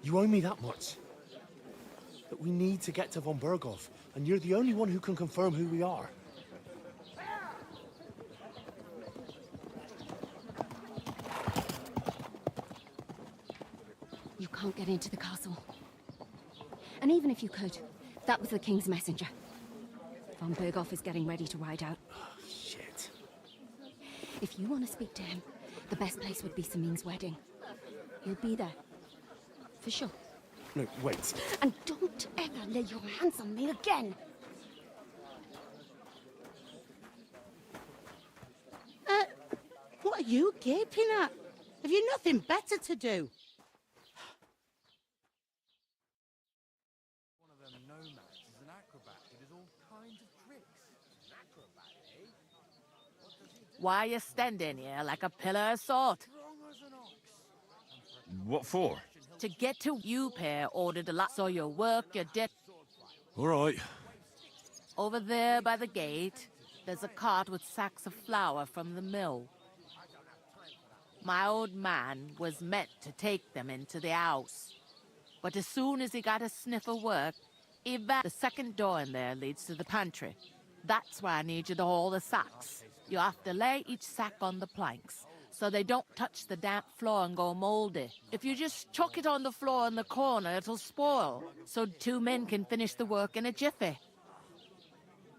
C: You owe me that much. But we need to get to von Berghoff, and you're the only one who can confirm who we are.
N: You can't get into the castle. And even if you could, that was the king's messenger. Von Berghoff is getting ready to ride out.
C: Shit.
N: If you want to speak to him, the best place would be Samin's wedding. He'll be there. For sure.
C: No, wait.
N: And don't ever lay your hands on me again!
I: What are you gaping at? Have you nothing better to do?
B: One of them nomads is an acrobat who does all kinds of tricks. An acrobat, eh? What does he do?
O: Why you standing here like a pillar of salt?
B: Strong as an ox.
D: What for?
O: To get to you pair ordered a lot, so your work, your debt.
D: All right.
O: Over there by the gate, there's a cart with sacks of flour from the mill. My old man was meant to take them into the house. But as soon as he got a sniff of work, the second door in there leads to the pantry. That's why I need you to haul the sacks. You have to lay each sack on the planks, so they don't touch the damp floor and go moldy. If you just chuck it on the floor in the corner, it'll spoil, so 2 men can finish the work in a jiffy.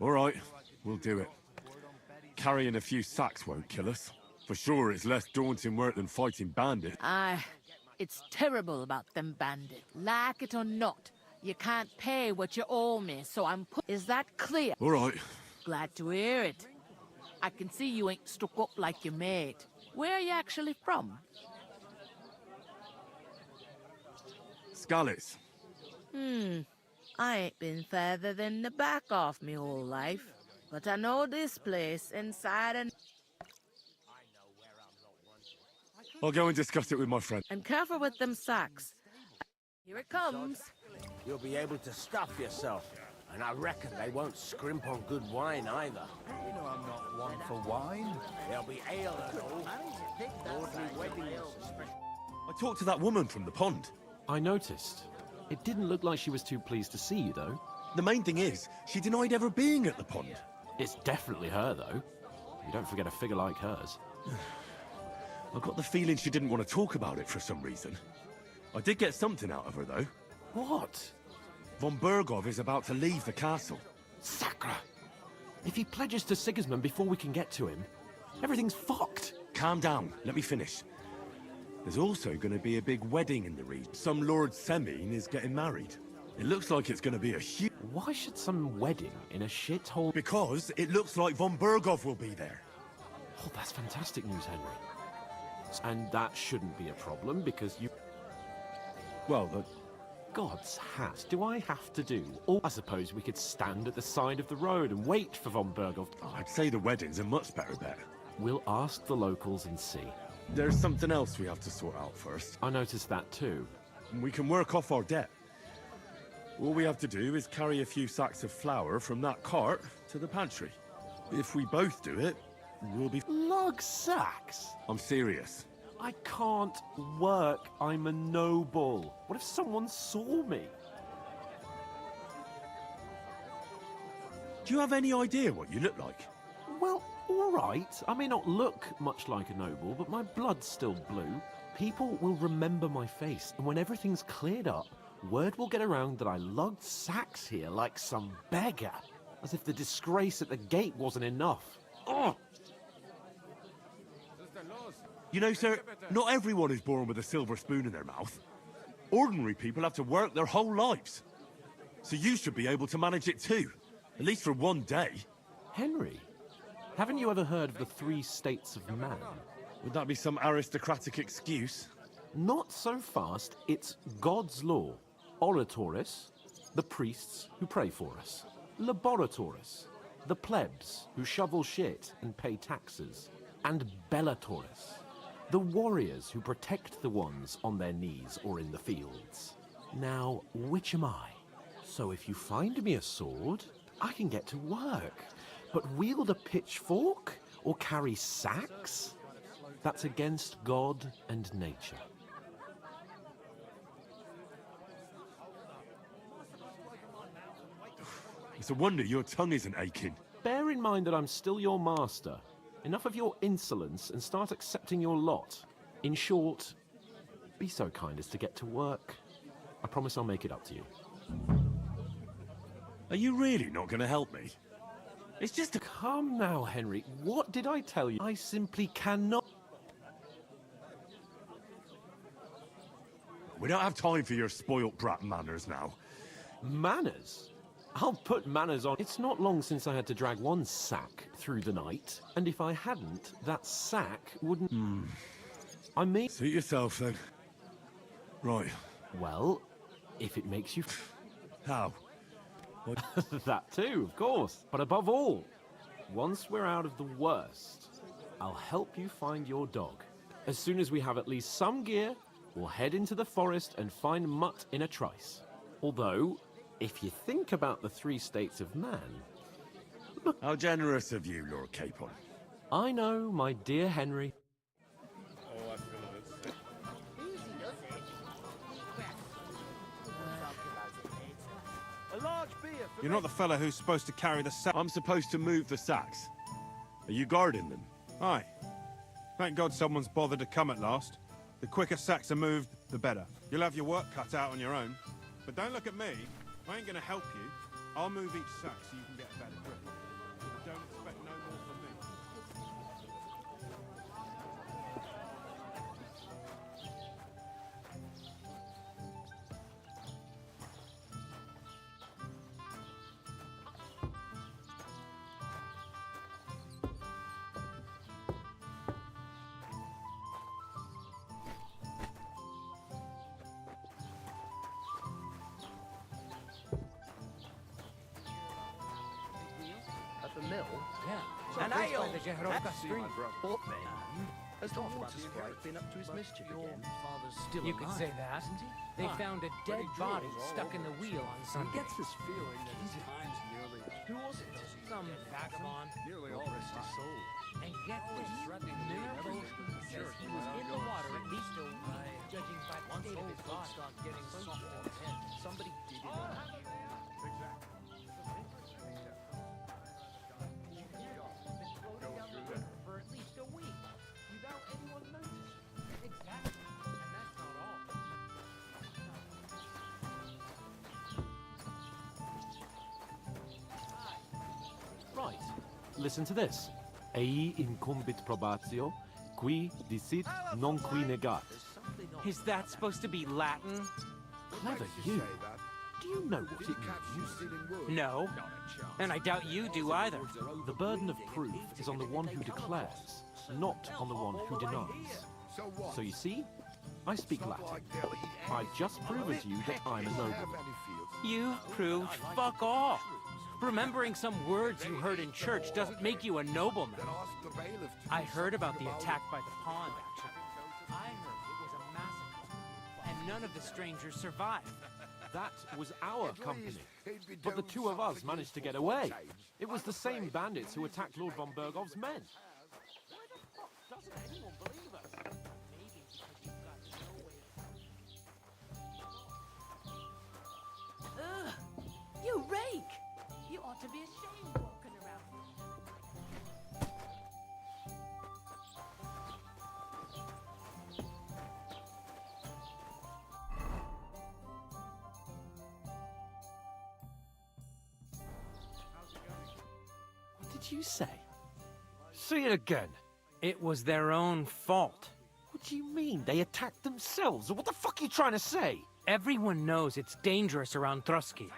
D: All right, we'll do it. Carrying a few sacks won't kill us. For sure, it's less daunting work than fighting bandits.
O: Aye, it's terrible about them bandits. Like it or not, you can't pay what you owe me, so Is that clear?
D: All right.
O: Glad to hear it. I can see you ain't stuck up like your mate. Where are you actually from?
D: Scallies.
O: I ain't been further than the back off me whole life. But I know this place inside and...
D: I'll go and discuss it with my friend.
O: And careful with them sacks. Here it comes.
A: You'll be able to stuff yourself. And I reckon they won't scrimp on good wine either. You know I'm not one for wine. There'll be ale and all. Ordinary weddings.
D: I talked to that woman from the pond.
C: I noticed. It didn't look like she was too pleased to see you, though.
D: The main thing is, she denied ever being at the pond.
C: It's definitely her, though. You don't forget a figure like hers.
D: I got the feeling she didn't want to talk about it for some reason. I did get something out of her, though.
C: What?
D: Von Berghoff is about to leave the castle.
C: Sacra! If he pledges to Sigismund before we can get to him, everything's fucked.
D: Calm down. Let me finish. There's also going to be a big wedding in the region. Some Lord Semine is getting married. It looks like it's going to be a huge...
M: Why should some wedding in a shithole?
D: Because it looks like von Burgov will be there.
M: Oh, that's fantastic news, Henry. And that shouldn't be a problem, because you... Well, the... God's hat, do I have to do? Or I suppose we could stand at the side of the road and wait for von Burgov.
D: Oh, I'd say the wedding's a much better bet.
M: We'll ask the locals and see.
D: There's something else we have to sort out first.
M: I noticed that too.
D: We can work off our debt. All we have to do is carry a few sacks of flour from that cart to the pantry. If we both do it, we'll be...
M: Lug sacks?
D: I'm serious.
M: I can't work. I'm a noble. What if someone saw me?
D: Do you have any idea what you look like?
M: Well, all right. I may not look much like a noble, but my blood's still blue. People will remember my face, and when everything's cleared up, word will get around that I lugged sacks here like some beggar. As if the disgrace at the gate wasn't enough. Oh!
D: You know, sir, not everyone is born with a silver spoon in their mouth. Ordinary people have to work their whole lives. So you should be able to manage it too. At least for one day.
M: Henry, haven't you ever heard of the 3 states of man?
D: Would that be some aristocratic excuse?
M: Not so fast. It's God's law. Oratoris, the priests who pray for us. Laboratoris, the plebs who shovel shit and pay taxes. And Bellatoris, the warriors who protect the ones on their knees or in the fields. Now, which am I? So if you find me a sword, I can get to work. But wield a pitchfork or carry sacks? That's against God and nature.
D: It's a wonder your tongue isn't aching.
M: Bear in mind that I'm still your master. Enough of your insolence and start accepting your lot. In short, be so kind as to get to work. I promise I'll make it up to you.
D: Are you really not going to help me? It's just a...
M: Come now, Henry. What did I tell you? I simply cannot...
D: We don't have time for your spoilt brat manners now.
M: Manners? I'll put manners on. It's not long since I had to drag one sack through the night, and if I hadn't, that sack wouldn't... I mean...
D: Suit yourself, then. Right.
M: Well, if it makes you...
D: How?
M: That too, of course. But above all, once we're out of the worst, I'll help you find your dog. As soon as we have at least some gear, we'll head into the forest and find Mutt in a trice. Although... if you think about the 3 states of man...
D: Look... How generous of you, Lord Capon.
M: I know, my dear Henry.
H: You're not the fella who's supposed to carry the sack.
D: I'm supposed to move the sacks. Are you guarding them?
H: Aye. Thank God someone's bothered to come at last. The quicker sacks are moved, the better. You'll have your work cut out on your own. But don't look at me. I ain't gonna help you. I'll move each sack so you can get a better grip. But don't expect no more from me.
A: Mill?
J: Yeah.
A: An ale!
J: Street.
A: What then? Has the water sprite been up to his mischief again?
J: Father's still
F: You
J: alive,
F: could say that.
J: isn't he?
F: They
J: Ah,
F: found a
J: but
F: dead
J: he
F: body
J: drills all
F: stuck in the
J: over
F: wheel on
J: He
F: Sunday.
J: gets this feeling that his time's nearly...
A: Who was it?
F: Some vagabond.
J: Nearly all rest his soul.
F: And get this, Miller Boat says he was in the water at least a week, judging by the state of his body.
A: Start getting soft in his head. Somebody did it.
F: For at least a week, without anyone noticing. Exactly. And that's not all. Right. Listen to this. Ei incumbit probatio, qui dicit non qui negat.
K: Is that supposed to be Latin?
M: Clever you. Do you know what it means?
K: No. And I doubt you do either.
M: The burden of proof is on the one who declares, not on the one who denies. So you see, I speak Latin. I've just proven to you that I'm a nobleman.
K: You proved fuck all. Remembering some words you heard in church doesn't make you a nobleman. I heard about the attack by the pond, actually. I heard it was a massacre, and none of the strangers survived.
M: That was our company. But the two of us managed to get away. It was the same bandits who attacked Lord von Bergov's men.
K: Why the fuck doesn't anyone believe us? Maybe because you've got no way of...
O: Ugh! You rake! You ought to be ashamed walking around.
M: What did you say? Say it again.
K: It was their own fault.
M: What do you mean? They attacked themselves? What the fuck are you trying to say?
K: Everyone knows it's dangerous around Trotsky.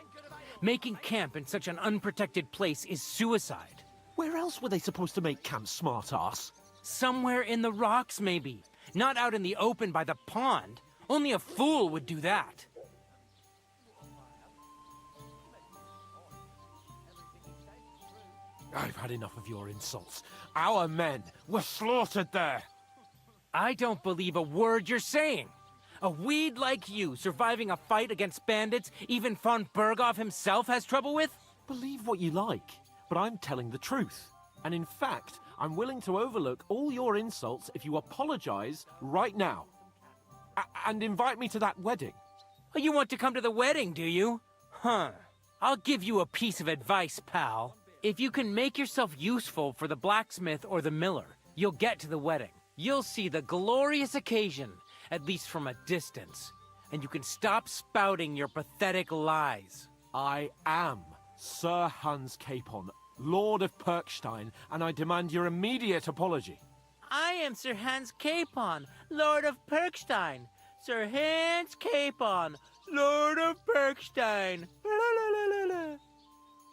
K: Making camp in such an unprotected place is suicide.
M: Where else were they supposed to make camp, smart-ass?
K: Somewhere in the rocks, maybe. Not out in the open by the pond. Only a fool would do that.
M: I've had enough of your insults. Our men were slaughtered there.
K: I don't believe a word you're saying. A weed like you surviving a fight against bandits even von Bergov himself has trouble with?
M: Believe what you like, but I'm telling the truth. And in fact, I'm willing to overlook all your insults if you apologize right now. And invite me to that wedding.
K: Oh, you want to come to the wedding, do you? Huh. I'll give you a piece of advice, pal. If you can make yourself useful for the blacksmith or the miller, you'll get to the wedding. You'll see the glorious occasion, at least from a distance, and you can stop spouting your pathetic lies.
M: I am Sir Hans Capon, Lord of Perkstein, and I demand your immediate apology.
K: I am Sir Hans Capon, Lord of Perkstein. Sir Hans Capon, Lord of Perkstein.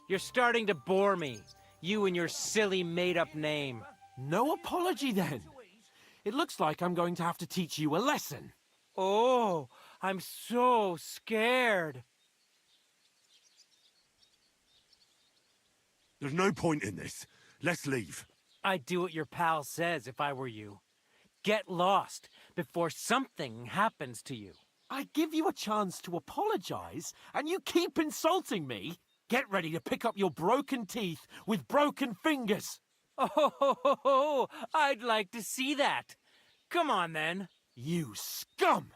K: You're starting to bore me, you and your silly made-up name.
M: No apology, then. It looks like I'm going to have to teach you a lesson.
K: Oh, I'm so scared.
D: There's no point in this. Let's leave.
K: I'd do what your pal says if I were you. Get lost before something happens to you.
M: I give you a chance to apologize, and you keep insulting me. Get ready to pick up your broken teeth with broken fingers.
K: Oh, I'd like to see that. Come on, then.
M: You scum!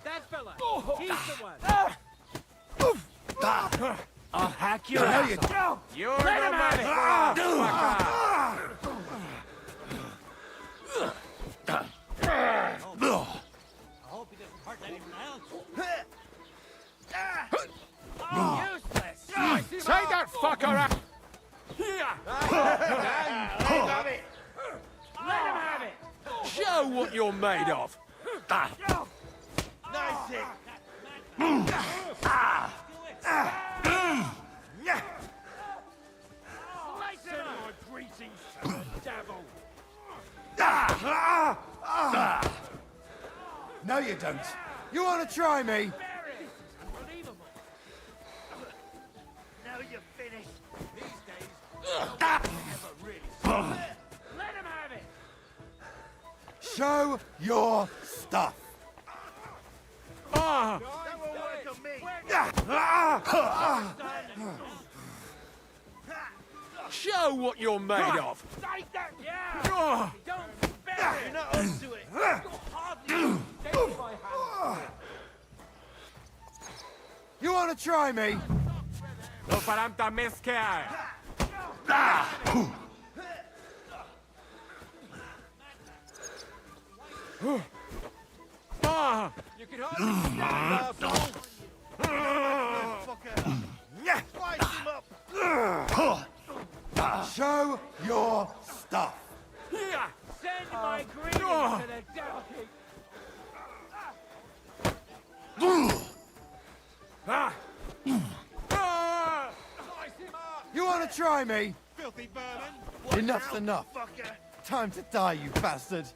K: That fella! He's the one! I'll hack your ass off.
F: You're the motherfucker!
A: I hope he doesn't hurt anyone else. Useless!
F: Take that fucker out!
A: Let him have it!
F: Show what you're made of!
A: Nice hit!
G: Send my greetings, devil!
P: No, you don't. You want to try me?
A: Unbelievable! Now you're finished. These days, never really. Let him have it!
P: Show your stuff.
A: That won't work on me.
F: Show what you're made of!
A: Take that! Yeah! Don't spare it! You're not onto it! You're hardly stay my hand.
P: You want to try me?
F: No paranta mezcla!
L: You can hardly stand there,
P: Show your stuff.
A: Send my greetings to the devil king.
P: You want to try me?
H: Filthy vermin!
P: Enough's enough. Time to die, you bastard.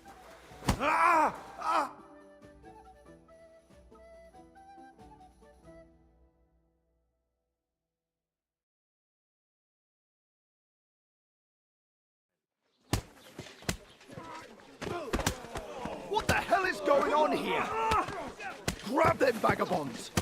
J: What the hell is going on here? Grab them vagabonds!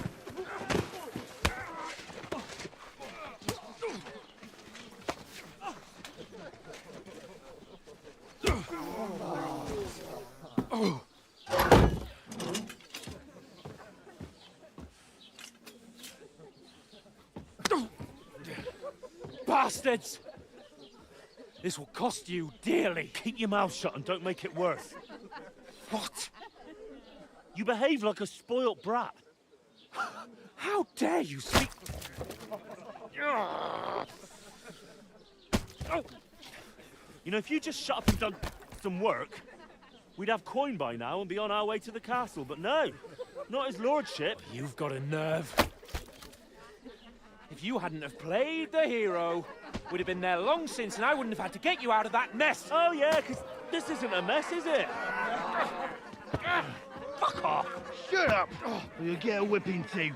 L: Bastards! This will cost you dearly.
R: Keep your mouth shut and don't make it worse.
L: What?
R: You behave like a spoilt brat.
L: How dare you speak...
R: You know, if you just shut up and done some work, we'd have coin by now and be on our way to the castle. But no, not his lordship.
L: You've got a nerve. If you hadn't have played the hero, we'd have been there long since and I wouldn't have had to get you out of that mess.
R: Oh yeah, because this isn't a mess, is it?
L: Fuck off.
J: Shut up, or you'll get a whipping too.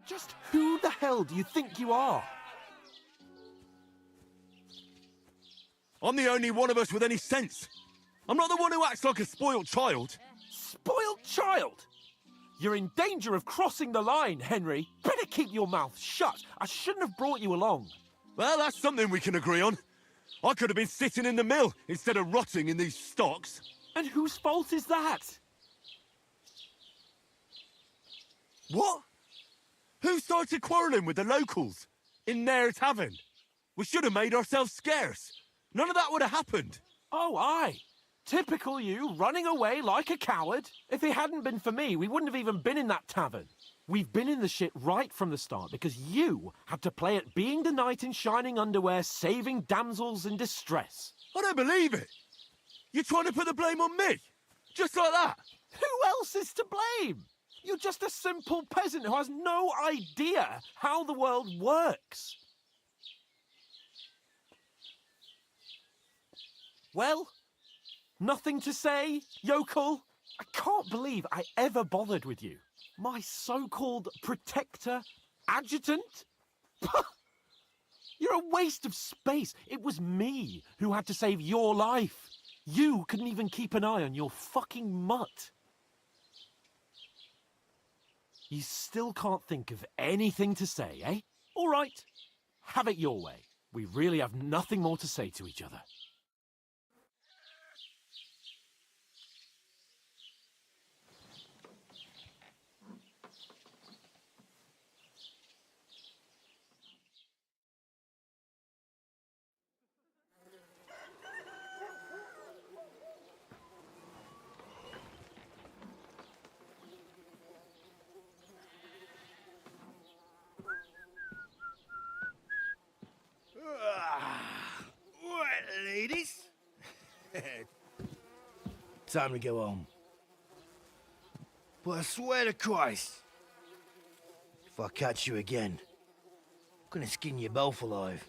M: Just who the hell do you think you are?
D: I'm the only one of us with any sense. I'm not the one who acts like a spoilt child.
M: Spoiled child? You're in danger of crossing the line, Henry. Better keep your mouth shut. I shouldn't have brought you along.
D: Well, that's something we can agree on. I could have been sitting in the mill instead of rotting in these stocks.
M: And whose fault is that?
D: What? Who started quarrelling with the locals in their tavern? We should have made ourselves scarce. None of that would have happened.
M: Oh, aye. Typical you, running away like a coward. If it hadn't been for me, we wouldn't have even been in that tavern. We've been in the shit right from the start because you had to play at being the knight in shining underwear, saving damsels in distress.
D: I don't believe it. You're trying to put the blame on me? Just like that?
M: Who else is to blame? You're just a simple peasant who has no idea how the world works. Well, nothing to say, yokel? I can't believe I ever bothered with you. My so-called protector, adjutant? You're a waste of space. It was me who had to save your life. You couldn't even keep an eye on your fucking mutt. You still can't think of anything to say, eh? All right, have it your way. We really have nothing more to say to each other.
J: Right, ladies. Time to go home. But I swear to Christ, if I catch you again, I'm gonna skin you both alive.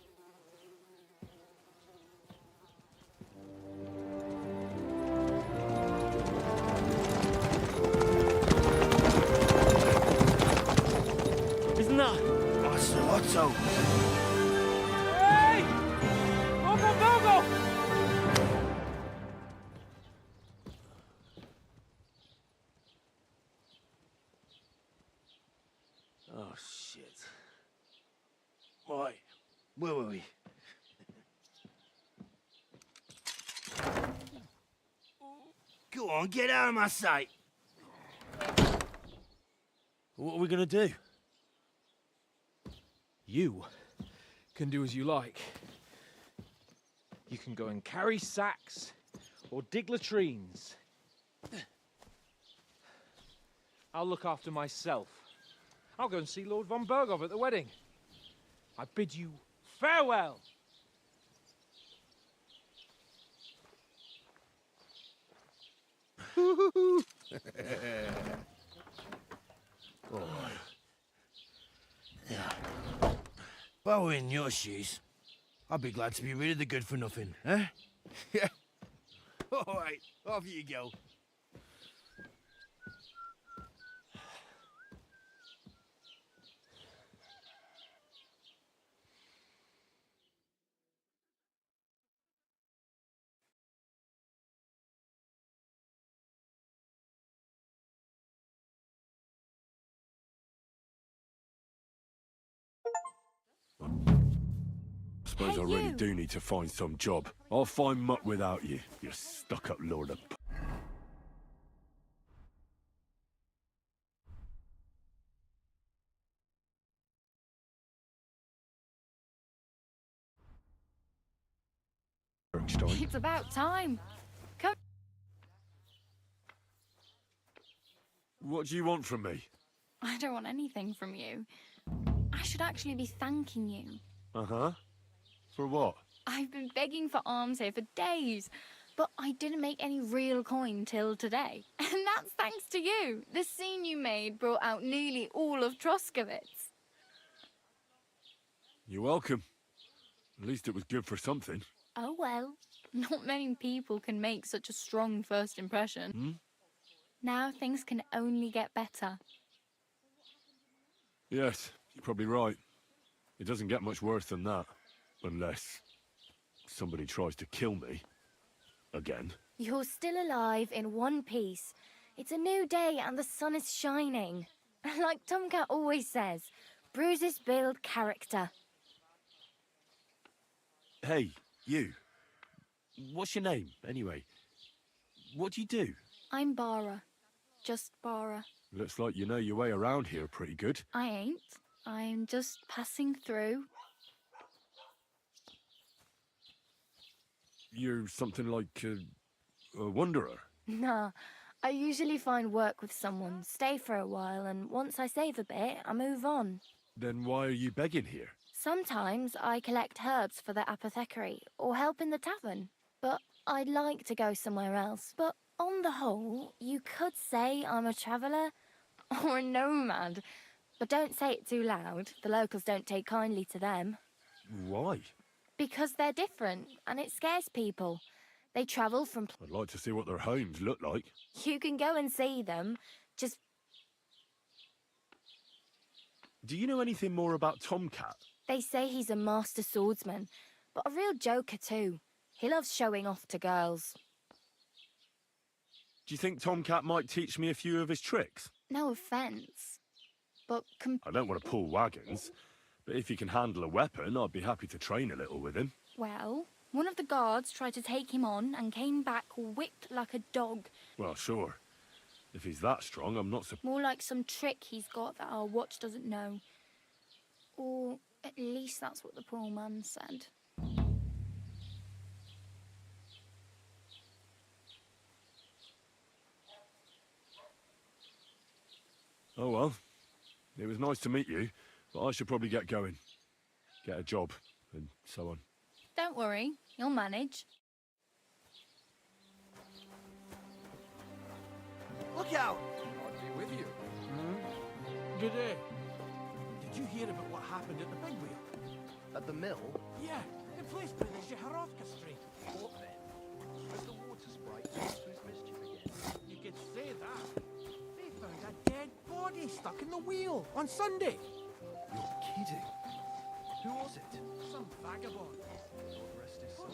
R: Isn't that?
J: Otto.
L: Hey! Go!
R: Oh, shit. Right.
J: Where were we? Go on, get out of my sight.
R: What are we gonna do?
E: You can do as you like. You can go and carry sacks or dig latrines. I'll look after myself. I'll go and see Lord von Berghoff at the wedding. I bid you farewell.
J: All right. Yeah. If I were in your shoes, I'd be glad to be rid of the good-for-nothing, eh? Yeah. All right, off you go.
D: I suppose I really do need to find some job. I'll find muck without you, you stuck-up lord of...
Q: It's about time. Come.
D: What do you want from me?
Q: I don't want anything from you. I should actually be thanking you.
D: Uh-huh. For what?
Q: I've been begging for alms here for days, but I didn't make any real coin till today. And that's thanks to you. The scene you made brought out nearly all of Troskowitz.
D: You're welcome. At least it was good for something.
Q: Oh well, not many people can make such a strong first impression.
D: Hmm?
Q: Now things can only get better.
D: Yes, you're probably right. It doesn't get much worse than that. Unless somebody tries to kill me. Again.
W: You're still alive in one piece. It's a new day and the sun is shining. Like Tomcat always says, bruises build character.
D: Hey, you. What's your name, anyway? What do you do?
Q: I'm Bara. Just Bara.
D: Looks like you know your way around here pretty good.
Q: I ain't. I'm just passing through.
D: You're something like a wanderer.
W: Nah, I usually find work with someone, stay for a while, and once I save a bit, I move on.
D: Then why are you begging here?
W: Sometimes I collect herbs for the apothecary, or help in the tavern. But I'd like to go somewhere else. But on the whole, you could say I'm a traveller, or a nomad. But don't say it too loud, the locals don't take kindly to them.
D: Why?
W: Because they're different, and it scares people. They travel from...
D: I'd like to see what their homes look like.
W: You can go and see them, just...
D: Do you know anything more about Tomcat?
W: They say he's a master swordsman, but a real joker too. He loves showing off to girls.
D: Do you think Tomcat might teach me a few of his tricks?
Q: No offence, but...
D: I don't want to pull wagons, but if he can handle a weapon, I'd be happy to train a little with him.
Q: Well, one of the guards tried to take him on and came back whipped like a dog.
D: Well, sure. If he's that strong, I'm not so...
Q: More like some trick he's got that our watch doesn't know. Or at least that's what the poor man said.
D: Oh well. It was nice to meet you, but I should probably get going. Get a job, and so on.
Q: Don't worry, you'll manage.
J: Look out!
B: I'd be with you.
E: Did they?
B: Did you hear about what happened at the big wheel?
J: At the mill?
B: Yeah, the place by the Zheharovka Street.
J: What then? Has the water sprite turned to his mischief again?
B: You could say that. They found a dead body stuck in the wheel on Sunday.
P: You're kidding. Who was it?
B: Some vagabond.
P: God rest his soul.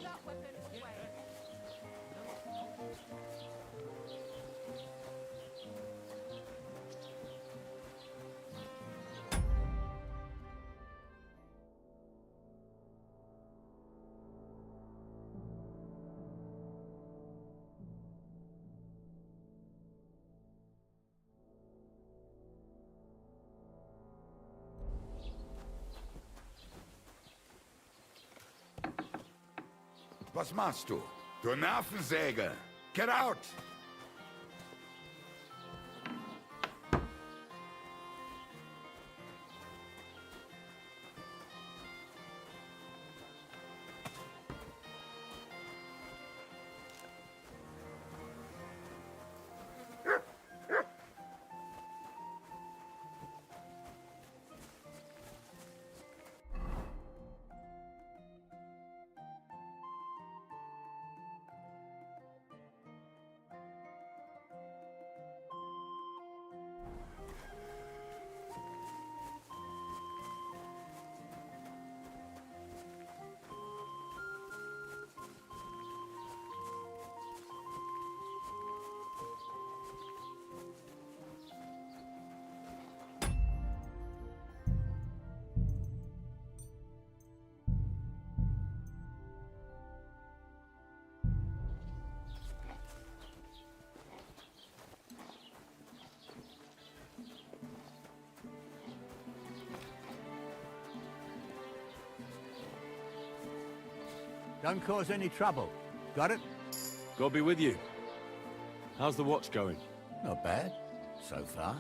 S: Was machst du? Du Nervensäge! Get out!
J: Don't cause any trouble. Got it?
D: God be with you. How's the watch going?
J: Not bad, so far.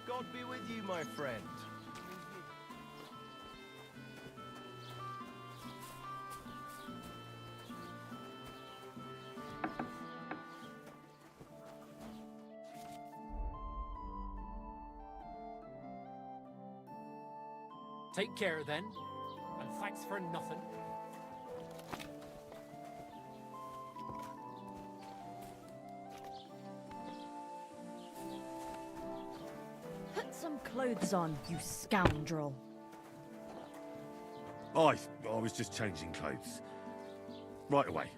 B: God be with you, my friend.
F: Take care then, and thanks for nothing.
W: Put some clothes on, you scoundrel.
D: I was just changing clothes. Right away.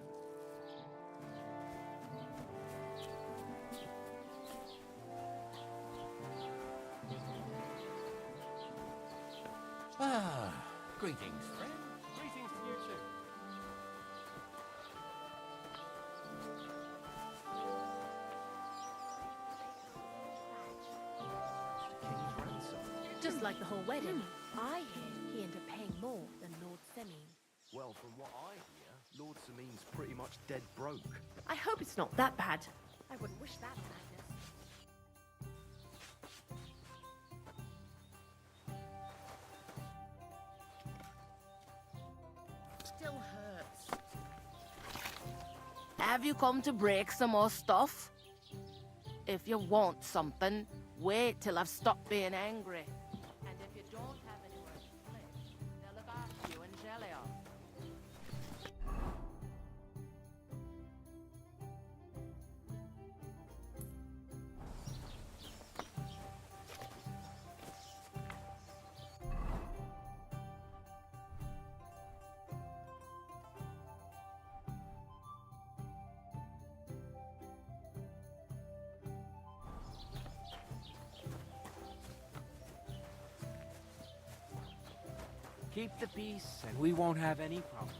J: Ah, greetings, friend.
F: Greetings to you too.
N: Just like the whole wedding. I hear he ended up paying more than Lord Semin.
T: Well, from what I hear, Lord Semin's pretty much dead broke.
N: I hope it's not that bad. I wouldn't wish that, Magnus.
O: Still hurts. Have you come to break some more stuff? If you want something, wait till I've stopped being angry. And if you don't have anywhere to split, they'll look after you in Gelia.
K: Keep the peace, and we won't have any problems.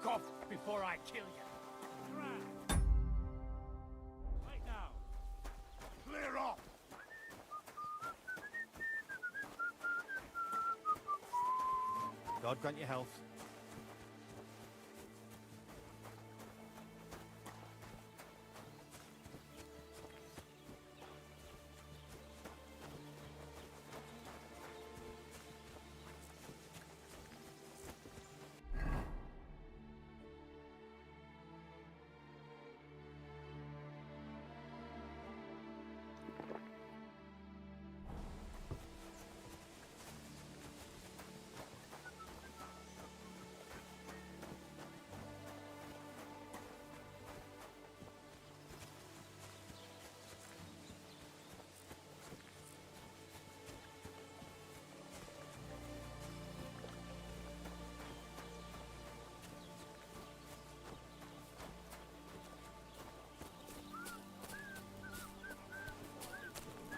A: Fuck off before I kill you.
L: Right now.
S: Clear off!
C: God grant you health.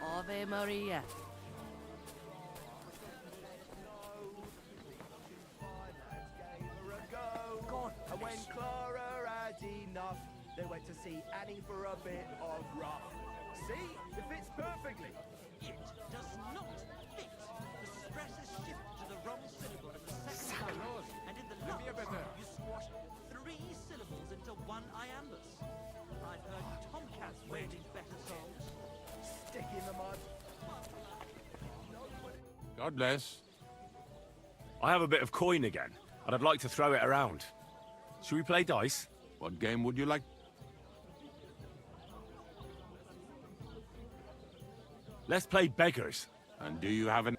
O: Ave Maria.
I: God, and when Clara had enough, they went to see Annie for a bit of rough. See? It fits perfectly.
A: It does not fit. The stress is shifted to the wrong syllable in the second line, and in the last, you squash 3 syllables into one iambus. I've heard tomcats waiting better songs.
I: Stick in the mud.
H: God bless.
D: I have a bit of coin again, and I'd like to throw it around. Should we play dice?
H: What game would you like?
D: Let's play beggars.
H: And do you have an...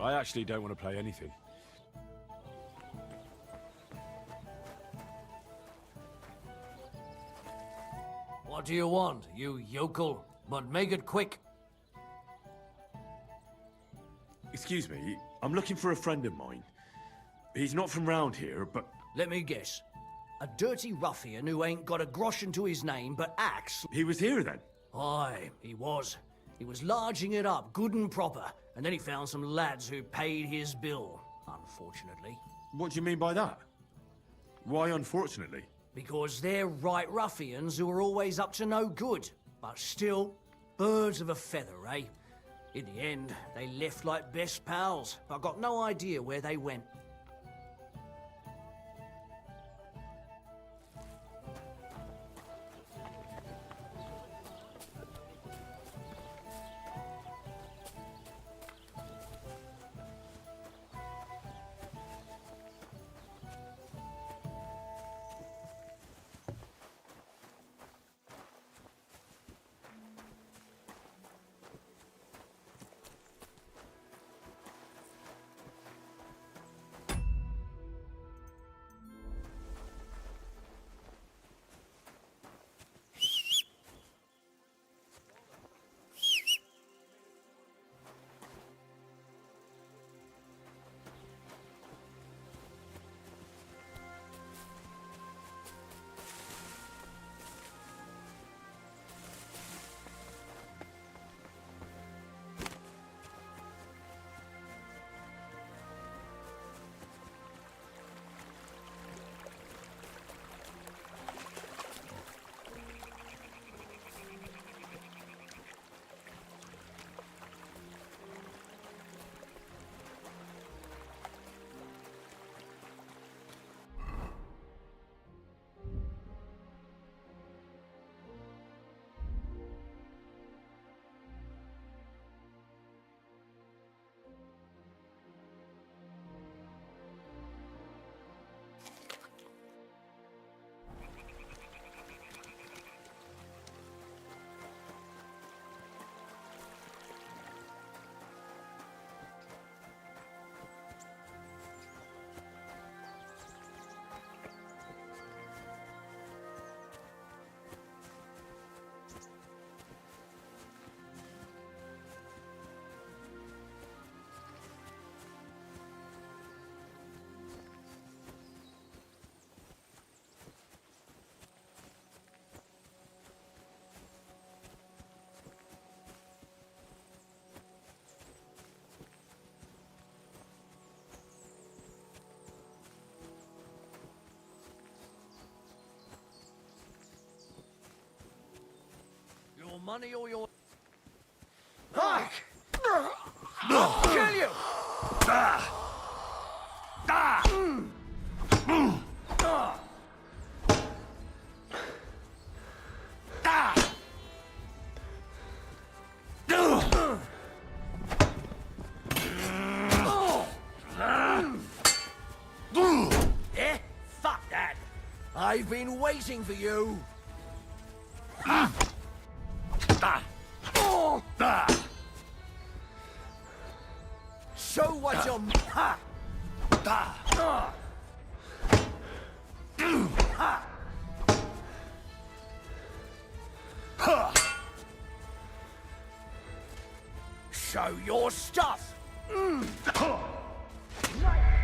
D: I actually don't want to play anything.
A: What do you want, you yokel? But make it quick.
D: Excuse me, I'm looking for a friend of mine. He's not from round here, but...
A: Let me guess. A dirty ruffian who ain't got a groschen to his name but acts...
D: He was here then?
A: Aye, he was. He was larging it up, good and proper, and then he found some lads who paid his bill, unfortunately.
D: What do you mean by that? Why unfortunately?
A: Because they're right ruffians who are always up to no good. But still, birds of a feather, eh? In the end, they left like best pals, but I got no idea where they went. money or your... Fuck! I'll kill you! Eh? Fuck that! I've been waiting for you! Show what you're... Show your stuff! Right.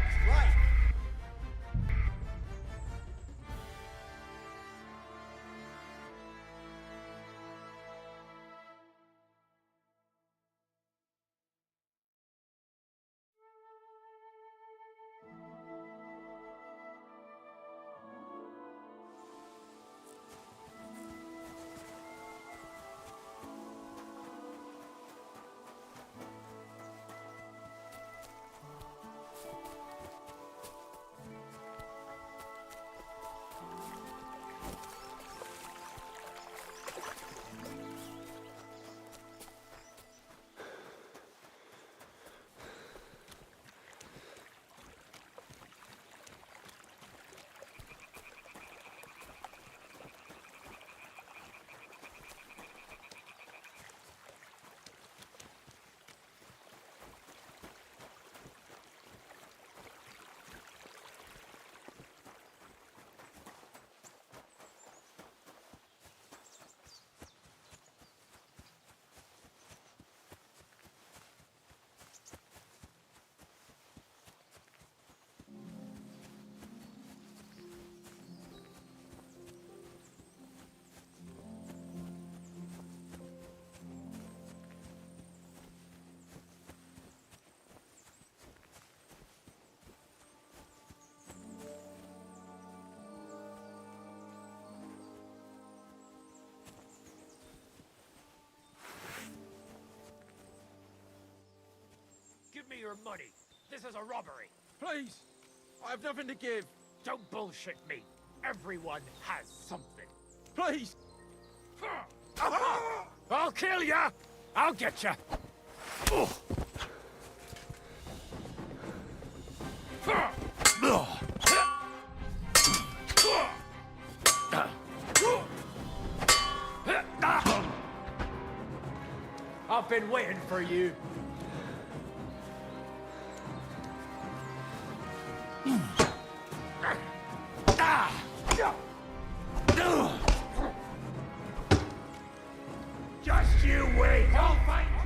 A: Give me your money. This is a robbery.
M: Please, I have nothing to give.
A: Don't bullshit me. Everyone has something.
M: Please.
A: I'll kill ya! I'll get ya! I've been waiting for you. Just you wait! I'll find you!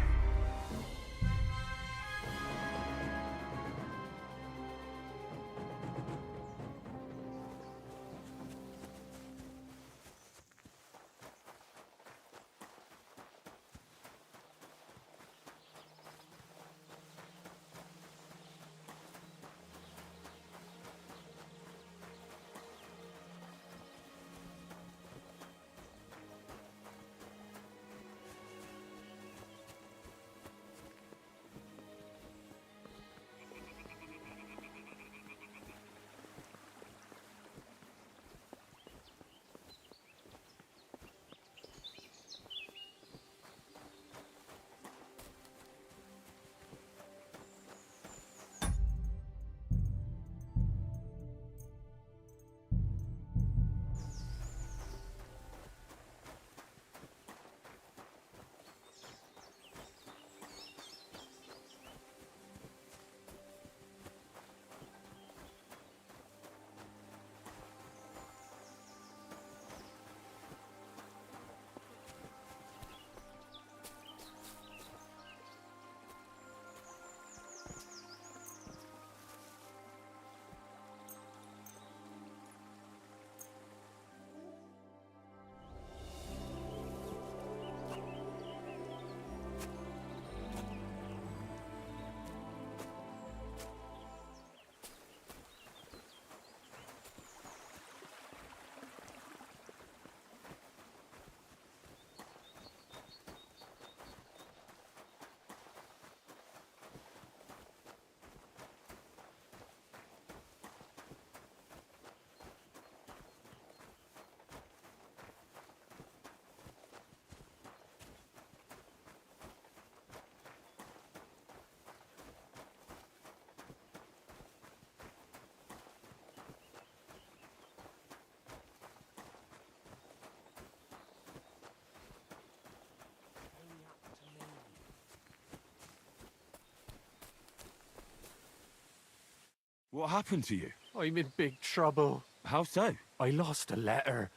D: What happened to you?
M: I'm in big trouble.
D: How so?
M: I lost a letter.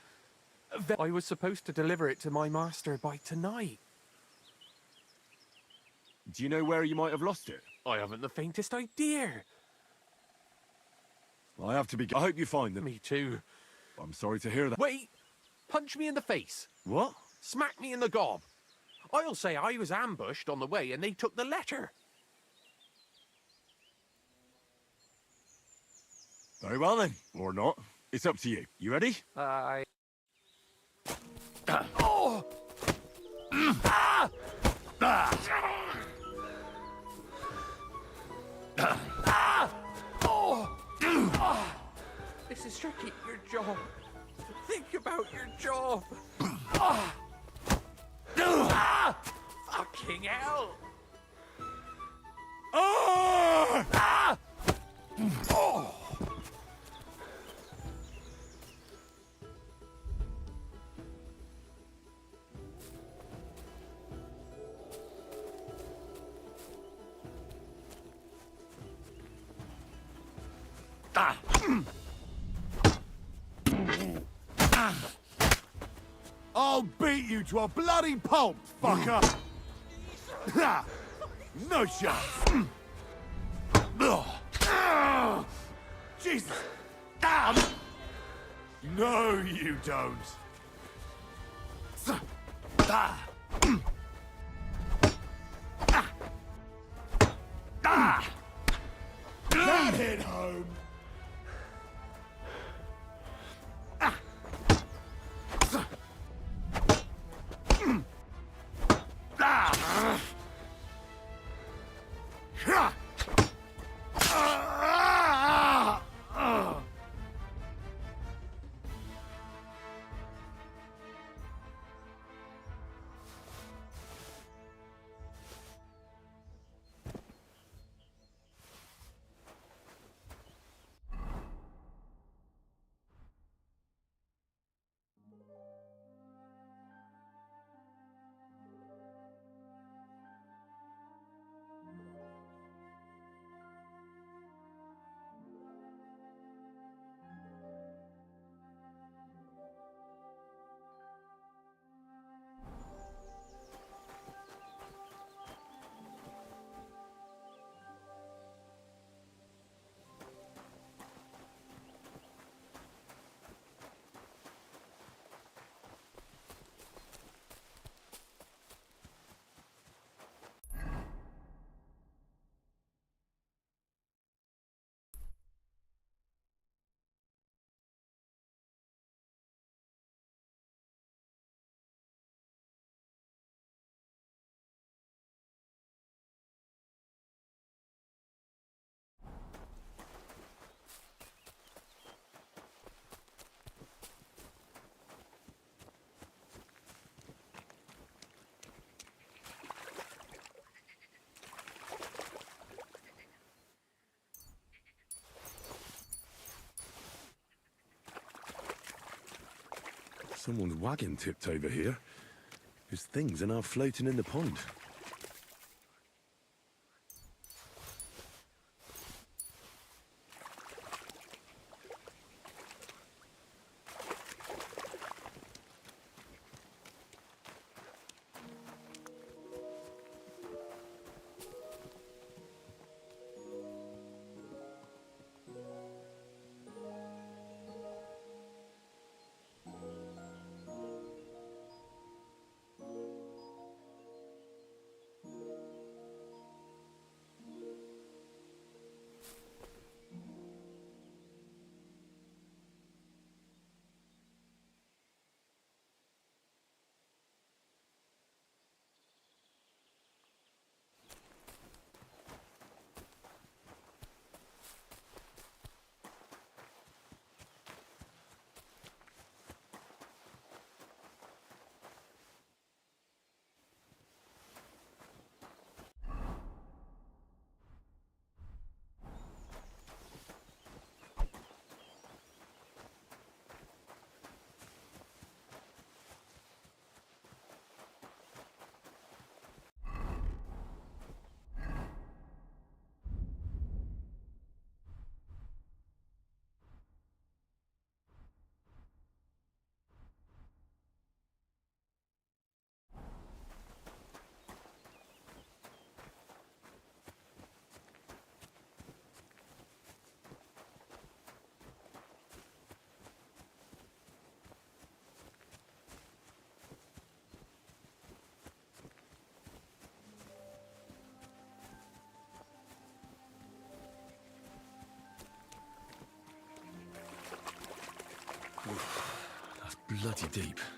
M: I was supposed to deliver it to my master by tonight.
D: Do you know where you might have lost it?
M: I haven't the faintest idea.
D: I have to be... I hope you find them.
M: Me too.
D: I'm sorry to hear that.
M: Wait! Punch me in the face.
D: What?
M: Smack me in the gob. I'll say I was ambushed on the way and they took the letter.
D: Very well then. Or not. It's up to you. You ready?
M: Oh! This is tricky. Your job. Think about your job. Fucking hell! Oh!
C: I'll beat you to a bloody pulp, fucker! No chance! Jesus! No, you don't! That hit home!
D: Someone's wagon tipped over here. His things are now floating in the pond. bloody deep.